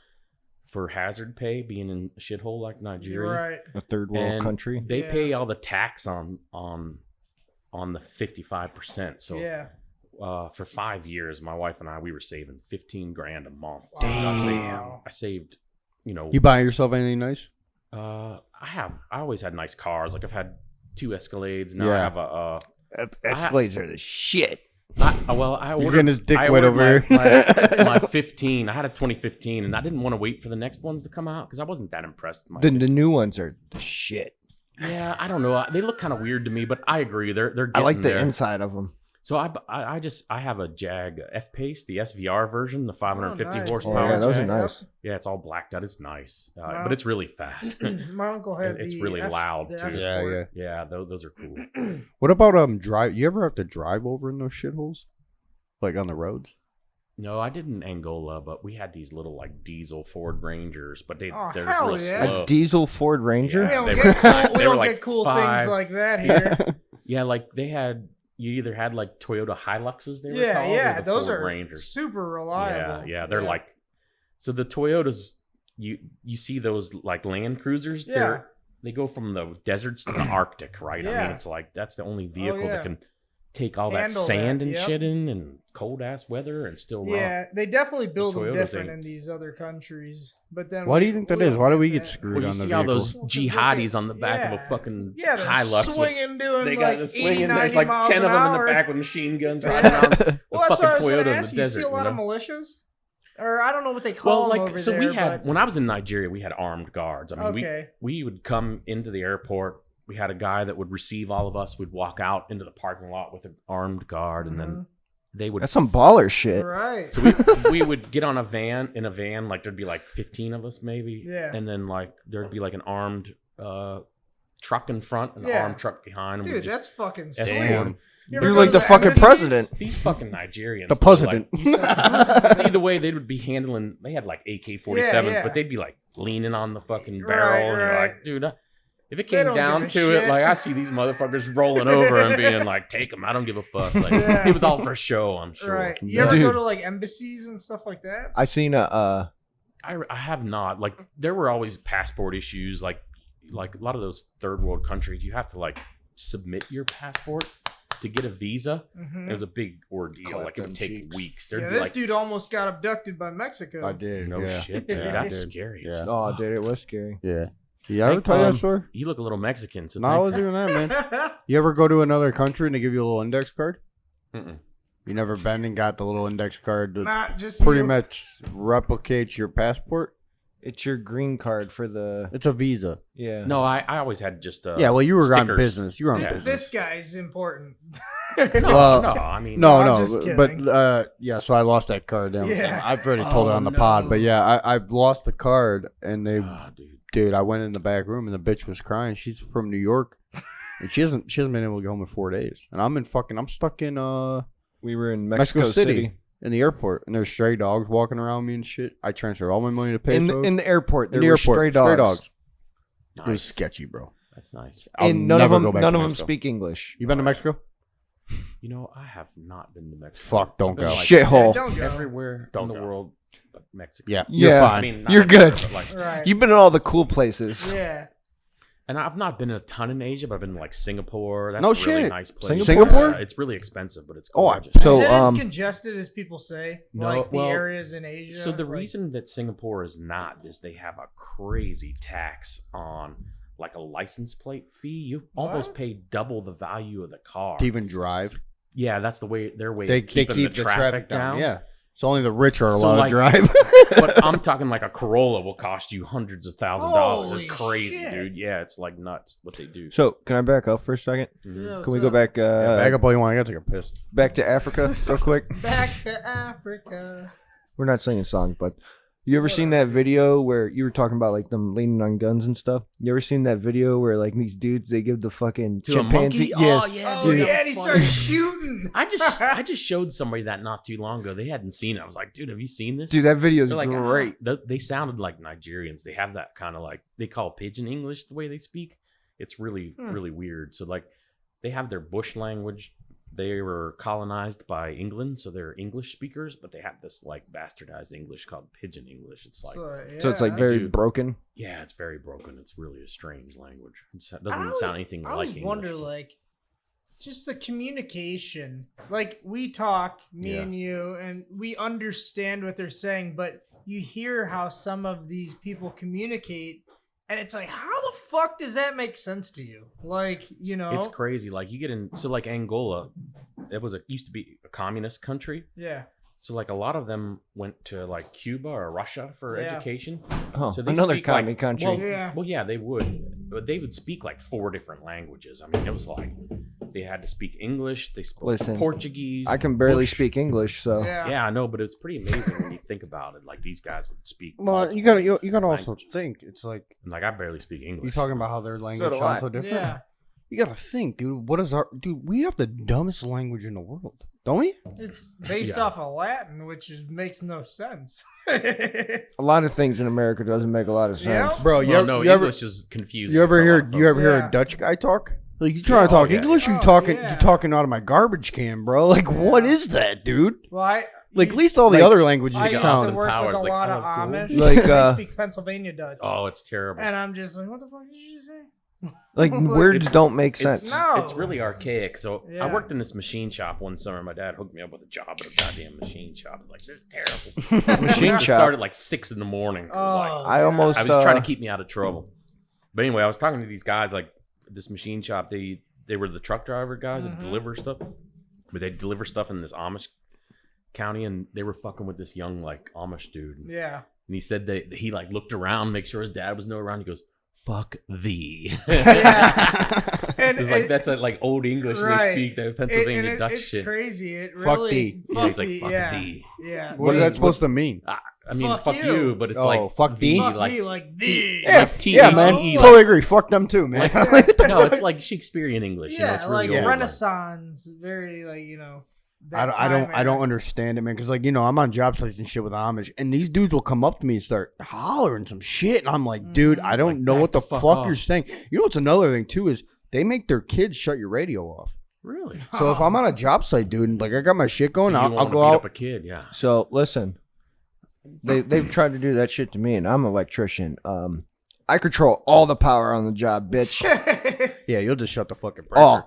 S2: for hazard pay, being in a shithole like
S4: You're
S2: Nigeria.
S4: right.
S3: A third world
S2: And
S3: country.
S2: They
S4: Yeah.
S2: pay all the tax on the 55%. So
S4: Yeah.
S2: for 5 years, my wife and I, we were saving $15,000 a month.
S4: Damn.
S2: I saved, you know,
S1: You buy yourself anything nice?
S2: I always had nice cars. Like I've had 2 Escalades. Now I
S1: Yeah.
S2: have a,
S3: Escalades are the shit.
S2: I ordered,
S1: getting his dick
S2: I
S1: wet
S2: ordered
S1: over here.
S2: my 15. I had a 2015, and I didn't want to wait for the next ones to come out because I wasn't that impressed. With
S3: The new ones are the shit.
S2: Yeah, I don't know. They look kind of weird to me, but I agree. They're getting
S3: I like the
S2: there.
S3: inside of them.
S2: So I have a Jag F-Pace, the SVR version, the 550
S4: nice.
S2: horsepower.
S3: Oh, yeah, those are
S2: Jag.
S3: nice.
S2: Yeah, it's all blacked out. It's nice,
S4: Wow.
S2: but it's really fast.
S4: My uncle had
S2: It's
S4: the
S2: really loud,
S4: the
S2: too.
S4: F
S1: Yeah,
S4: Sport.
S1: yeah.
S2: Yeah, those are cool.
S1: What about drive? You ever have to drive over in those shitholes, like on the roads?
S2: No, I did in Angola, but we had these little like diesel Ford Rangers, but they're
S4: hell
S2: real
S4: yeah.
S2: slow.
S3: A diesel Ford Ranger?
S4: We don't
S2: They
S4: get
S2: were
S4: cool,
S2: like-
S4: we
S2: they
S4: don't
S2: were like
S4: get cool
S2: 5
S4: things like that here.
S2: Yeah, like you either had like Toyota Hiluxes, they were
S4: Yeah,
S2: called, or
S4: yeah,
S2: the
S4: those
S2: Ford
S4: are
S2: Rangers.
S4: super reliable.
S2: Yeah, they're like, so the Toyotas, you see those like Land Cruisers,
S4: Yeah.
S2: they go from the deserts to the Arctic, right? I
S4: Yeah.
S2: mean, it's like that's the only vehicle
S4: yeah.
S2: that can take all that
S4: Handle
S2: sand
S4: that,
S2: and
S4: yep.
S2: shit in and cold ass weather and still run.
S4: Yeah, they definitely build them
S2: Toyotas
S4: different
S2: ain't-
S4: in these other countries. But then
S1: Why do you think that is? Why do we get
S4: that.
S1: screwed
S2: Well, you
S1: on the
S2: see all
S1: vehicles?
S2: those
S4: Well, 'cause they
S2: jihadis
S4: get-
S2: on the back of a
S4: yeah.
S2: fucking
S4: Yeah, they're
S2: Hilux. With,
S4: swinging, doing
S2: they got
S4: like
S2: the
S4: 80,
S2: swinging.
S4: 90
S2: There's like
S4: miles
S2: 10 of
S4: an
S2: them in the
S4: hour.
S2: back with machine guns
S4: Yeah.
S2: riding around the
S4: Well, that's what I
S2: fucking
S4: was going
S2: Toyota
S4: to
S2: in
S4: ask
S2: the
S4: you.
S2: desert.
S4: See a lot
S2: you
S4: of
S2: know?
S4: militias? Or I don't know what they call
S2: Well,
S4: them
S2: like
S4: over
S2: so
S4: there.
S2: we had
S4: but,
S2: when I was in Nigeria, we had armed guards. I mean,
S4: Okay.
S2: we would come into the airport. We had a guy that would receive all of us. We'd walk out into the parking lot with an armed guard, and then they would.
S3: That's some baller shit.
S4: Right.
S2: So we would get on a van. In a van, like there'd be like 15 of us maybe.
S4: Yeah.
S2: And then like there'd be like an armed truck in front, and an
S4: Yeah.
S2: armed truck behind. and
S4: Dude,
S2: we'd just
S4: that's fucking
S2: escort
S4: sweet.
S2: 'em.
S4: You ever
S3: You're
S4: go
S3: like
S4: to
S3: the fucking
S4: embassies?
S3: president.
S2: These fucking Nigerians.
S1: The
S2: though,
S1: president.
S2: Like, you see the way they would be handling. They had like AK-47s,
S4: Yeah.
S2: but they'd be like leaning on the fucking
S4: Right,
S2: barrel, and you're
S4: right.
S2: like, dude. If it
S4: They
S2: came
S4: don't
S2: down
S4: give a
S2: to it,
S4: shit.
S2: like I see these motherfuckers rolling over and being like, "Take them, I don't give a fuck." Like
S4: Yeah.
S2: it was all for show, I'm sure.
S4: Right. You ever
S3: Dude.
S4: go to like embassies and stuff like that?
S3: I seen a
S2: I have not. Like there were always passport issues. Like a lot of those third world countries, you have to like submit your passport to get a visa.
S4: Mhm.
S2: It was a big ordeal.
S3: Clap
S2: Like it would
S3: them
S2: take
S3: cheeks.
S2: weeks. There'd
S4: Yeah,
S2: be
S4: this
S2: like,
S4: dude almost got abducted by Mexico.
S1: I did.
S2: no
S1: yeah.
S2: shit, dude.
S4: Yeah.
S2: That's
S1: Dude.
S2: scary.
S1: Yeah.
S2: as
S3: oh,
S2: fuck.
S3: dude, it was scary.
S1: Yeah. You ever
S2: Thank
S1: tell you
S2: God.
S1: that story?
S2: You look a little Mexican, so
S1: No, I wasn't even that, man. You ever go to another country and they give you a little index card?
S2: Mm-mm.
S1: You never been and got the little index card that
S4: Not just
S1: pretty
S4: you.
S1: much replicates your passport?
S3: It's your green card for the
S1: It's a visa.
S3: yeah.
S2: No, I always had just
S1: Yeah, well, you were on
S2: stickers.
S1: business. You were on
S4: This
S1: business.
S4: guy's important.
S2: No,
S1: Well,
S2: no, I mean,
S1: No,
S4: I'm
S1: no,
S4: just
S1: but
S4: kidding.
S1: yeah. So I lost that card. Down.
S4: Yeah.
S1: I've already told it
S2: Oh,
S1: on the pod,
S2: no.
S1: but yeah, I've lost the card, and they,
S2: Ah,
S1: dude, I went in the back room and the bitch was crying. She's from New York, and she hasn't been able to go home in 4 days, and I'm stuck in
S3: We were in
S1: Mexico
S3: Mexico
S1: City. In the airport, and there's stray dogs walking around me and shit. I transferred all my money to pesos.
S3: In the airport, there
S1: In the
S3: were
S1: airport,
S3: stray dogs.
S2: Nice.
S1: It was sketchy, bro.
S2: That's nice.
S1: I'll
S3: And none of
S1: never go
S3: them
S1: back
S3: none
S1: to
S3: of them
S1: Mexico.
S3: speak English.
S1: You been to Mexico?
S2: You know, I have not been to Mexico.
S1: Fuck, don't
S2: I've been,
S1: go.
S2: like,
S3: Shithole.
S4: Yeah, don't go.
S2: everywhere
S1: Don't
S2: in the
S1: go.
S2: world but Mexico.
S1: Yeah,
S3: Yeah.
S1: you're
S2: I
S1: fine.
S2: mean, not
S3: You're
S2: everywhere,
S3: good.
S2: but, like,
S4: Right.
S3: You've been in all the cool places.
S4: Yeah.
S2: and I've not been a ton in Asia, but I've been to like Singapore. That's
S1: No
S2: a really
S1: shit.
S2: nice place.
S1: Singapore?
S2: Yeah, it's really expensive, but it's
S1: Oh,
S2: gorgeous.
S3: So,
S4: Is it
S3: um,
S4: as congested as people say?
S2: No,
S4: Like the
S2: well,
S4: areas in Asia?
S2: So the
S4: Like-
S2: reason that Singapore is not is they have a crazy tax on like a license plate fee. You almost
S4: What?
S2: pay double the value of the car.
S1: To even drive,
S2: Yeah, that's the way their way
S1: they
S2: of keeping
S1: keep
S2: the traffic down.
S1: Yeah, so only the rich are
S2: So,
S1: allowed
S2: like-
S1: to drive.
S2: But I'm talking like a Corolla will cost you hundreds of thousands of dollars. It's
S4: Holy
S2: crazy,
S4: shit.
S2: dude. Yeah, it's like nuts what they do.
S3: So can I back up for a second?
S2: Mhm.
S4: Yeah,
S3: Can we
S4: what's
S3: go
S4: up?
S3: back
S1: Back up all you want. I gotta take a piss.
S3: back to Africa real quick?
S4: Back to Africa.
S3: We're not singing songs, but you ever seen that video where you were talking about like them leaning on guns and stuff? You ever seen that video where like these dudes they give the fucking
S2: To a monkey?
S3: chimpanzee?
S2: Oh yeah,
S4: Oh,
S2: dude.
S4: yeah,
S2: that
S4: and he
S2: was
S4: started
S2: funny.
S4: shooting.
S2: I just showed somebody that not too long ago. They hadn't seen it. I was like, dude, have you seen this?
S3: Dude, that video is
S2: They're like,
S3: great.
S2: They sounded like Nigerians. They have that kind of like they call pidgin English the way they speak. It's really really weird. So like they have their bush language. They were colonized by England, so they're English speakers, but they have this like bastardized English called pidgin English. It's like
S3: So it's like very
S2: Dude.
S3: broken.
S2: yeah, it's very broken. It's really a strange language. It
S4: I
S2: doesn't
S4: always-
S2: sound anything
S4: I
S2: like
S4: always
S2: English.
S4: wonder, like, just the communication. Like, we talk, me
S2: Yeah.
S4: and you, and we understand what they're saying, but you hear how some of these people communicate, and it's like, how the fuck does that make sense to you? Like, you know?
S2: It's crazy. Like you get in, so like Angola, it used to be a communist country.
S4: Yeah.
S2: So like a lot of them went to like Cuba or Russia for
S4: Yeah.
S2: education.
S3: Oh,
S2: So they
S3: another
S2: speak,
S3: commie
S2: like,
S3: country.
S2: Well, yeah, they would, but they would speak like 4 different languages. I mean, it was like they had to speak English. They spoke
S3: Listen,
S2: Portuguese.
S3: I can barely
S2: Bush.
S3: speak English, so
S2: Yeah, I know, but it's pretty amazing when you think about it. Like these guys would speak.
S1: Well, you gotta also
S2: languages.
S1: think it's like
S2: Like I barely speak English.
S1: you're talking about how their language
S3: do
S1: sounds
S3: I.
S1: so different.
S4: Yeah.
S1: You gotta think, dude. What is we have the dumbest language in the world, don't we?
S4: It's based
S2: Yeah.
S4: off of Latin, which makes no sense.
S3: a lot of things in America doesn't make a lot of sense.
S4: Yep.
S1: Bro,
S2: Well, no, English is confusing.
S1: you ever
S2: for a lot
S1: hear
S2: of folks.
S1: a Dutch guy talk? Like you trying to talk
S2: yeah.
S1: English?
S4: Oh,
S1: You talking
S4: yeah.
S1: you talking out of my garbage can, bro? Like what is that, dude?
S4: Well,
S1: Like at least all the
S3: Like,
S1: other languages
S4: I used to
S1: sound.
S4: work
S2: Powers,
S4: with a
S2: like,
S4: lot of
S2: oh, cool.
S4: Amish.
S3: Like,
S4: They speak Pennsylvania Dutch.
S2: Oh, it's terrible.
S4: And I'm just like, what the fuck did you just say?
S3: Like words don't make sense.
S2: It's really archaic. So
S4: Yeah.
S2: I worked in this machine shop one summer. My dad hooked me up with a job at a goddamn machine shop. It's like, this is terrible.
S3: Machine
S2: It
S3: shop.
S2: started at like 6 in the morning. It was like,
S3: I almost
S2: I was trying to keep me out of trouble. But anyway, I was talking to these guys, like this machine shop. They were the truck driver guys that deliver stuff, but they deliver stuff in this Amish county, and they were fucking with this young like Amish dude.
S4: Yeah.
S2: And he said that he like looked around, make sure his dad was no around. He goes, "Fuck thee."
S4: And
S2: It's like that's like old English
S4: right.
S2: they speak, that Pennsylvania Dutch
S4: it's
S2: shit.
S4: crazy. It
S1: Fuck
S4: really.
S1: thee.
S2: Yeah, he's like,
S4: thee,
S2: "Fuck
S4: yeah.
S2: thee."
S4: Yeah.
S1: What is that supposed to mean?
S2: I mean,
S4: Fuck
S2: fuck
S4: you.
S2: you, but it's
S1: Oh,
S2: like
S1: fuck thee?
S4: Fuck
S2: like
S4: me, like thee.
S1: Yeah,
S2: like
S1: yeah, man.
S2: THE, like-
S1: Totally agree. Fuck them too, man.
S2: no, it's like Shakespearean English. You know,
S4: Yeah,
S2: it's really
S4: like
S2: old, like-
S4: Renaissance, very like that
S1: I
S4: time
S1: don't
S4: era.
S1: understand it, man. Because like I'm on job sites and shit with Amish, and these dudes will come up to me and start hollering some shit, and I'm like, dude, I don't
S2: Like,
S1: know
S2: back
S1: what the
S2: the fuck
S1: fuck
S2: off.
S1: you're saying. You know what's another thing too is they make their kids shut your radio off.
S2: Really?
S1: So if I'm on a job site, dude, and like I got my shit going,
S2: So you
S1: I'll
S2: wanna
S1: go
S2: beat
S1: out.
S2: up a kid, yeah.
S3: So listen, they've tried to do that shit to me, and I'm an electrician. I control all the power on the job, bitch.
S1: Yeah, you'll just shut the fucking breaker.
S3: Oh,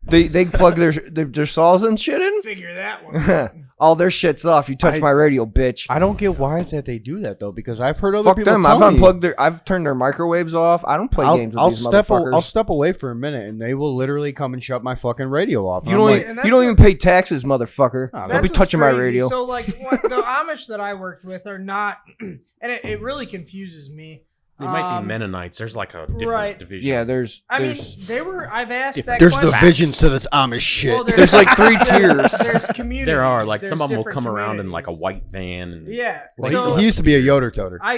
S3: they plug their saws and shit in.
S4: Figure that one. out.
S3: All their shit's off. You touch my radio, bitch.
S1: I don't get why that they do that though, because I've heard other
S3: Fuck
S1: people
S3: them.
S1: tell
S3: I've
S1: me.
S3: unplugged I've turned their microwaves off. I don't play games with these motherfuckers.
S1: I'll step away for a minute, and they will literally come and shut my fucking radio off.
S3: you
S1: I'm
S3: don't
S1: like,
S3: even,
S4: and
S3: you
S4: that's
S3: don't
S4: what-
S3: even pay taxes, motherfucker.
S1: That's
S3: Don't be
S4: what's
S3: touching my
S4: crazy.
S3: radio.
S4: So like what, the Amish that I worked with are not, and it really confuses me.
S2: They might be Mennonites. There's like a different
S4: right.
S2: division.
S3: Yeah,
S4: I mean,
S3: there's
S4: I've asked that
S1: there's
S4: question.
S1: divisions to this Amish shit.
S4: Well,
S3: There's like 3 tiers.
S4: There's communities.
S2: there are like
S4: There's
S2: some of them will
S4: different
S2: come around in like a
S4: communities.
S2: white van. And
S4: Yeah.
S1: Well,
S4: so
S1: he used to be a Yoder toter.
S4: I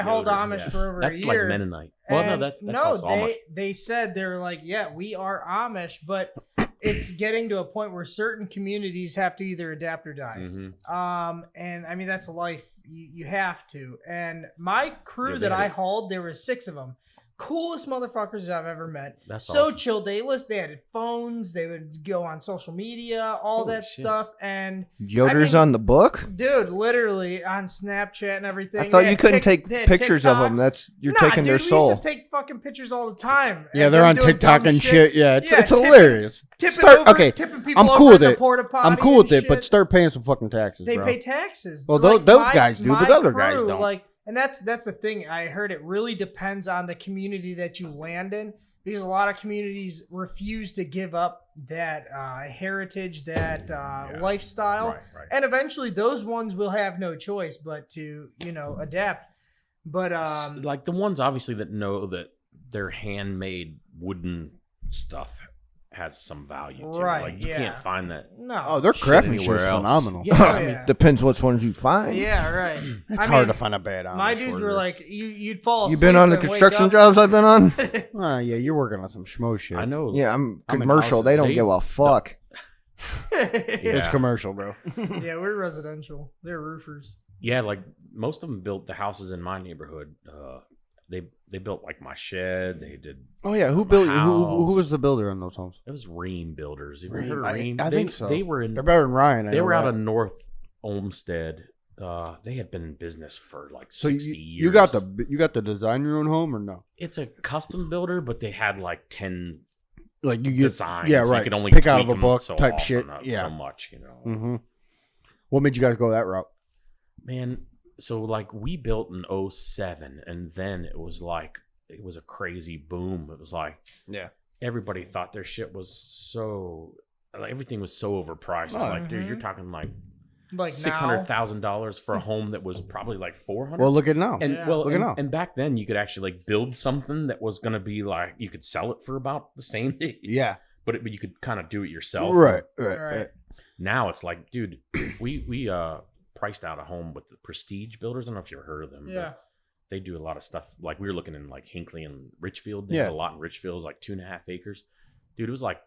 S4: hauled
S2: Yoder,
S4: Amish
S2: yeah.
S4: for over
S2: That's
S4: a
S2: like
S4: year.
S2: Mennonite. Well, no,
S4: and
S2: that's also Amish.
S4: they said they're like, yeah, we are Amish, but it's getting to a point where certain communities have to either adapt or die.
S2: Mhm.
S4: And I mean that's a life you have to. And my crew
S2: Yeah,
S4: that
S2: they
S4: I
S2: had it.
S4: hauled, there were 6 of them. Coolest motherfuckers I've ever met.
S2: That's
S4: so
S2: awesome.
S4: chill. They had phones. They would go on social media, all
S2: Holy
S4: that
S2: shit.
S4: stuff. And
S3: Yoder's
S4: I mean,
S3: on the book.
S4: dude, literally on Snapchat and everything.
S3: I thought
S4: They
S3: you
S4: had
S3: couldn't
S4: they
S3: take
S4: had
S3: pictures of them.
S4: TikToks.
S3: That's you're
S4: Nah,
S3: taking their
S4: dude, We
S3: soul.
S4: used to take fucking pictures all the time.
S1: Yeah,
S4: And
S1: they're
S4: them
S1: on
S4: doing
S1: TikTok
S4: dumb
S1: and shit. Yeah, it's
S4: tipping-
S1: hilarious.
S4: Tipping
S1: Start-
S4: over,
S1: okay,
S4: tipping people
S1: I'm
S4: over
S1: cool
S4: in
S1: with
S4: the
S1: it.
S4: porta potty
S1: I'm cool with
S4: and
S1: it, but
S4: shit.
S1: start paying some fucking taxes,
S4: They
S1: bro.
S4: pay taxes.
S1: Well,
S4: Like,
S1: those
S4: my-
S1: guys do, but
S4: my
S1: other guys
S4: crew,
S1: don't.
S4: Like, and that's the thing. I heard it really depends on the community that you land in, because a lot of communities refuse to give up that heritage, that lifestyle,
S2: Right.
S4: and eventually those ones will have no choice but to adapt. But
S2: Like the ones obviously that know that their handmade wooden stuff has some value to it.
S4: Right,
S2: Like you
S4: yeah.
S2: can't find that.
S4: no,
S1: Oh, their
S2: shit
S1: craftsmanship is
S2: anywhere else.
S1: phenomenal.
S2: Yeah,
S4: Oh,
S2: I mean,
S4: yeah.
S3: Depends which ones you find.
S4: Yeah, right.
S1: It's
S4: I
S1: hard
S4: mean,
S1: to find a bad Amish
S4: My dudes were
S1: worker.
S4: like, you'd fall
S3: You
S4: asleep.
S3: been on the
S4: and wake
S3: construction
S4: up.
S3: jobs I've been on?
S1: Yeah, you're working on some schmo shit.
S2: I know.
S3: Yeah, I'm
S1: I'm in
S3: commercial.
S1: houses.
S3: They don't
S2: They-
S3: give a fuck.
S1: It's
S2: Yeah.
S1: commercial, bro.
S4: Yeah, we're residential. They're roofers.
S2: Yeah, like most of them built the houses in my neighborhood. They built like my shed. They did.
S1: Oh yeah, who built? Who
S2: house.
S1: was the builder on those homes?
S2: It was Ream Builders. Have you
S1: Ream,
S2: heard of
S1: I-
S2: Ream?
S1: I think so.
S2: They were in.
S1: They're better than Ryan. I
S2: They
S1: know
S2: were out
S1: that.
S2: of North Olmsted. They had been in business for like
S1: So
S2: 60 years.
S1: you got the design your own home or no?
S2: It's a custom builder, but they had like 10
S1: Like you get
S2: designs.
S1: yeah,
S2: You
S1: right.
S2: could only
S1: Pick out of
S2: tweak
S1: a
S2: them
S1: book
S2: so
S1: type
S2: often,
S1: shit.
S2: not
S1: Yeah.
S2: so much, you know.
S1: Mm-hmm. What made you guys go that route?
S2: Man, so like we built in 07, and then it was a crazy boom. It was like
S1: Yeah.
S2: everybody thought their shit was so everything was so overpriced. I was like, dude, you're talking like
S4: Like
S2: $600,000 for a home that was probably like $400,000.
S1: Well, look at now.
S2: And
S1: look at now.
S2: And back then, you could actually like build something that was going to be like you could sell it for about the same.
S1: Yeah,
S2: but you could kind of do it yourself.
S1: Right.
S2: Now it's like, dude, we priced out a home with the Prestige Builders. I don't know if you've heard of them.
S4: Yeah.
S2: But they do a lot of stuff. Like we were looking in like Hinckley and Richfield. They
S1: Yeah.
S2: have a lot in Richfield. It was like 2.5 acres. Dude, it was like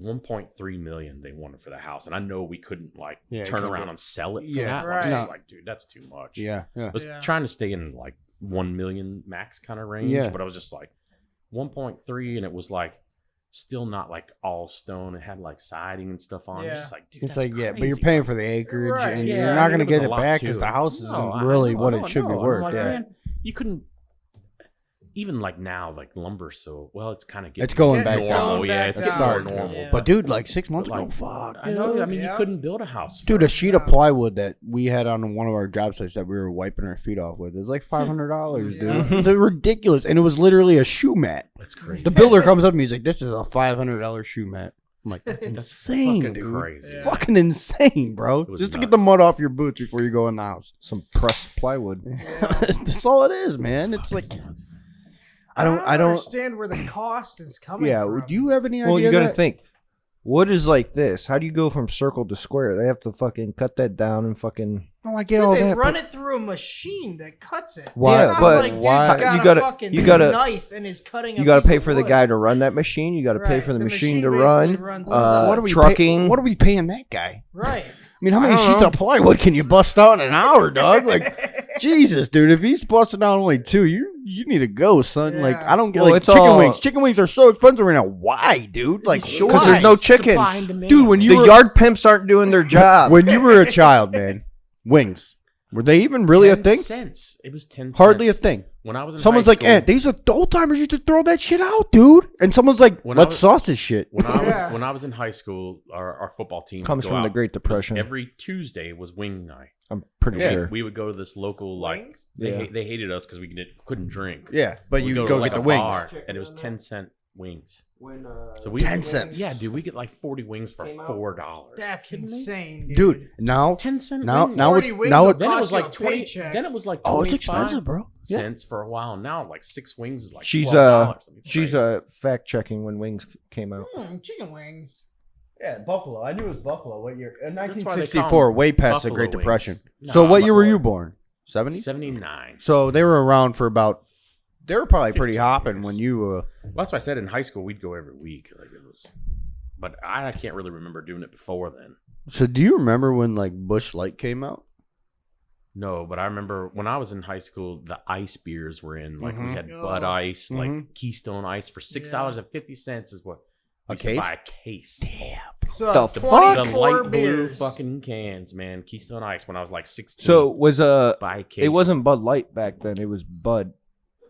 S2: 1.3 million they wanted for the house, and I know we couldn't like turn around and sell it for that.
S4: Right.
S2: I was just like, dude, that's too much.
S1: Yeah.
S2: I was trying to stay in like 1 million max kind of range, but I was just like 1.3, and it was like still not like all stone. It had like siding and stuff on it. Just like, dude,
S1: it's
S2: that's
S1: like
S2: crazy.
S1: but you're paying for the acreage,
S4: Right.
S1: and
S2: Yeah,
S1: you're not
S2: I mean,
S1: gonna
S2: it was
S1: get
S2: a
S1: it
S2: lot
S1: back
S2: to
S1: because
S2: it.
S1: the house
S2: No,
S1: isn't
S2: I
S1: really
S2: know,
S1: what
S2: I
S1: it should be
S2: know. I'm
S1: worth.
S2: like,
S1: Yeah,
S2: man, you couldn't. Even like now, like lumber, so well, it's kind of getting
S1: it's going back
S2: normal.
S1: down.
S2: Yeah, it's
S4: down.
S2: getting more normal.
S4: Yeah.
S1: But dude, like 6 months
S2: But,
S1: ago,
S2: like,
S1: fuck.
S2: I know. I mean,
S4: Yeah.
S2: you couldn't build a house.
S1: Dude,
S2: for
S1: a sheet of plywood that we had on one of our job sites that we were wiping our feet off with, it was like $500, dude.
S4: Yeah.
S1: It was ridiculous, and it was literally a shoe mat.
S2: That's crazy.
S1: The builder comes up to me, he's like, "This is a $500 shoe mat." I'm like, "That's
S2: That's
S1: insane,
S2: fucking
S1: dude.
S2: crazy.
S4: Yeah.
S1: Fucking insane, bro.
S2: was
S1: Just to get
S2: nuts.
S1: the mud off your boots before you go in the house.
S3: Some pressed plywood.
S1: That's all it is, man. It's like I don't
S4: understand where the cost is coming
S1: Yeah,
S4: from.
S1: do you have any idea?
S3: Well, you got to
S1: that-
S3: think. What is like this? How do you go from circle to square? They have to fucking cut that down and fucking.
S1: Oh, I get
S4: Dude,
S1: all
S4: they
S1: that.
S4: run
S1: but-
S4: it through a machine that cuts it.
S1: Why-
S4: It's not
S3: but
S4: like dude's
S1: why-
S4: got
S3: you
S4: a
S3: gotta-
S4: fucking
S3: you gotta-
S4: knife and is cutting.
S3: You
S4: got to
S3: pay for the guy to run that machine. You got to pay
S4: Right,
S3: for the
S4: the
S3: machine
S4: machine
S3: to
S4: basically
S3: run.
S4: runs itself.
S1: What are we
S3: trucking.
S1: what are we paying that guy?
S4: Right.
S1: I mean, how many
S3: I don't
S1: sheets
S3: know.
S1: of plywood can you bust out in an hour, dog? Like, Jesus, dude, if he's busting out only 2, you need to go, son.
S4: Yeah.
S1: Like, I don't get
S3: Well,
S1: like
S3: it's
S1: chicken
S3: all-
S1: wings. Chicken wings are so expensive right now. Why, dude? Like,
S3: Because there's no chickens.
S2: Supply and demand.
S1: Dude, when you
S3: The
S1: were
S3: yard pimps aren't doing their job.
S1: when you were a child, man, wings were they even really a
S2: 10
S1: thing?
S2: cents. It was 10
S1: Hardly a
S2: cents.
S1: thing.
S2: When I was in
S1: Someone's
S2: high
S1: like,
S2: school,
S1: these old timers used to throw that shit out, dude. And someone's like,
S2: When I
S1: let's
S2: was-
S1: sauce this shit.
S2: when I was
S4: Yeah.
S2: when I was in high school, our football team
S3: Comes
S2: would go
S3: from the
S2: out.
S3: Great Depression.
S2: Every Tuesday was wing night.
S3: I'm pretty
S1: Yeah.
S3: sure.
S2: We would go to this local like
S4: Wings?
S2: they
S3: Yeah.
S2: they hated us because we couldn't drink.
S1: Yeah, but
S2: We'd
S1: you
S2: to,
S1: go
S2: like,
S1: get the
S2: a
S1: wings.
S2: bar, and it was 10-cent wings. So we
S1: 10 cents.
S2: Yeah, dude, we get like 40 wings for $4.
S4: That's
S2: Kidding me?
S4: insane,
S1: Dude, now
S2: 10-cent
S1: now
S2: wings.
S1: now
S4: 40
S1: it's
S4: wings
S1: now
S4: will
S1: it,
S2: Then it
S4: cost
S2: was
S4: you a
S2: like 20.
S4: paycheck.
S2: Then it was like
S1: oh, it's
S2: 25
S1: expensive, bro. Yeah.
S2: cents for a while. Now like 6 wings is like
S3: She's
S2: $12. I mean,
S3: she's
S2: right.
S3: fact checking when wings came out.
S4: Chicken wings.
S1: Yeah, Buffalo. I knew it was Buffalo. What year?
S2: why they call
S1: 1964,
S2: them
S1: way past the
S2: Buffalo
S1: Great
S2: wings.
S1: Depression.
S2: No,
S1: So what year were
S2: Buffalo.
S1: you born? 70?
S2: 79.
S1: So they were around for about. They were probably pretty
S2: 15
S1: hopping
S2: years.
S1: when you.
S2: Well, that's why I said in high school we'd go every week. Like it was, but I can't really remember doing it before then.
S1: So do you remember when like Busch Light came out?
S2: No, but I remember when I was in high school, the ice beers were in. Like we
S1: Mhm.
S2: had
S4: Oh.
S2: Bud Ice, like
S1: Mhm.
S2: Keystone Ice for $6.50 is what
S1: A
S2: we used to
S1: case?
S2: buy a case. Damn.
S4: So
S3: The
S2: The
S4: 24
S2: light blue
S4: beers.
S2: fucking cans, man. Keystone Ice when I was like 16.
S3: So was
S2: buy a case.
S3: it wasn't Bud Light back then. It was Bud.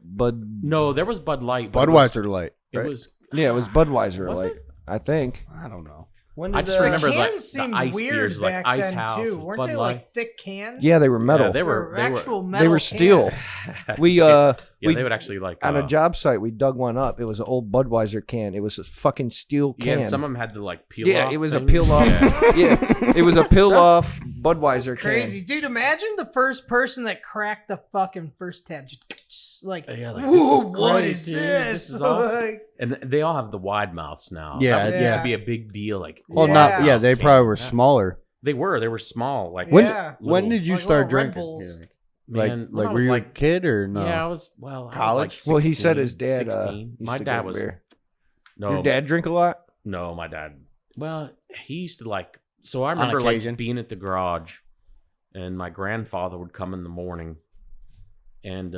S2: No, there was Bud Light. but
S1: Budweiser Light.
S2: It
S1: right?
S2: was.
S3: Yeah, it was Budweiser.
S2: Was
S3: like
S2: it?
S3: I think.
S1: I don't know.
S3: When
S2: I
S3: did
S2: just
S4: The
S2: remember like
S4: cans
S2: the
S4: seemed
S2: ice
S4: weird
S2: beers, like
S4: back
S2: Ice
S4: then
S2: House,
S4: too.
S2: and
S4: Weren't
S2: Bud
S4: they
S2: Light.
S4: like thick cans?
S3: Yeah, they were metal.
S2: Yeah, they were
S4: actual metal.
S3: They were steel.
S4: cans.
S3: We
S2: yeah,
S3: we
S2: they would actually like
S3: on a job site we dug one up. It was an old Budweiser can. It was a fucking steel
S2: Yeah,
S3: can.
S2: and some of them had the like peel
S3: Yeah,
S2: off.
S3: it was a
S2: thing.
S3: peel off.
S2: Yeah.
S3: Yeah, it was a peel off Budweiser can.
S4: Crazy, dude! Imagine the first person that cracked the fucking first tab. Just like,
S2: Yeah, like,
S4: whoa,
S2: this is
S4: what
S2: great,
S4: is
S2: dude.
S4: this?
S2: This is awesome.
S4: Like,
S2: And they all have the wide mouths now.
S1: Yeah,
S2: that was, used
S4: yeah.
S2: to be a big deal. Like,
S1: Well,
S4: Yeah.
S1: not. Yeah, they
S2: Can.
S1: probably were
S2: Yeah.
S1: smaller.
S2: They were small. Like
S1: When
S4: Yeah.
S1: when did you
S4: Like
S1: start
S4: little Red
S1: drinking?
S4: Bulls.
S1: Yeah.
S2: man, when
S1: Like
S2: I
S1: were
S2: was
S1: you
S2: like,
S1: a kid or no?
S2: Yeah, I was. Well, I was
S1: College?
S2: like
S3: Well, he said
S2: 16,
S3: his dad.
S2: 16.
S3: Used
S2: My
S3: to
S2: dad
S3: get
S2: was.
S3: beer.
S2: No,
S3: Your dad drink a lot?
S2: No, my dad. Well, he used to like. So I remember
S1: occasion.
S2: like being at the garage, and my grandfather would come in the morning, and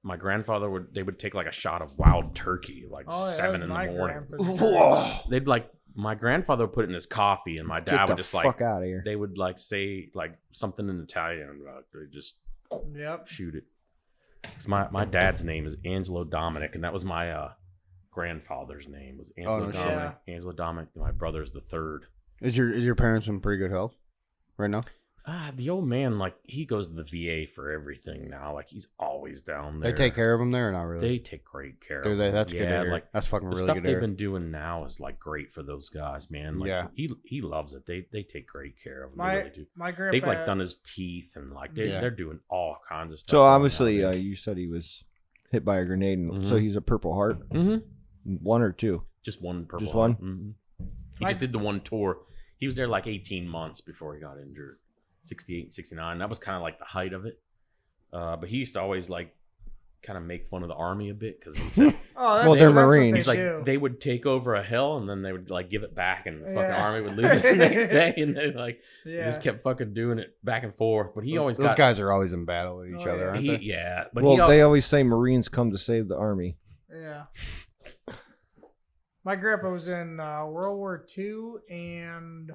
S2: my grandfather would take like a shot of wild turkey like
S4: oh, yeah,
S2: 7
S4: that
S2: in
S4: was
S2: the
S4: my
S2: morning.
S4: grandpa's
S2: They'd like my grandfather would put it in his coffee, and my dad
S3: Get the
S2: would just
S3: fuck
S2: like
S3: out of here.
S2: they would like say like something in Italian, they just
S4: Yep.
S2: shoot it. 'Cause my dad's name is Angelo Dominic, and that was my grandfather's name was Angelo
S1: no shit.
S2: Dominic. Angelo Dominic. My brother's the third.
S1: Is your parents in pretty good health right now?
S2: The old man, like, he goes to the VA for everything now. Like, he's always down there.
S1: They take care of him there or not really?
S2: They take great care
S1: Do
S2: of
S1: they?
S2: him.
S1: That's good to hear.
S2: Like,
S1: That's fucking
S2: the
S1: really
S2: stuff
S1: good to
S2: they've
S1: hear.
S2: been doing now is, like, great for those guys, man. Like,
S1: Yeah.
S2: He loves it. They take great care of him. They
S4: My
S2: really do.
S4: my grandpa.
S2: They've, like, done his teeth and, like, they're doing all kinds of stuff.
S3: So
S2: for him
S3: obviously,
S2: nowadays.
S3: you said he was hit by a grenade, and so he's a Purple Heart.
S2: Mm-hmm.
S3: 1 or 2?
S2: Just one purple.
S3: Just one?
S2: Mm-hmm. He just did the one tour. He was there like 18 months before he got injured. 68 and 69. That was kind of like the height of it. But he used to always like kind of make fun of the Army a bit because he said,
S3: Well, they're Marines.
S2: he's like, they would take over a hill and then they would like give it back and the fucking Army would lose it the next day. And they like just kept fucking doing it back and forth. But he always
S1: Those guys are always in battle with each other, aren't they?
S2: Yeah. But
S3: Well, they always say Marines come to save the Army.
S4: Yeah. My grandpa was in World War II and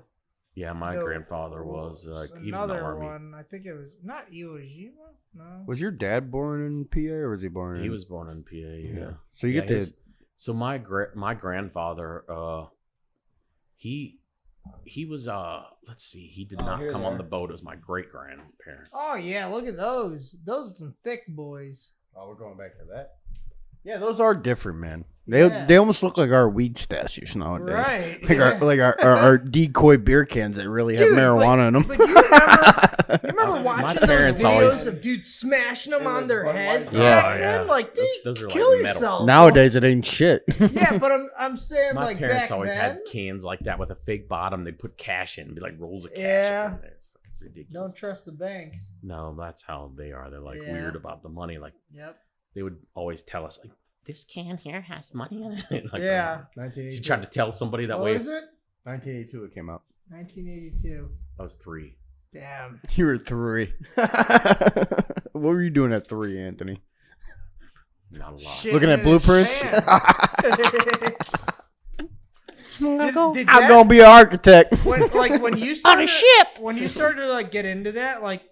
S2: yeah, my grandfather was he was in the
S4: another
S2: Army.
S4: one. I think it was not Iwo Jima. No.
S1: Was your dad born in PA or was he born in?
S2: He was born in PA. Yeah.
S1: So you get to.
S2: So my grandfather, he was let's see, he did not come on the boat as my great grandparents.
S4: Oh yeah, look at those. Those are some thick boys.
S1: Oh, we're going back to that. Yeah, those are different, man. They almost look like our weed stashes nowadays.
S4: Right.
S1: Like our decoy beer cans that really have marijuana in them.
S4: But you remember watching those videos of dudes smashing them on their heads?
S1: Yeah.
S4: Like, dude,
S2: those are
S4: kill
S2: like metal.
S4: yourself.
S1: Nowadays, it ain't shit.
S4: Yeah, but I'm saying
S2: My
S4: like
S2: parents
S4: back
S2: always
S4: then,
S2: had cans like that with a fake bottom. They'd put cash in and be like rolls of cash in there. It's fucking ridiculous.
S4: Don't trust the banks.
S2: No, that's how they are. They're like weird about the money. Like they would always tell us like this can here has money in it. Like,
S4: yeah.
S2: She tried to tell somebody that
S4: What
S2: way.
S4: was it?
S1: 1982 it came out.
S4: 1982.
S2: I was 3.
S4: Damn.
S1: You were 3. What were you doing at 3, Anthony?
S2: Not a lot.
S4: Shit
S1: Looking at
S4: in his
S1: blueprints?
S4: pants.
S1: I'm gonna be an architect.
S4: When you started on a ship. When you started to like get into that, like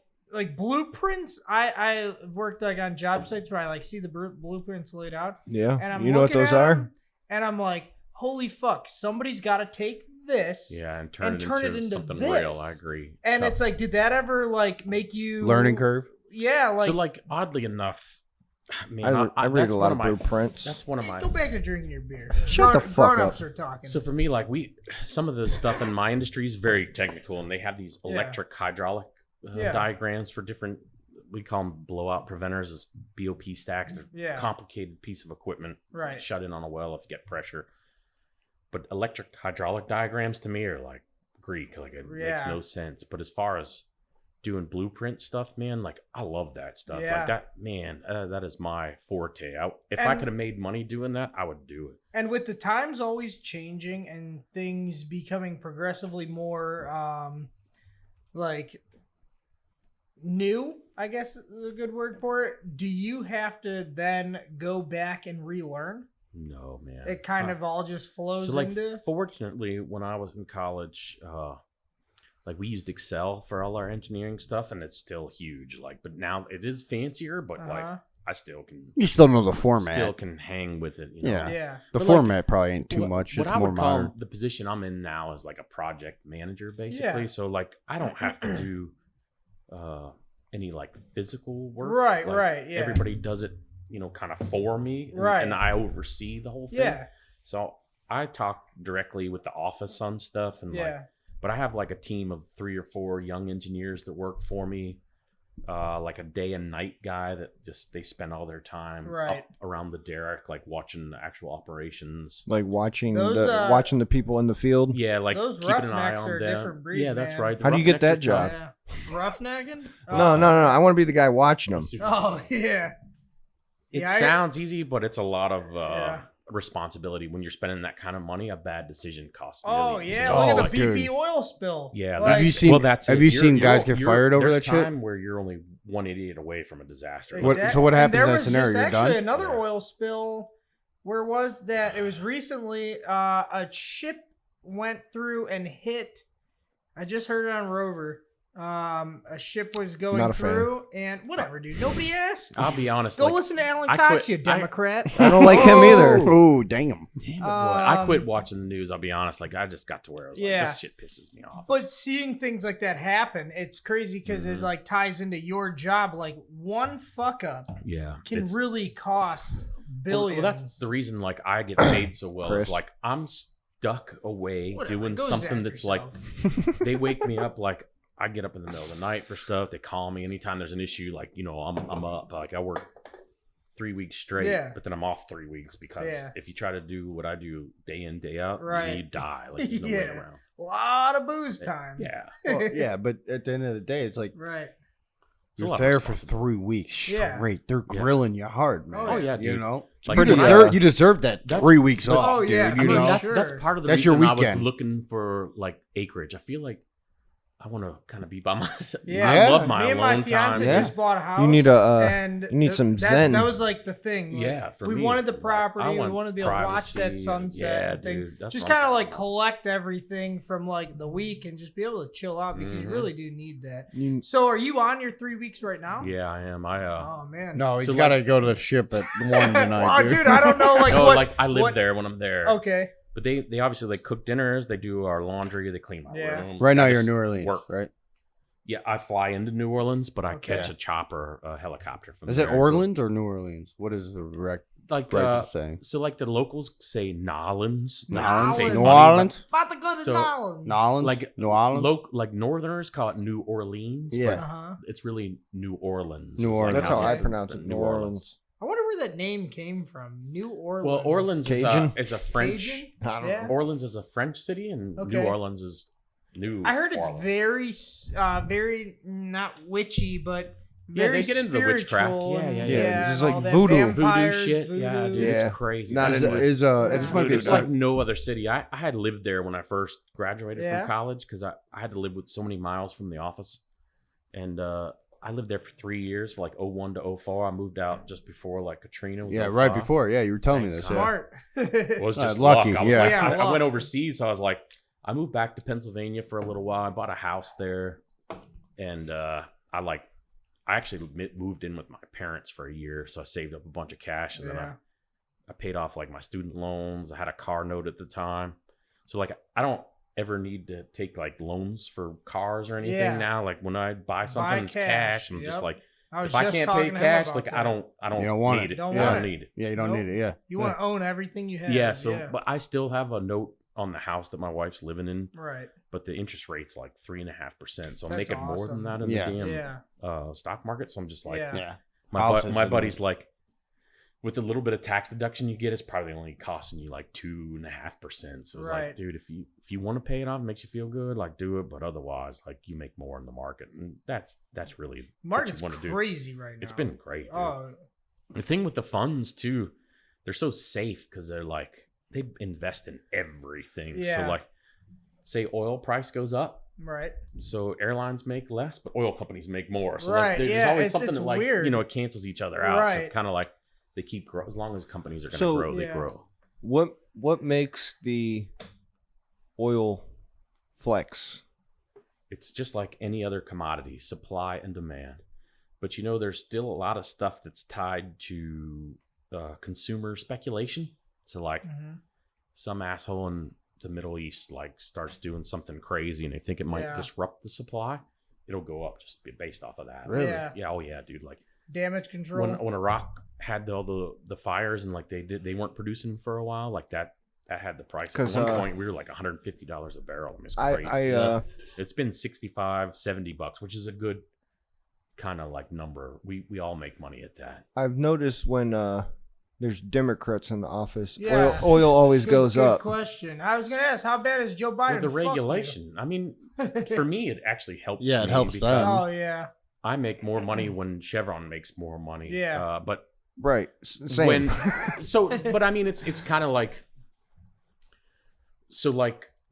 S4: blueprints, I worked like on job sites where I like see the blueprints laid out.
S3: Yeah.
S4: And I'm
S3: you know what those are?
S4: And I'm like, holy fuck, somebody's got to take this.
S2: Yeah, and turn it into something
S4: this.
S2: real. I agree.
S4: And it's like, did that ever like make you
S1: Learning curve?
S4: Yeah, like
S2: so like oddly enough,
S3: I read a lot of blueprints.
S2: That's one of my.
S4: Go back to drinking your beer.
S3: Shut the fuck up.
S4: Grown-ups are talking.
S2: So for me, like some of the stuff in my industry is very technical, and they have these electric hydraulic diagrams for different. We call them blowout preventers, as BOP stacks. They're complicated piece of equipment,
S4: right?
S2: Shut in on a well if you get pressure. But electric hydraulic diagrams to me are like Greek, like it makes no sense. But as far as doing blueprint stuff, man, like I love that stuff. Like that, man, that is my forte. If I could have made money doing that, I would do it. And
S4: with the times always changing and things becoming progressively more like new, I guess is a good word for it. Do you have to then go back and relearn?
S2: No, man.
S4: It kind of all just flows into.
S2: Fortunately, when I was in college, like we used Excel for all our engineering stuff, and it's still huge. Like, but now it is fancier, but like I still can.
S1: You still know the format.
S2: Still can hang with it. You know?
S4: Yeah.
S1: The format probably ain't too much.
S2: What
S1: it's
S2: I
S1: more
S2: would call
S1: modern.
S2: the position I'm in now is like a project manager, basically.
S4: Yeah.
S2: So like I don't have to do any like physical work.
S4: Right.
S2: Like,
S4: right. Yeah.
S2: Everybody does it, kind of for me, and I oversee the whole thing.
S4: Yeah.
S2: So I talk directly with the office on stuff, and but I have like a team of 3 or 4 young engineers that work for me, like a day and night guy that they spend all their time up around the derrick, like watching the actual operations,
S3: like watching the people in the field.
S2: Yeah, like
S4: those
S2: keeping an eye
S4: roughnecks
S2: on
S4: are a
S2: them.
S4: different breed.
S2: Yeah, that's
S4: man.
S2: right. The
S3: How do you get that
S2: roughnecks are
S3: job?
S4: Roughnecking?
S3: No. I want to be the guy watching them.
S4: Oh yeah.
S2: It sounds easy, but it's a lot of responsibility when you're spending that kind of money. A bad decision costs millions.
S4: Look at the BP oil spill.
S2: Yeah,
S1: have you seen? Have you seen guys get fired over that shit?
S2: There's time where you're only one idiot away from a disaster.
S4: Exactly.
S1: So what happens in that
S4: there was
S1: scenario?
S4: just
S1: You're
S4: actually
S1: done.
S4: another oil spill. Where was that? It was recently. A ship went through and hit. I just heard it on Rover. A ship was going
S3: Not a fan.
S4: through, and whatever, dude. Nobody asked.
S2: I'll be honest.
S4: Go
S2: like,
S4: listen to Alan
S2: I
S4: Cox,
S2: quit-
S4: you Democrat.
S3: I don't like him either.
S1: Oh, damn.
S2: Damn it, boy. I quit watching the news. I'll be honest. Like, I just got to where I was
S4: Yeah.
S2: like, this shit pisses me off.
S4: But seeing things like that happen, it's crazy because it like ties into your job. Like one fuck up
S2: yeah,
S4: can
S2: it's-
S4: really cost billions.
S2: Well, that's the reason. Like, I get paid so well.
S3: Chris.
S2: Is like I'm stuck away
S4: Whatever,
S2: doing
S4: go
S2: something
S4: zap
S2: that's
S4: yourself.
S2: like they wake me up. Like, I get up in the middle of the night for stuff. They call me anytime there's an issue. Like, you know, I'm up. Like, I work 3 weeks straight,
S4: Yeah.
S2: but then I'm off 3 weeks because
S4: Yeah.
S2: if you try to do what I do day in, day out,
S4: Right.
S2: you die. Like, there's no way
S4: Yeah.
S2: around.
S4: a lot of booze time.
S2: Yeah.
S1: Well, yeah, but at the end of the day, it's like
S4: Right.
S2: It's a
S1: you're
S2: lot of
S1: there for
S2: responsibility.
S1: 3 weeks
S4: Yeah.
S1: straight. They're
S2: Yeah.
S1: grilling you hard, man.
S4: Oh,
S2: yeah,
S1: You
S2: dude.
S1: know,
S2: Like,
S1: you
S2: pretty-
S1: deserve that
S2: That's-
S1: 3 weeks
S2: but-
S1: off,
S4: Oh,
S1: dude.
S4: yeah,
S1: You
S4: I
S2: I mean,
S4: know?
S1: know,
S2: that's part of the
S1: That's your
S2: reason I was
S1: weekend.
S2: looking for like acreage. I feel like I want to kind of be by myself.
S4: Yeah.
S2: I love my
S4: Me and my
S2: alone
S4: fiance
S2: time.
S1: Yeah.
S4: just bought a house.
S3: You need a,
S4: and
S3: you need some zen.
S4: That was like the thing. Like,
S2: Yeah, for
S4: we
S2: me,
S4: wanted the
S2: like,
S4: property.
S2: I
S4: We
S2: want
S4: wanted to be able to watch that
S2: privacy.
S4: sunset.
S2: Yeah,
S4: and thing.
S2: dude, that's
S4: Just
S2: what I'm
S4: kind of
S2: talking
S4: like
S2: about.
S4: collect everything from like the week and just be able to chill out because you
S2: Mhm.
S4: really do need that.
S3: You-
S4: So, are you on your 3 weeks right now?
S2: Yeah, I am.
S4: Oh man.
S1: No, he's
S2: So,
S1: got to go to the ship at 1 tonight,
S4: Well,
S1: dude.
S4: dude, I don't know. Like
S2: no,
S4: what?
S2: like I live
S4: what-
S2: there when I'm there.
S4: Okay.
S2: But they obviously like cook dinners. They do our laundry. They clean my
S4: Yeah.
S2: room.
S1: Right now,
S2: I
S1: you're in
S2: just
S1: New Orleans,
S2: work.
S1: right?
S2: Yeah, I fly into New Orleans, but I
S4: Okay.
S2: catch a chopper, a helicopter from.
S1: Is
S2: there.
S1: it Orleans or New Orleans? What is the right
S2: Like
S1: to say?
S2: so, like the locals say Nolans.
S4: Nolans.
S1: New
S4: New
S1: Orleans?
S4: About to go to
S2: So,
S4: Nolans.
S1: Nolans?
S2: Like
S1: New Orleans?
S2: like Northerners call it New Orleans.
S1: Yeah.
S2: but
S4: Uh-huh.
S2: it's really New Orleans.
S1: New
S2: It's
S1: Orleans.
S3: That's how I
S4: Okay.
S3: pronounce it. New Orleans.
S4: I wonder where that name came from. New Orleans.
S2: Well, Orleans
S3: Cajun?
S2: is a French.
S4: Cajun?
S3: I don't
S4: Yeah.
S3: know.
S2: Orleans is a French city, and
S4: Okay.
S2: New Orleans is New.
S4: I heard it's
S2: Orleans.
S4: very not witchy, but
S2: Yeah,
S4: very
S2: they get into the witchcraft.
S4: spiritual
S2: Yeah,
S4: and-
S2: yeah,
S3: yeah.
S4: and
S3: Just like
S4: all that.
S3: voodoo.
S4: Vampires,
S2: voodoo shit. Yeah,
S4: voodoo.
S2: dude,
S3: Yeah.
S2: it's crazy.
S3: Not
S1: Is,
S3: in
S2: It's
S1: is, it just might be
S2: it's like no other city. I had lived there when I first graduated
S4: Yeah.
S2: from college because I had to live with so many miles from the office, and I lived there for 3 years, for like 01 to 04. I moved out just before like Katrina was.
S1: yeah, right
S2: 05.
S1: before. Yeah, you were telling me
S2: Thanks.
S1: this. Yeah.
S4: Smart.
S2: It was just
S1: lucky,
S2: luck. I was
S1: yeah.
S2: like,
S4: Yeah,
S2: I went
S4: luck.
S2: overseas, so I was like, I moved back to Pennsylvania for a little while. I bought a house there, and I actually moved in with my parents for a year, so I saved up a bunch of cash, and then
S4: Yeah.
S2: I paid off like my student loans. I had a car note at the time, so like I don't ever need to take like loans for cars or anything
S4: Yeah.
S2: now. Like when I buy something, it's cash. I'm just
S4: Yep.
S2: like,
S4: I was
S2: if I
S4: just
S2: can't
S4: talking
S2: pay
S4: to him
S2: cash,
S4: about
S2: like
S4: that.
S2: I don't
S1: You don't want
S2: need
S1: it.
S2: it.
S4: Don't
S2: I
S4: want
S2: don't
S4: it.
S2: need it.
S1: Yeah, you don't
S4: Nope.
S1: need it. Yeah.
S4: You want to own everything you have.
S2: Yeah, so
S4: yeah.
S2: but I still have a note on the house that my wife's living in,
S4: Right.
S2: but the interest rate's like 3.5%. So I'm
S4: That's
S2: making more
S4: awesome.
S2: than that in
S1: Yeah.
S2: the damn
S4: Yeah.
S2: Stock market. So I'm just like,
S4: Yeah.
S1: Houses
S2: my
S1: and-
S2: buddy's like, with a little bit of tax deduction you get, it's probably only costing you like 2.5%. So it's
S4: Right.
S2: like, dude, if you want to pay it off, it makes you feel good, like do it. But otherwise, like you make more in the market, and that's really
S4: Market's
S2: what you want to do.
S4: crazy right now.
S2: It's been great. Dude.
S4: Oh,
S2: The thing with the funds too, they're so safe because they're like they invest in everything.
S4: Yeah.
S2: So like, say oil price goes up,
S4: right.
S2: so airlines make less, but oil companies make more. So
S4: Right,
S2: like, there's
S4: yeah,
S2: always
S4: it's-
S2: something
S4: it's
S2: that like
S4: weird.
S2: it cancels each other out. So
S4: Right.
S2: it's kind of like they keep growing as long as companies are going to
S3: So-
S2: grow, they
S4: Yeah.
S2: grow.
S3: What makes the oil flex?
S2: It's just like any other commodity, supply and demand. But there's still a lot of stuff that's tied to consumer speculation. So like
S4: Mhm.
S2: some asshole in the Middle East like starts doing something crazy and they think it might
S4: Yeah.
S2: disrupt the supply, it'll go up just based off of that.
S1: Really?
S4: Yeah.
S2: Yeah. Oh yeah, dude. Like
S4: Damage control.
S2: when Iraq had all the fires and like they weren't producing for a while, like that had the price. At
S3: 'Cause,
S2: one point we were like $150 a barrel. I mean, it's crazy.
S3: I
S2: It's been $65-$70, which is a good kind of like number. We all make money at that.
S3: I've noticed when there's Democrats in the office,
S4: Yeah.
S3: oil always
S4: Good-
S3: goes
S4: good
S3: up.
S4: question. I was gonna ask, how bad is Joe Biden?
S2: Well, the
S4: Fuck you.
S2: regulation. I mean, for me, it actually helps.
S1: Yeah, it
S2: me
S1: helps
S2: because
S1: them.
S4: Oh yeah.
S2: I make more money when Chevron makes more money.
S4: Yeah.
S2: But
S3: Right. Same.
S2: when but I mean, it's kind of like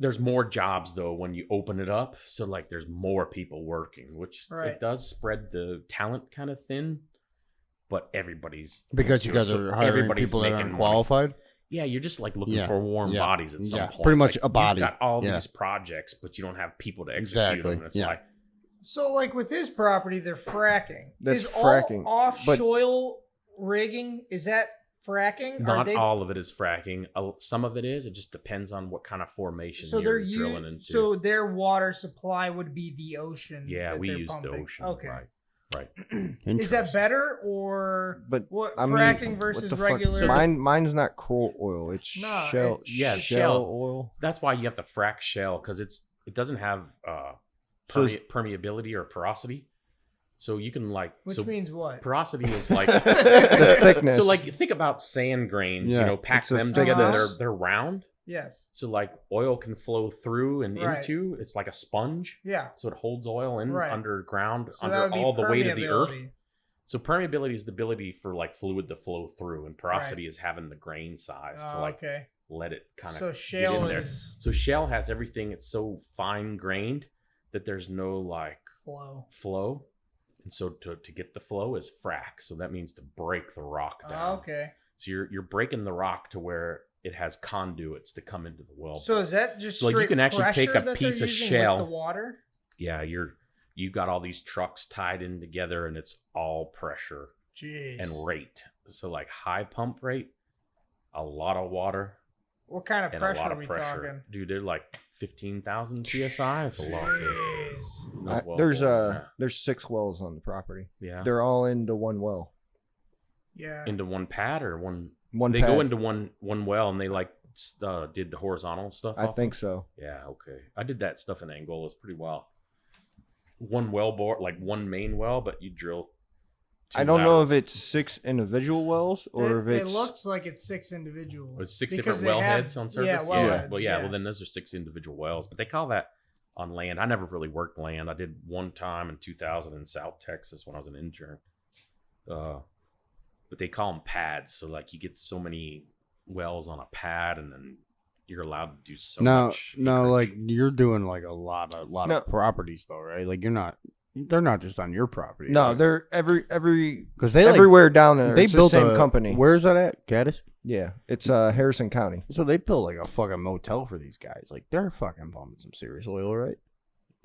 S2: there's more jobs though when you open it up. So like there's more people working, which
S4: Right.
S2: it does spread the talent kind of thin. But everybody's
S1: Because you guys
S2: so
S1: are hiring
S2: everybody's
S1: people that
S2: making
S1: aren't
S2: money.
S1: qualified.
S2: Yeah, you're just like looking
S1: Yeah,
S2: for warm
S1: yeah,
S2: bodies at some
S1: yeah,
S2: point.
S1: pretty much
S2: Like,
S1: a body.
S2: You've got all
S1: Yeah.
S2: these projects, but you don't have people to execute
S1: Exactly,
S2: them. It's
S1: yeah.
S2: like,
S4: So, like with his property, they're fracking.
S3: That's
S4: is
S3: fracking,
S4: all
S3: but-
S4: offshore rigging? Is that fracking?
S2: Not all of it is fracking. Some of it is. It just depends on what kind of formation
S4: So
S2: you're drilling into.
S4: So their water supply would be the ocean.
S2: yeah,
S4: that
S2: we
S4: they're
S2: use the
S4: pumping.
S2: ocean.
S4: Okay.
S2: Right.
S4: Is that better or
S3: But
S4: what
S3: I mean,
S4: fracking
S3: what
S4: versus
S3: the fuck?
S4: regular?
S3: Mine's not coal oil. It's
S4: No,
S3: shell.
S4: it's
S2: Yeah,
S3: shell
S2: shell.
S3: oil.
S2: That's why you have to frac shell because it doesn't have
S3: So
S2: permeability or porosity. So you can
S4: Which means what?
S2: porosity is like
S3: the thickness.
S2: So like think about sand grains,
S1: Yeah,
S2: pack
S3: it's a
S2: them together.
S4: thickness.
S2: They're round.
S4: Yes.
S2: So like oil can flow through and
S4: Right.
S2: into. It's like a sponge.
S4: Yeah.
S2: So it holds oil in
S4: Right.
S2: underground
S4: So that would
S2: under
S4: be
S2: all the weight of the earth.
S4: permeability.
S2: So permeability is the ability for like fluid to flow through, and porosity is having the grain size to like
S4: Okay.
S2: let it kind of
S4: So
S2: get
S4: shale
S2: in there.
S4: is
S2: So shell has everything. It's so fine grained that there's no like flow. And so to get the flow is frac. So that means to break the rock down.
S4: Okay.
S2: So you're breaking the rock to where it has conduits to come into the well.
S4: So is that just
S2: So, like, you
S4: straight
S2: can actually take
S4: pressure
S2: a
S4: that
S2: piece
S4: they're
S2: of
S4: using
S2: shell.
S4: with the water?
S2: Yeah, you've got all these trucks tied in together, and it's all pressure
S4: Jeez.
S2: and rate. So like high pump rate, a lot of water,
S4: What kind of
S2: and a
S4: pressure
S2: lot
S4: are
S2: of
S4: we
S2: pressure.
S4: talking?
S2: Dude, they're like 15,000 psi. It's a lot. Dude.
S4: Jeez.
S2: Those wells
S3: there's
S2: are-
S3: there's 6 wells on the property.
S2: yeah
S3: They're all into one well.
S4: Yeah.
S2: into one pad or one.
S3: One
S2: They
S3: pad.
S2: go into one well, and they like did the horizontal stuff.
S3: I
S2: off
S3: think
S2: of-
S3: so.
S2: Yeah, okay. I did that stuff in Angola. It's pretty wild. One well bore, like one main well, but you drill.
S3: I don't know if it's 6 individual wells or if
S4: it
S3: it's
S4: looks like it's 6 individuals.
S2: It's 6
S4: Because
S2: different
S4: they have-
S2: wellheads on surface.
S4: Yeah, wellheads,
S2: Well, yeah. Well, then those are 6 individual wells, but they call that on land. I never really worked land. I did one time in 2000 in South Texas when I was an intern. But they call them pads. So like you get so many wells on a pad, and then you're allowed to do so much.
S1: No,
S2: acreage.
S1: like you're doing like a lot
S3: No.
S1: of properties though, right? Like they're not just on your property.
S3: No,
S1: right?
S3: they're
S1: because they
S3: everywhere down there.
S1: they
S3: It's
S1: built
S3: the same
S1: a
S3: company.
S1: Where's that at? Gaddis?
S3: Yeah, it's Harrison County.
S1: So they built like a fucking motel for these guys. Like they're fucking pumping some serious oil, right?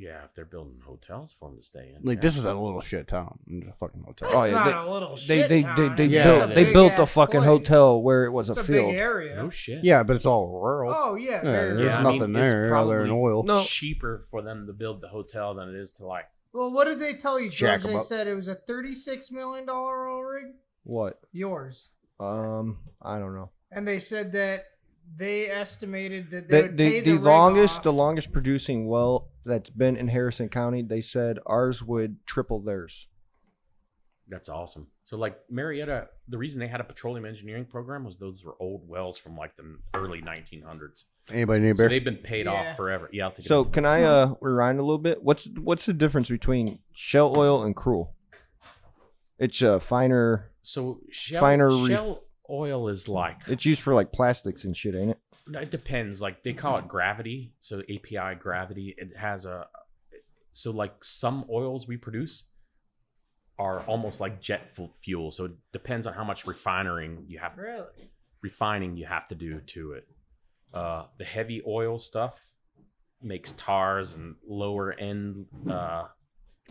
S2: Yeah, if they're building hotels for them to stay in.
S1: Like
S2: yeah.
S1: this is a little shit town. It's a fucking motel.
S3: Oh,
S4: It's
S3: yeah,
S4: not a little
S3: They
S4: shit
S3: they
S4: town.
S3: they, they
S1: Yeah,
S3: built
S1: it
S3: they
S1: is.
S3: built a
S4: Big-ass
S3: fucking
S4: place.
S3: hotel where it was
S4: It's
S3: a
S4: a
S3: field.
S4: big area.
S2: No shit.
S1: Yeah, but it's all rural.
S4: Oh yeah.
S1: Yeah,
S4: very
S1: there's
S2: I
S4: rural.
S2: mean,
S1: nothing
S2: it's
S1: there other than
S2: probably
S1: oil.
S3: No.
S2: cheaper for them to build the hotel than it is to like.
S4: Well, what did they tell you,
S1: Jack
S4: George? They
S1: about-
S4: said it was a $36 million oil rig.
S3: What?
S4: Yours.
S3: I don't know.
S4: And they said that they estimated that they would pay
S3: The
S4: the rig
S3: longest
S4: off.
S3: producing well that's been in Harrison County, they said ours would triple theirs.
S2: That's awesome. So like Marietta, the reason they had a petroleum engineering program was those were old wells from like the early 1900s.
S1: Anybody need a
S2: So
S1: beer?
S2: they've been paid
S4: Yeah.
S2: off forever. Yeah, I'll take
S3: So
S2: it.
S3: can I rewind a little bit? What's the difference between shell oil and cruel? It's finer.
S2: So
S3: finer
S2: shell oil is like
S3: It's used for like plastics and shit, ain't it?
S2: it depends. Like they call it gravity. So API gravity. It has so like some oils we produce are almost like jet fuel. So it depends on how much refining you have to do to it. The heavy oil stuff makes tars and lower end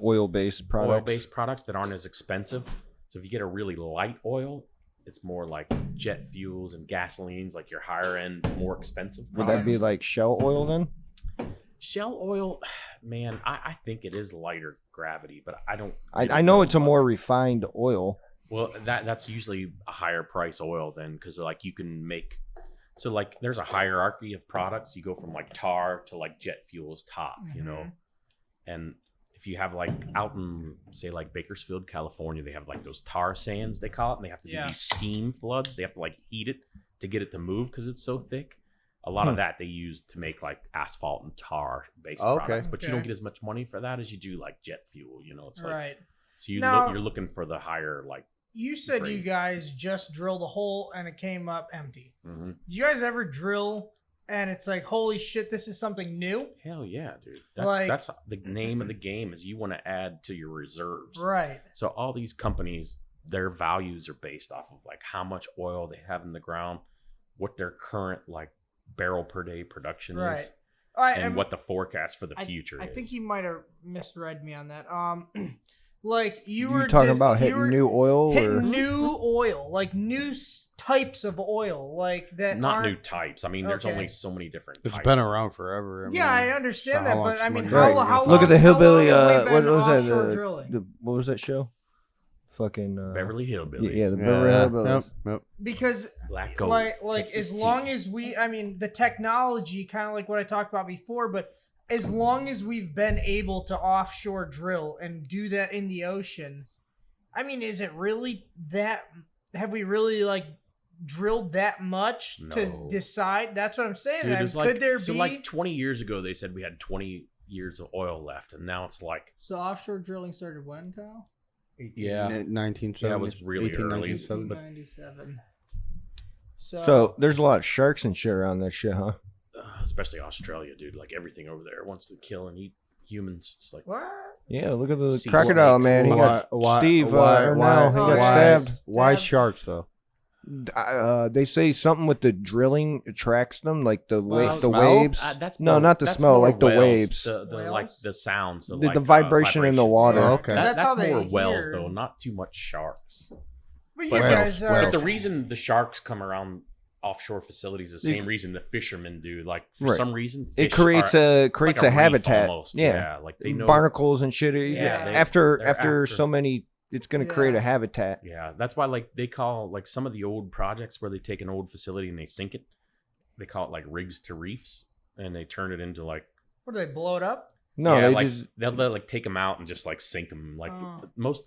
S3: Oil-based products.
S2: oil-based products that aren't as expensive. So if you get a really light oil, it's more like jet fuels and gasolines, like your higher end, more expensive
S3: Would
S2: products.
S3: that be like shell oil then?
S2: Shell oil? Man, I think it is lighter gravity, but I don't.
S3: I know it's a more refined oil.
S2: Well, that's usually a higher price oil then, because like you can make. So like there's a hierarchy of products. You go from like tar to like jet fuels top, you know, and if you have like out in say like Bakersfield, California, they have like those tar sands they call it, and they have to do these steam floods. They have to like heat it to get it to move because it's so thick. A lot of that they use to make like asphalt and tar based products, but you don't get as much money for that as you do like jet fuel. You know, it's like
S4: Right.
S2: so
S4: Now-
S2: you're looking for the higher like.
S4: You said you
S2: Great.
S4: guys just drilled a hole and it came up empty.
S2: Mhm.
S4: Did you guys ever drill and it's like, holy shit, this is something new?
S2: Hell yeah, dude.
S4: Like-
S2: That's the name of the game is you want to add to your reserves.
S4: Right.
S2: So all these companies, their values are based off of like how much oil they have in the ground, what their current like barrel per day production is.
S4: Right.
S2: and what the forecast for the future is.
S4: I think he might have misread me on that. Like you were
S3: talking about hitting new oil,
S4: hitting new oil, like new types of oil, like that.
S2: Not new types. I mean, there's
S4: Okay.
S2: only so many different.
S1: It's
S2: types.
S1: been around forever.
S4: Yeah, I understand
S1: so
S4: that,
S1: how
S4: but
S1: long
S4: I mean,
S1: should
S3: Right.
S4: how
S3: Look at the
S4: how long
S3: hillbilly.
S4: have we
S3: What
S4: been
S3: was
S4: offshore
S3: that?
S4: drilling?
S3: What was that show? Fucking
S2: Beverly Hillbillies.
S3: Yeah, the Beverly Hillbillies.
S1: Yep.
S4: Because
S2: Black Gold.
S4: like
S2: Texas
S4: as long
S2: tea.
S4: as we, I mean, the technology, kind of like what I talked about before, but as long as we've been able to offshore drill and do that in the ocean, I mean, is it really that? Have we really like drilled that much to
S2: No.
S4: decide? That's what I'm saying.
S2: Dude,
S4: I mean,
S2: it's like,
S4: could there
S2: so
S4: be?
S2: like 20 years ago they said we had 20 years of oil left, and now it's like
S4: So offshore drilling started when, Kyle?
S2: Yeah.
S1: 1970.
S2: Yeah, it was really early.
S1: 1997.
S4: 1997.
S3: So there's a lot of sharks and shit around that shit, huh?
S2: especially Australia, dude. Like everything over there wants to kill and eat humans. It's like
S4: what?
S3: Yeah, look at the
S2: Sea
S3: crocodile,
S2: snakes.
S3: man. He got Steve Arnell. He got stabbed.
S1: Why sharks though?
S3: They say something with the drilling attracts them, like the
S2: Well,
S3: the
S1: smell?
S3: waves.
S2: that's
S3: No,
S2: more-
S3: not the
S2: that's
S3: smell,
S2: more
S3: like the
S2: whales,
S3: waves.
S2: the like
S4: Whales?
S2: the sounds,
S3: The vibration in the
S2: vibrations.
S3: water.
S1: Oh, okay.
S2: That's
S4: how they
S2: more whales
S4: hear.
S2: though, not too much sharks.
S4: But you
S2: But-
S4: guys,
S2: But the reason the sharks come around offshore facilities is the
S3: You-
S2: same reason the fishermen do. Like for
S3: Right.
S2: some reason,
S3: It
S2: fish
S3: creates
S2: are,
S3: a
S2: it's
S3: creates
S2: like
S3: a
S2: reef
S3: habitat.
S2: almost.
S3: Yeah.
S2: like they know.
S3: Barnacles and shit.
S2: Yeah,
S3: after
S2: they're
S3: after
S2: after-
S3: so many, it's gonna create a habitat.
S2: Yeah, that's why like they call like some of the old projects where they take an old facility and they sink it. They call it like rigs to reefs, and they turn it into like
S4: what do they blow it up?
S3: No,
S2: yeah,
S3: they
S2: like,
S3: just
S2: they'll like take them out and just like sink them. Like
S4: Oh.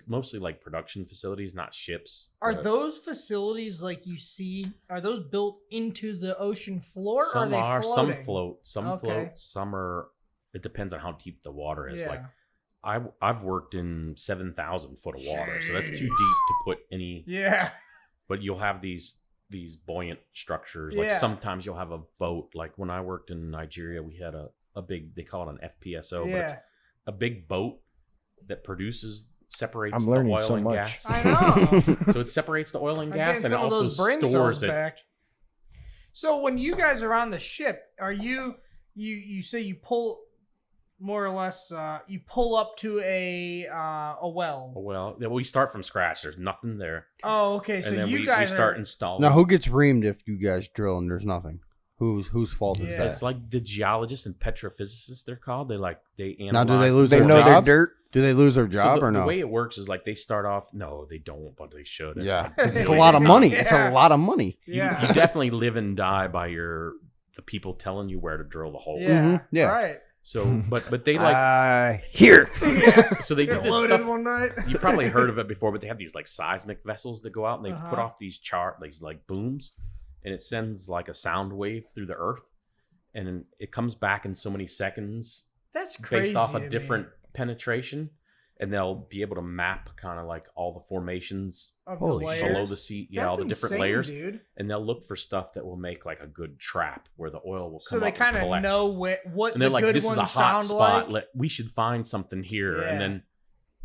S2: mostly like production facilities, not ships.
S4: Are
S2: but
S4: those facilities like you see? Are those built into the ocean floor?
S2: some
S4: or are they
S2: are
S4: floating?
S2: some float, some
S4: Okay.
S2: float, some are. It depends on how deep the water is.
S4: Yeah.
S2: Like I've worked in 7,000 foot of water, so that's too deep
S4: Jeez.
S2: to put any.
S4: Yeah.
S2: But you'll have these buoyant structures. Like
S4: Yeah.
S2: sometimes you'll have a boat. Like when I worked in Nigeria, we had a big. They call it an FPSO, but it's
S4: Yeah.
S2: a big boat that separates
S3: I'm
S2: the
S3: learning
S2: oil
S3: so
S2: and
S3: much.
S2: gas.
S4: I know.
S2: So it separates the oil and
S4: I'm
S2: gas,
S4: getting
S2: and it
S4: some of
S2: also
S4: those brain cells
S2: stores it.
S4: back. So when you guys are on the ship, are you say you pull more or less you pull up to a well?
S2: Well, we start from scratch. There's nothing there,
S4: Oh, okay. So
S2: and then
S4: you
S2: we
S4: guys
S2: start
S4: are,
S2: installing.
S1: Now, who gets reamed if you guys drill and there's nothing? Whose fault is
S4: Yeah.
S1: that?
S2: It's like the geologists and petrophysicists. They're called. They analyze.
S1: Now, do they lose
S3: they
S1: their
S3: know their
S1: job?
S3: dirt.
S1: Do they lose their
S2: So
S1: job
S2: the,
S1: or no?
S2: the way it works is like they start off. No, they don't, but they should. It's
S1: Yeah,
S2: like-
S1: 'Cause it's a lot of money. It's
S4: Yeah.
S1: a lot of money.
S4: Yeah.
S2: You definitely live and die by the people telling you where to drill the hole.
S4: Yeah.
S1: Mhm, yeah.
S4: Right.
S2: So, but they like
S3: Here.
S2: so they do
S4: Get
S2: this
S4: loaded
S2: stuff.
S4: one night.
S2: You probably heard of it before, but they have these like seismic vessels that go out and they put
S4: Uh-huh.
S2: off these these like booms, and it sends like a sound wave through the earth, and it comes back in so many seconds
S4: That's crazy.
S2: based off
S4: to
S2: a
S4: me.
S2: different penetration, and they'll be able to map kind of like all the formations
S4: Of
S3: Holy
S4: the
S3: shit.
S4: layers.
S2: below the sea,
S4: That's
S2: all the different
S4: insane,
S2: layers,
S4: dude.
S2: and they'll look for stuff that will make like a good trap where the oil will come
S4: So they
S2: up and
S4: kind of
S2: collect.
S4: know what
S2: And they're
S4: the
S2: like,
S4: good
S2: this is
S4: ones
S2: a hot
S4: sound
S2: spot.
S4: like.
S2: We should find something here.
S4: Yeah.
S2: And then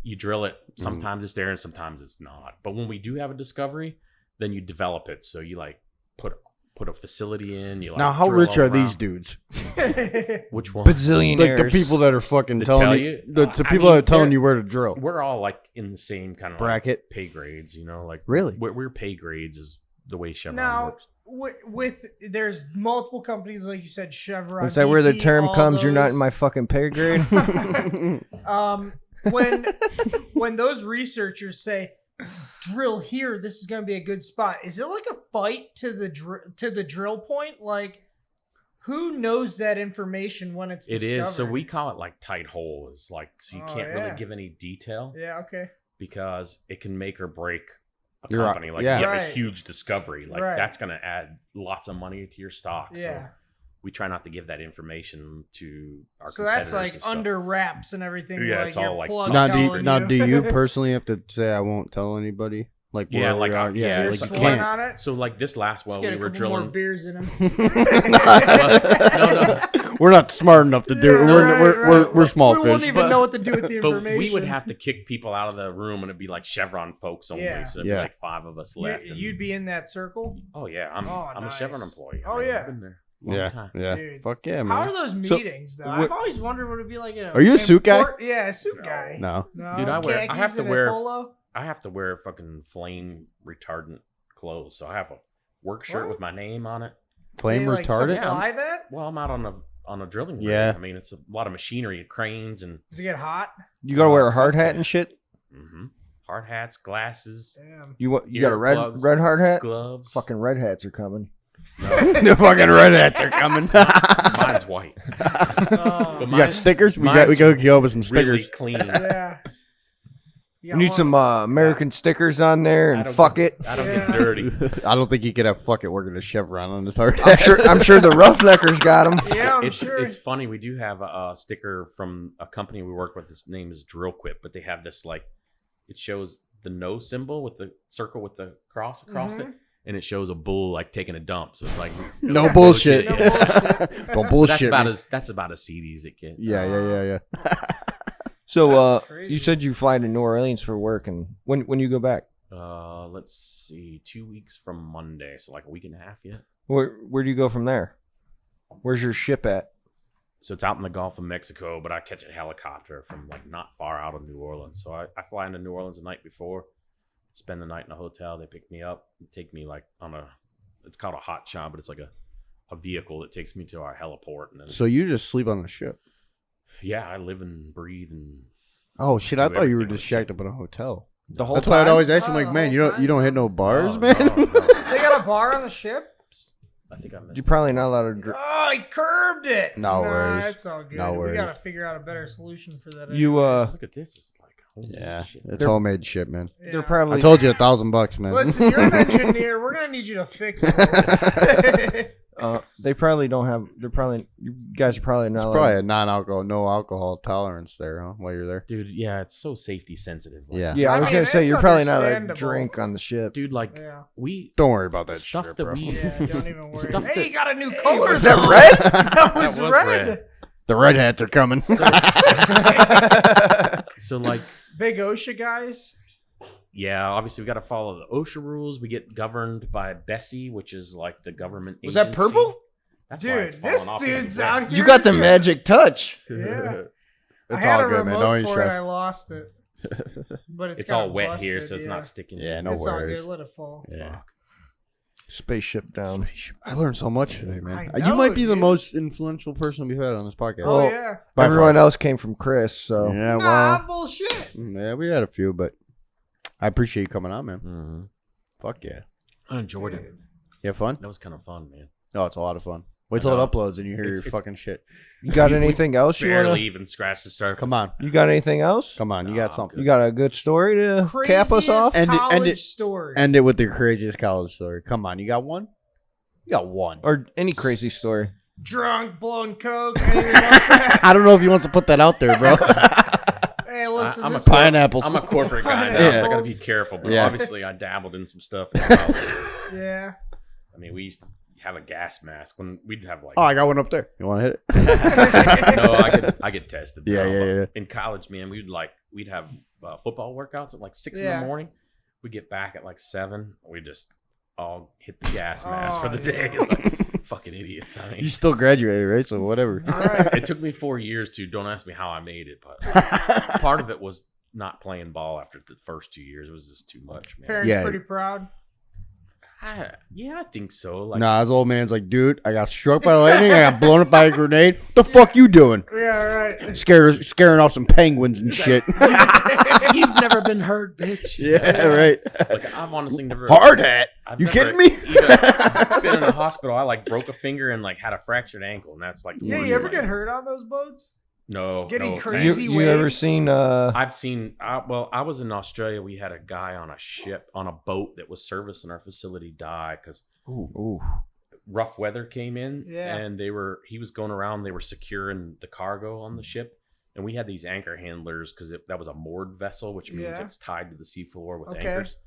S2: you drill it. Sometimes it's there and sometimes it's not. But when we do have a discovery, then you develop it. So you like put a facility in. You like
S1: Now, how
S2: drill
S1: rich
S2: all
S1: are these
S2: around.
S1: dudes?
S2: Which one?
S3: Bazillionaires.
S1: Like the people that are fucking
S2: To
S1: telling
S2: tell
S1: you,
S2: you?
S1: the
S2: I
S1: people
S2: mean,
S1: that are telling
S2: they're-
S1: you where to drill.
S2: We're all like in the same kind of
S1: Bracket.
S2: like pay grades, you know, like
S1: Really?
S2: we're pay grades is the way Chevron
S4: now,
S2: works.
S4: with there's multiple companies like you said, Chevron.
S3: Is that where the
S4: BP,
S3: term
S4: all
S3: comes? You're not
S4: those.
S3: in my fucking pay grade.
S4: When those researchers say drill here, this is going to be a good spot. Is it like a fight to the drill point? Like, who knows that information when it's
S2: It
S4: discovered?
S2: is. So we call it like tight hole. Is like so you
S4: Oh,
S2: can't
S4: yeah.
S2: really give any detail
S4: Yeah. Okay.
S2: because it can make or break a
S1: You're right.
S2: company. Like
S1: Yeah.
S2: you have a
S4: Right.
S2: huge discovery, like
S4: Right.
S2: that's going to add lots of money to your stock.
S4: Yeah.
S2: So we try not to give that information to our
S4: So that's
S2: competitors
S4: like
S2: and stuff.
S4: under wraps and everything.
S2: Yeah,
S4: like
S2: it's all
S4: your
S2: like
S4: plug
S1: Now,
S4: telling
S1: do you personally have to say I won't tell anybody? Like
S2: Yeah,
S1: where we
S2: like,
S1: are?
S2: yeah,
S4: You're
S1: like you
S4: sworn
S1: can't.
S4: on it.
S2: So like this last well,
S4: Let's get
S2: we
S4: a
S2: were
S4: couple more
S2: drilling.
S4: beers in him.
S2: No,
S1: We're not smart enough to do it.
S4: Yeah,
S1: We're small
S4: we
S1: fish.
S4: won't even know what to do with the
S2: But
S4: information.
S2: we would have to kick people out of the room, and it'd be like Chevron folks only.
S4: Yeah.
S2: So there'd
S1: Yeah.
S2: be like 5 of us left. and-
S4: You'd be in that circle.
S2: oh yeah, I'm
S4: Oh,
S2: a
S4: nice.
S2: Chevron employee.
S4: Oh,
S2: I've
S4: yeah.
S2: been there. Long time.
S1: Yeah.
S4: Dude.
S1: Fuck yeah,
S4: How are
S1: man.
S4: those meetings, though? I've always wondered what it'd be like.
S1: Are you a suit guy?
S4: Yeah, a suit guy.
S1: No.
S2: Dude, I have to wear
S4: polo.
S2: I have to wear fucking flame retardant clothes. So I have a work shirt
S4: What?
S2: with my name on it.
S1: Flame
S4: They, like,
S1: retardant?
S4: supply that?
S2: Well, I'm out on a drilling rig.
S1: Yeah.
S2: I mean, it's a lot of machinery, cranes, and
S4: Does it get hot?
S3: You gotta wear a hard hat and shit.
S2: hard hats, glasses,
S4: Damn.
S3: You got a red
S2: Earplugs,
S3: hard hat?
S2: gloves.
S3: Fucking red hats are coming.
S1: The fucking red hats are coming.
S2: Mine's white.
S4: Oh,
S1: You got stickers? We
S2: mine's
S1: go go with some
S2: really
S1: stickers.
S2: clean.
S4: yeah.
S3: You need some American stickers on there
S2: I
S3: and
S2: don't
S3: fuck
S2: get-
S3: it.
S2: I don't get dirty.
S1: I don't think you could have fuck it working a Chevron on this hard
S3: I'm sure the Roughneckers got them.
S4: Yeah, I'm
S2: It's
S4: sure.
S2: it's funny. We do have a sticker from a company we work with. Its name is Drill Quip, but they have this like it shows the no symbol with the circle with the cross across it, and it shows a bull like taking a dump. So it's like
S1: No bullshit.
S4: No
S2: Yeah.
S4: bullshit.
S1: Don't bullshit.
S2: That's about as seedy as it gets.
S1: Yeah.
S3: So
S4: That's crazy.
S3: you said you fly to New Orleans for work, and when you go back?
S2: Let's see, 2 weeks from Monday, so like a week and a half yet.
S3: Where do you go from there? Where's your ship at?
S2: So it's out in the Gulf of Mexico, but I catch a helicopter from like not far out of New Orleans. So I fly into New Orleans the night before, spend the night in a hotel. They pick me up and take me like on it's called a hot shot, but it's like a vehicle that takes me to our heliport. And then,
S1: So you just sleep on the ship?
S2: yeah, I live and breathe and
S1: Oh shit! I
S2: Do
S1: thought you were
S2: everything
S1: just
S2: on the
S1: shacked up in a hotel.
S3: The whole
S1: That's why I'd
S3: time?
S1: always ask you,
S4: Oh,
S1: like, man,
S4: the
S1: you
S4: whole
S1: don't hit no bars, man.
S2: No.
S4: They got a bar on the ship?
S2: I think I missed
S3: You're probably not allowed to drink.
S4: Oh, he curved it.
S1: No
S4: nah,
S1: worries.
S4: It's all good.
S1: No
S4: We
S1: worries.
S4: got to figure out a better solution for that.
S3: You,
S4: anyways.
S2: Look at this. It's like, holy
S1: Yeah,
S2: shit.
S1: it's homemade shit, man.
S4: Yeah.
S3: They're probably.
S1: I told you $1,000, man.
S4: Listen, you're an engineer. We're gonna need you to fix this.
S3: They probably don't have. They're probably. You guys are probably not.
S1: It's
S3: allowed-
S1: probably a non-alcohol, no alcohol tolerance there, huh? While you're there.
S2: Dude, yeah, it's so safety sensitive. Like,
S1: Yeah.
S3: Yeah, I
S4: I
S3: was
S4: mean,
S3: gonna say
S4: it's
S3: you're probably not allowed to
S4: understandable.
S3: drink on the ship.
S2: Dude, like
S4: Yeah.
S2: we
S1: Don't worry about that
S2: Stuff
S1: shit,
S2: that
S1: bro.
S2: we-
S4: Yeah, don't even worry.
S2: Stuff
S4: Hey,
S2: that-
S4: you got a new color.
S3: was that
S4: though.
S3: red?
S4: That was,
S2: That was
S4: red.
S2: red.
S1: The red hats are coming.
S2: so like
S4: Big OSHA guys.
S2: yeah, obviously we got to follow the OSHA rules. We get governed by Bessie, which is like the government.
S3: Was that
S2: agency.
S3: purple?
S2: That's why
S4: Dude,
S2: it's falling
S4: this
S2: off
S4: dude's
S2: the
S4: out here.
S3: You got the magic touch.
S4: Yeah. I
S1: It's
S4: had
S1: all
S4: a
S1: good, man.
S4: remote
S1: Don't you
S4: for it. I
S1: stress.
S4: lost it. But
S2: It's
S4: kinda
S2: all wet here,
S4: busted,
S2: so it's
S4: yeah.
S2: not sticking.
S1: Yeah, no
S4: It's all
S1: worries.
S4: good. Let it fall.
S1: Yeah.
S3: Spaceship down.
S1: I learned so much today, man.
S4: I
S1: You
S4: know,
S1: might be the
S4: dude.
S1: most influential person we've had on this podcast.
S4: Oh
S3: Well,
S4: yeah.
S1: By
S3: Everyone
S1: far.
S3: else came from Chris, so
S1: Yeah,
S4: Nah,
S1: well,
S4: bullshit.
S1: yeah, we had a few, but I appreciate you coming on, man.
S2: Mm-hmm.
S1: Fuck yeah.
S2: I enjoyed it.
S4: Dude.
S1: You have fun?
S2: That was kind of fun, man.
S1: Oh, it's a lot of fun. Wait
S2: I
S1: till it
S2: know.
S1: uploads and you hear
S2: It's-
S1: your
S2: it's-
S1: fucking shit.
S3: you got anything else you
S2: Barely
S3: wanna?
S2: even scratched the surface.
S1: Come on.
S3: You got anything else?
S1: Come on. You
S2: Nah,
S1: got
S2: I'm
S1: something.
S3: You got a good story to cap us off?
S1: End it-
S4: college
S1: end it-
S4: story.
S1: End it with your craziest college story. Come on. You got one? You got one.
S3: Or any crazy story?
S4: Drunk, blowing coke. anything like that.
S1: I don't know if you want to put that out there, bro.
S4: Hey, listen.
S2: I'm a
S4: this
S1: Pineapples.
S2: I'm a corporate guy now,
S4: Yeah.
S2: so I gotta be careful. But
S1: Yeah.
S2: obviously, I dabbled in some stuff. In college.
S4: yeah.
S2: I mean, we used to have a gas mask when we'd have like.
S1: Oh, I got one up there. You want to hit it?
S2: No, I get tested.
S1: Yeah,
S2: now,
S1: yeah,
S2: but
S1: yeah.
S2: In college, man, we'd have football workouts at like 6 in
S4: Yeah.
S2: the morning. We'd get back at like 7. We just all hit the gas mask for
S4: Oh,
S2: the day.
S4: yeah.
S2: It's like fucking idiots. I mean,
S1: You still graduated, right? So whatever.
S4: All right.
S2: it took me 4 years to. Don't ask me how I made it, but part of it was not playing ball after the first 2 years. It was just too much, man.
S4: Parents
S1: Yeah.
S4: pretty proud.
S2: Yeah, I think so. Like,
S1: Nah, his old man's like, dude, I got struck by lightning. I got blown up by a grenade. What the fuck you doing?
S4: Yeah, right.
S1: Scaring off some penguins and shit.
S2: you've never been hurt, bitch.
S1: Yeah, right.
S2: Like I've honestly never.
S1: Hard hat.
S2: I've
S1: You
S2: never
S1: kidding me?
S2: even been in a hospital. I like broke a finger and like had a fractured ankle, and that's like. The
S4: Yeah,
S2: worst
S4: you ever
S2: way.
S4: get hurt on those boats?
S2: No,
S4: Getting
S2: no,
S4: crazy?
S2: thanks.
S3: You ever
S4: waves?
S3: seen?
S2: I've seen. Well, I was in Australia. We had a guy on a ship on a boat that was servicing our facility die because
S1: Ooh.
S2: rough weather came in,
S4: Yeah.
S2: and he was going around. They were securing the cargo on the ship, and we had these anchor handlers because that was a moored vessel, which means
S4: Yeah.
S2: it's tied to the seafloor with
S4: Okay.
S2: anchors,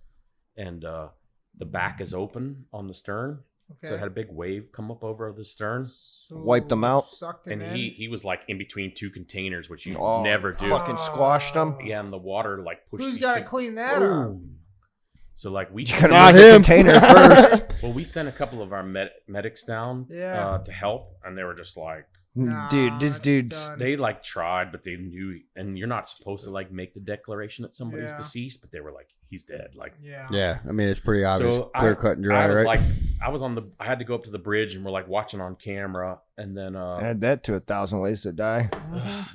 S2: and the back is open on the stern.
S4: Okay.
S2: So it had a big wave come up over the stern,
S4: So
S3: Wiped them out?
S4: Sucked him
S2: and
S4: in.
S2: he was like in between two containers, which you never do.
S3: Fucking squashed them.
S2: Yeah, and the water like pushed.
S4: Who's
S2: these
S4: got to
S2: two-
S4: clean that up?
S2: Boom. So like we
S3: Not him. Container first.
S2: Well, we sent a couple of our medics down to help, and they were just like,
S3: dude, this dude's
S4: done.
S2: they like tried, but they knew, and you're not supposed to like make the declaration that somebody's deceased, but they were like, he's dead. Like,
S1: yeah. I mean, it's pretty obvious,
S2: so
S1: clear cut and dry,
S2: I was
S1: right?
S2: like, I had to go up to the bridge, and we're like watching on camera, and then
S3: add that to 1,000 Ways to Die.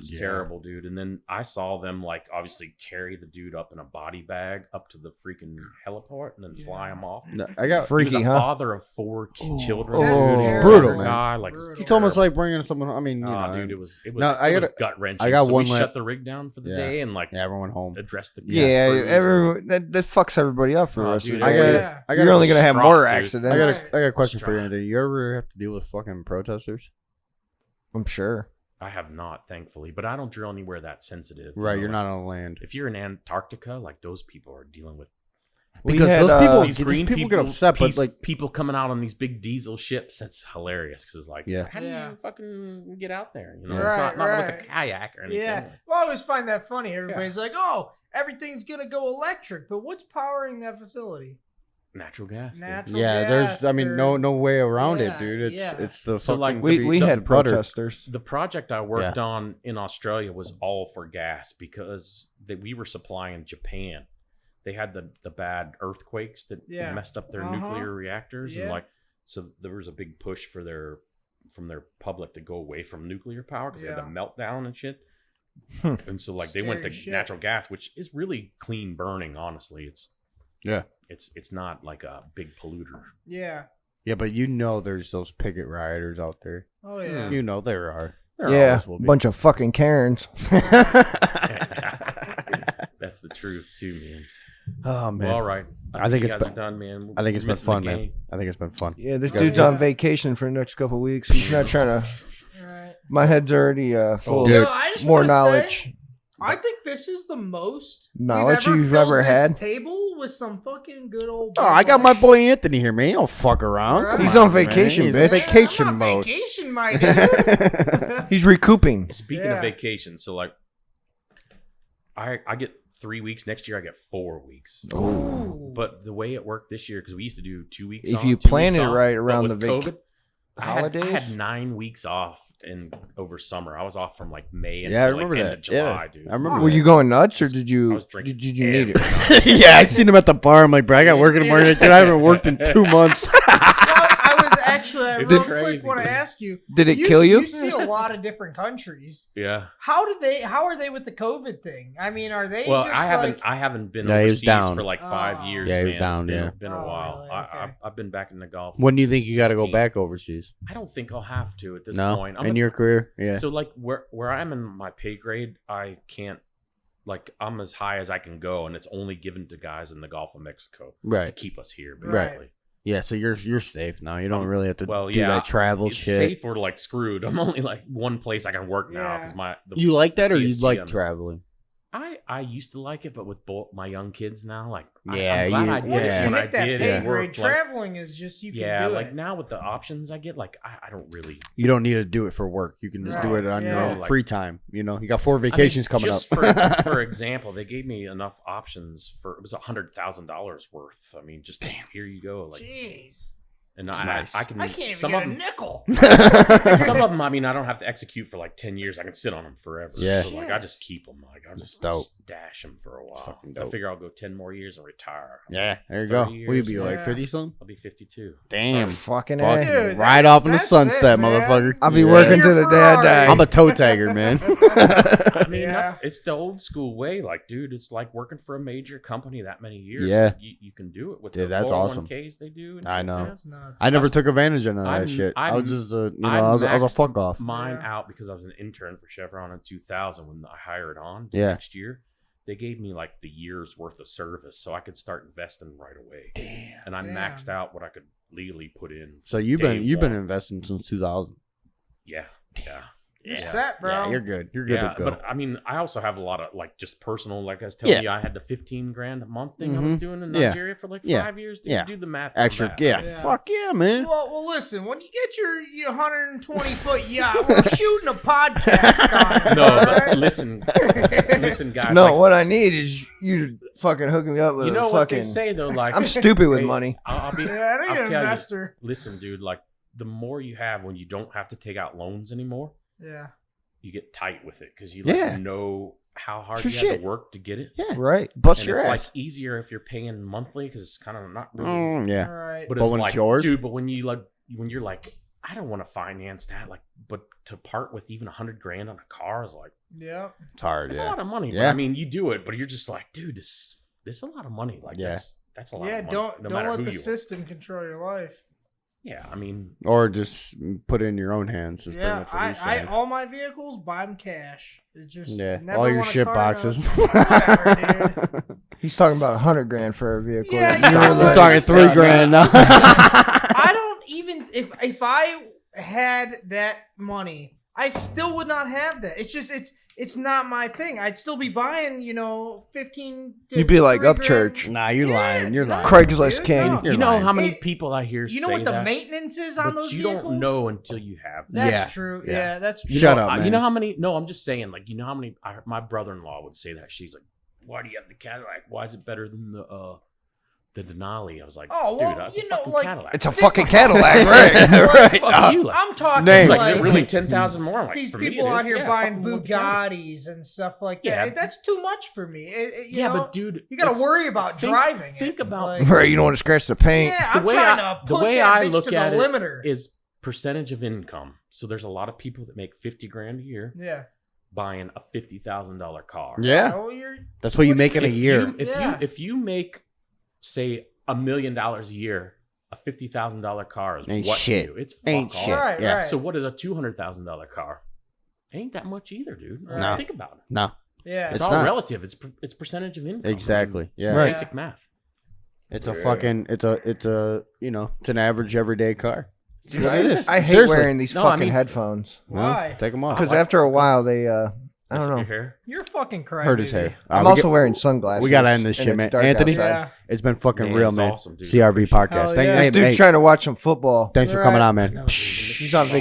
S2: it's terrible, dude. And then I saw them like obviously carry the dude up in a body bag up to the freaking heliport and then fly him off.
S1: No, I got
S3: Freaky,
S2: he was a
S3: huh?
S2: father of 4 children.
S4: That's
S1: brutal, man.
S2: Guy, like,
S4: Brutal.
S1: It's almost like bringing someone. I mean, you know,
S2: dude, it was
S1: No, I gotta-
S2: gut wrenching.
S1: I got
S2: so
S1: one
S2: we
S1: la-
S2: shut the rig down for the day and like
S1: everyone home.
S2: addressed the
S3: Yeah,
S2: crews and-
S3: everyone that fucks everybody up for
S2: Oh,
S3: us.
S2: dude,
S1: I
S2: everybody-
S1: got. I got.
S3: You're only gonna have
S2: distraught,
S3: more
S2: dude.
S3: accidents.
S1: I got a question for you,
S2: Distraught.
S1: Andy. You ever have to deal with fucking protesters?
S3: I'm sure.
S2: I have not, thankfully, but I don't drill anywhere that sensitive. you
S1: Right,
S2: know,
S1: you're
S2: like,
S1: not on land.
S2: If you're in Antarctica, like those people are dealing with
S1: Because
S3: had,
S1: those people,
S2: these green
S1: people get upset, but like,
S2: people coming out on these big diesel ships. That's hilarious because it's like,
S1: Yeah.
S2: how do
S4: Yeah.
S2: you fucking get out there? You know,
S4: Right,
S2: it's not with
S4: right.
S2: a kayak or anything.
S4: Yeah. Well, I always find that funny. Everybody's like, "Oh, everything's gonna go electric," but what's powering that facility?
S2: Natural gas. dude.
S4: Natural
S1: yeah,
S4: gas.
S1: there's. I mean,
S4: or-
S1: no way around
S4: Yeah,
S1: it, dude. It's the
S2: So, like,
S1: fucking
S3: We
S1: nuts
S3: had
S1: and butter.
S3: protesters.
S2: The project I worked on in Australia was all for gas because we were supplying Japan. They had the bad earthquakes that messed up their nuclear reactors, and like, so there was a big push for from their public to go away from nuclear power because they had a meltdown and shit. And so like they went to
S4: Scary shit.
S2: natural gas, which is really clean burning. Honestly, it's not like a big polluter.
S4: Yeah.
S1: Yeah, but you know, there's those picket rioters out there.
S4: Oh yeah.
S1: You know there are. There
S3: Yeah,
S1: always will be.
S3: bunch of fucking Karens.
S2: That's the truth too, man.
S1: Oh man.
S2: Well, all right.
S1: I think
S2: you
S1: it's
S2: guys
S1: been-
S2: are done, man.
S1: I think it's
S2: We're
S1: been
S2: missing the
S1: fun, man.
S2: game.
S1: I think it's been fun.
S3: Yeah, this
S1: Yeah.
S3: dude's on vacation for the next couple weeks. He's not trying to.
S4: All right.
S3: My head's already full
S1: dude.
S3: of
S4: I just
S3: more
S4: wanna
S3: knowledge.
S4: say, I think this is the most
S3: Knowledge
S4: we've
S3: you've
S4: filled
S3: ever
S4: this
S3: had?
S4: Table with some fucking good old.
S1: Oh, I got my boy Anthony here, man. He don't fuck around.
S4: Right.
S1: Come
S3: He's
S1: on,
S3: on
S1: man.
S3: vacation,
S1: He's
S3: bitch.
S1: in vacation
S4: I'm on
S1: mode.
S4: vacation, my dude.
S3: He's recouping.
S2: Speaking
S4: Yeah.
S2: of vacation, so like, I get 3 weeks. Next year, I get 4 weeks.
S4: Ooh.
S2: But the way it worked this year, because we used to do 2 weeks.
S3: If
S2: on,
S3: you
S2: 2
S3: plan
S2: weeks
S3: it
S2: off,
S3: right
S2: but
S3: around
S2: with
S3: the
S2: COVID, I
S3: holidays?
S2: had 9 weeks off over summer. I was off from like May until
S1: Yeah, I
S2: like
S1: remember
S2: end
S1: that.
S2: of July,
S1: Yeah,
S2: dude.
S1: I remember.
S3: Were you going nuts or did
S2: I
S3: you
S2: was drinking
S3: did you need it?
S2: every night.
S1: Yeah, I seen him at the bar. I'm like, bro, I got work in the morning. Dude, I haven't worked in 2 months.
S4: I was actually
S2: It's
S4: real
S2: crazy,
S4: quick. Want to
S2: dude.
S4: ask you?
S3: Did it kill you?
S4: You see a lot of different countries.
S2: Yeah.
S4: How are they with the COVID thing? I mean, are they?
S2: Well,
S4: just
S2: I haven't been
S1: No, he was
S2: overseas
S1: down.
S2: for like 5
S4: Oh.
S2: years.
S1: Yeah, he was
S2: man.
S1: down,
S2: It's
S1: yeah.
S2: been a
S4: Oh,
S2: while.
S4: really?
S2: I,
S4: Okay.
S2: I've been back in the golf.
S1: When do you think
S2: since
S1: you got to go
S2: 16.
S1: back overseas?
S2: I don't think I'll have to at this
S1: No,
S2: point.
S1: in your career, yeah.
S2: So like where I'm in my pay grade, I can't, like, I'm as high as I can go, and it's only given to guys in the Gulf of Mexico to
S1: Right.
S2: keep us here,
S4: Right.
S2: basically.
S1: Yeah, so you're safe now. You don't really have to
S2: Well,
S1: do
S2: yeah,
S1: that travel
S2: It's
S1: shit.
S2: safe or like screwed. I'm only like one place I can work now
S4: Yeah.
S2: because
S1: You like that, or you
S2: PSG,
S1: like
S2: I'm-
S1: traveling?
S2: I used to like it, but with both my young kids now, like
S1: Yeah,
S2: I'm glad I
S1: you-
S2: did
S4: Once
S2: it
S1: yeah.
S4: you
S2: when I
S4: hit that
S2: did
S4: pay
S2: it.
S4: grade,
S2: Worked, like,
S4: traveling is just you can
S2: yeah,
S4: do
S2: like
S4: it.
S2: now with the options I get, like I don't really.
S1: You don't need to do it for work. You can just do
S4: Right,
S1: it on your
S4: yeah.
S1: own
S2: Like-
S1: free time. You know, you got 4 vacations coming up.
S2: just for example, they gave me enough options for it was $100,000 worth. I mean, just here you go, like,
S4: Jeez,
S2: and
S1: It's
S2: I,
S1: nice.
S2: I can
S4: I can't even
S2: some
S4: get
S2: of
S4: a
S2: them,
S4: nickel.
S2: some of them. I mean, I don't have to execute for like 10 years. I can sit on them forever.
S1: Yeah.
S2: So like I just keep them. Like I just
S1: dope.
S2: stash them for a while.
S1: fucking
S2: I
S1: dope.
S2: figure I'll go 10 more years and retire.
S1: Yeah, there you go.
S2: 30
S1: Will you
S2: years,
S1: be like
S4: yeah.
S1: 50 something?
S2: I'll be 52.
S1: Damn.
S3: Fucking
S1: Fuck.
S3: A.
S4: Dude,
S1: Right off in the
S4: that's
S1: sunset,
S4: it, man.
S1: motherfucker.
S3: I'll be
S1: Yeah.
S3: working
S4: Your
S3: till the day I
S4: Ferrari.
S3: die.
S1: I'm a toe tagger, man.
S2: I mean,
S1: Yeah.
S2: it's the old school way. Like, dude, it's like working for a major company that many years.
S1: Yeah.
S2: Like, you can do it with
S1: Dude,
S2: the
S1: that's awesome.
S2: 401ks they do. And
S1: I
S2: shit,
S1: know.
S2: man.
S4: That's nuts.
S1: I never took advantage of none of that
S2: I'm-
S1: shit. I
S2: I'm-
S1: was just,
S2: I
S1: I was a
S2: maxed
S1: fuck off.
S2: Mine
S4: Yeah.
S2: out because I was an intern for Chevron in 2000 when I hired on
S1: Yeah.
S2: next year. They gave me like the year's worth of service so I could start investing right away.
S1: Damn.
S2: And I
S4: Damn.
S2: maxed out what I could legally put in.
S1: So you've
S2: day
S1: been
S2: one.
S1: investing since 2000.
S2: Yeah.
S4: You're set, bro.
S1: Yeah, you're good. You're good to go.
S2: But I mean, I also have a lot of like just personal. Like I was telling you, I had the $15,000 a month thing I was doing in Nigeria for like 5 years. Dude, do the math.
S1: Extra.
S2: That.
S1: Fuck yeah, man.
S4: Well, listen. When you get your 120-foot yacht, we're shooting a podcast on it.
S2: No,
S4: all
S2: but
S4: right?
S2: listen, guys.
S3: No,
S2: like,
S3: what I need is you to fucking hook me up with
S2: you know
S3: a
S2: what
S3: fucking.
S2: they say though. Like
S3: I'm stupid with
S2: hey,
S3: money.
S2: I'll be.
S4: Yeah, I need
S2: I'll
S4: an
S2: tell you,
S4: investor.
S2: listen, dude. Like the more you have when you don't have to take out loans anymore,
S4: Yeah.
S2: you get tight with it because you know how hard
S1: True
S2: you
S1: shit.
S2: had to work to get it.
S1: Yeah.
S3: Right. Bust
S2: And
S3: your
S2: it's
S3: ass.
S2: like easier if you're paying monthly because it's kind of not really.
S1: Yeah.
S4: All right.
S2: But
S1: But
S2: it's
S1: when
S2: like,
S1: it's yours?
S2: dude. But when you're like, I don't want to finance that. Like, but to part with even $100,000 on a car is like,
S4: Yep.
S1: It's hard.
S2: it's a lot of money.
S1: Yeah.
S2: But, I mean, you do it, but you're just like, dude, this is a lot of money. Like, that's a lot.
S4: Yeah.
S2: of money,
S4: Don't
S2: no matter
S4: let
S2: who
S4: the
S2: you are.
S4: system control your life.
S2: Yeah, I mean,
S1: Or just put it in your own hands. Is pretty
S4: Yeah.
S1: much what he's
S4: I
S1: saying.
S4: all my vehicles buy them cash. It just never
S1: all your
S4: want a
S1: shit
S4: car
S1: boxes.
S4: note. Whatever, dude.
S3: He's talking about $100,000 for a vehicle.
S4: Yeah,
S3: that
S4: you
S3: you're
S4: know,
S1: We're
S3: like-
S1: talking $3,000 now.
S4: I don't even if I had that money, I still would not have that. It's just it's not my thing. I'd still be buying, 15.
S3: You'd be like
S4: $3,000.
S3: Upchurch.
S1: Nah, you're lying. You're lying.
S3: Craigslist
S4: dude,
S3: king.
S4: no.
S2: you know
S1: lying.
S2: how many
S4: It-
S2: people I hear
S4: You know
S2: say
S4: what the
S2: that,
S4: maintenance is on
S2: but
S4: those
S2: you
S4: vehicles?
S2: don't know until you have.
S4: That's
S1: Yeah.
S4: true.
S1: Yeah.
S4: Yeah, that's true.
S1: Shut up,
S2: You
S1: man.
S2: know how many? No, I'm just saying. Like, you know how many? My brother-in-law would say that. She's like, "Why do you have the Cadillac? Why is it better than the Denali?" I was like,
S4: Oh, well,
S2: "Dude, that's
S4: you
S2: a
S4: know,
S2: fucking
S4: like,
S2: Cadillac."
S3: It's a fucking Cadillac, right?
S2: Right. Fuck you, like,
S4: I'm talking
S1: Name.
S2: it's
S4: like,
S2: like, is it really 10,000 more? I'm like,
S4: these
S2: for me,
S4: people
S2: it
S4: out
S2: is.
S4: here
S2: Yeah,
S4: buying
S2: fucking look at it.
S4: Bugattis and stuff like
S2: Yeah.
S4: that. That's too much for me. You
S2: Yeah,
S4: know,
S2: but dude,
S4: you got to
S2: it's-
S4: worry about driving.
S2: Think
S4: it.
S2: about
S4: Like,
S3: Right, you don't want to scratch the paint.
S4: yeah,
S2: the
S4: I'm
S2: way
S4: trying
S2: I-
S4: to
S2: the
S4: put
S2: way
S4: that
S2: I
S4: bitch
S2: look
S4: to the
S2: at it
S4: limiter.
S2: is percentage of income. So there's a lot of people that make $50,000 a year
S4: Yeah.
S2: buying a $50,000 car.
S1: Yeah.
S4: Oh, you're
S1: That's what you make in a
S2: If
S1: year.
S2: you if you make say $1 million a year, a $50,000 car is
S1: Ain't
S2: what
S1: shit.
S2: you do. It's
S1: Ain't
S2: fuck all.
S1: shit.
S4: right.
S1: Yeah.
S4: Right.
S2: So what is a $200,000 car? Ain't that much either, dude.
S4: No.
S2: Think about it.
S1: No.
S4: yeah.
S2: It's,
S1: It's
S2: all
S1: not.
S2: relative. It's percentage of income.
S1: Exactly.
S2: I mean,
S1: Yeah.
S2: it's
S3: Right.
S2: basic math.
S1: It's a fucking, it's a, it's an average everyday car.
S3: Dude,
S1: It is.
S3: I hate
S1: Seriously.
S3: wearing these
S2: No, I
S3: fucking
S2: mean-
S3: headphones.
S4: Why?
S1: Take them off.
S3: Because after a while, they, I
S2: Mess
S3: don't
S2: up
S3: know.
S2: Your hair.
S4: You're fucking crazy.
S1: Hurt his hair.
S3: I'm
S1: we
S3: also
S1: get-
S3: wearing sunglasses.
S1: we gotta end this
S3: and
S1: shit,
S3: it's
S1: man.
S3: dark
S1: Anthony?
S3: outside.
S4: Yeah.
S1: It's been fucking
S2: Man,
S1: real,
S2: it's
S1: man.
S2: awesome, dude.
S1: CRV
S2: Appreciate it.
S1: podcast.
S4: Hell
S1: Thank,
S4: yeah.
S1: hey,
S3: This dude's
S1: hey,
S3: trying to watch some football.
S1: thanks for
S4: Right.
S1: coming on,
S2: I
S1: man.
S2: know, dude.
S3: He's on vacation.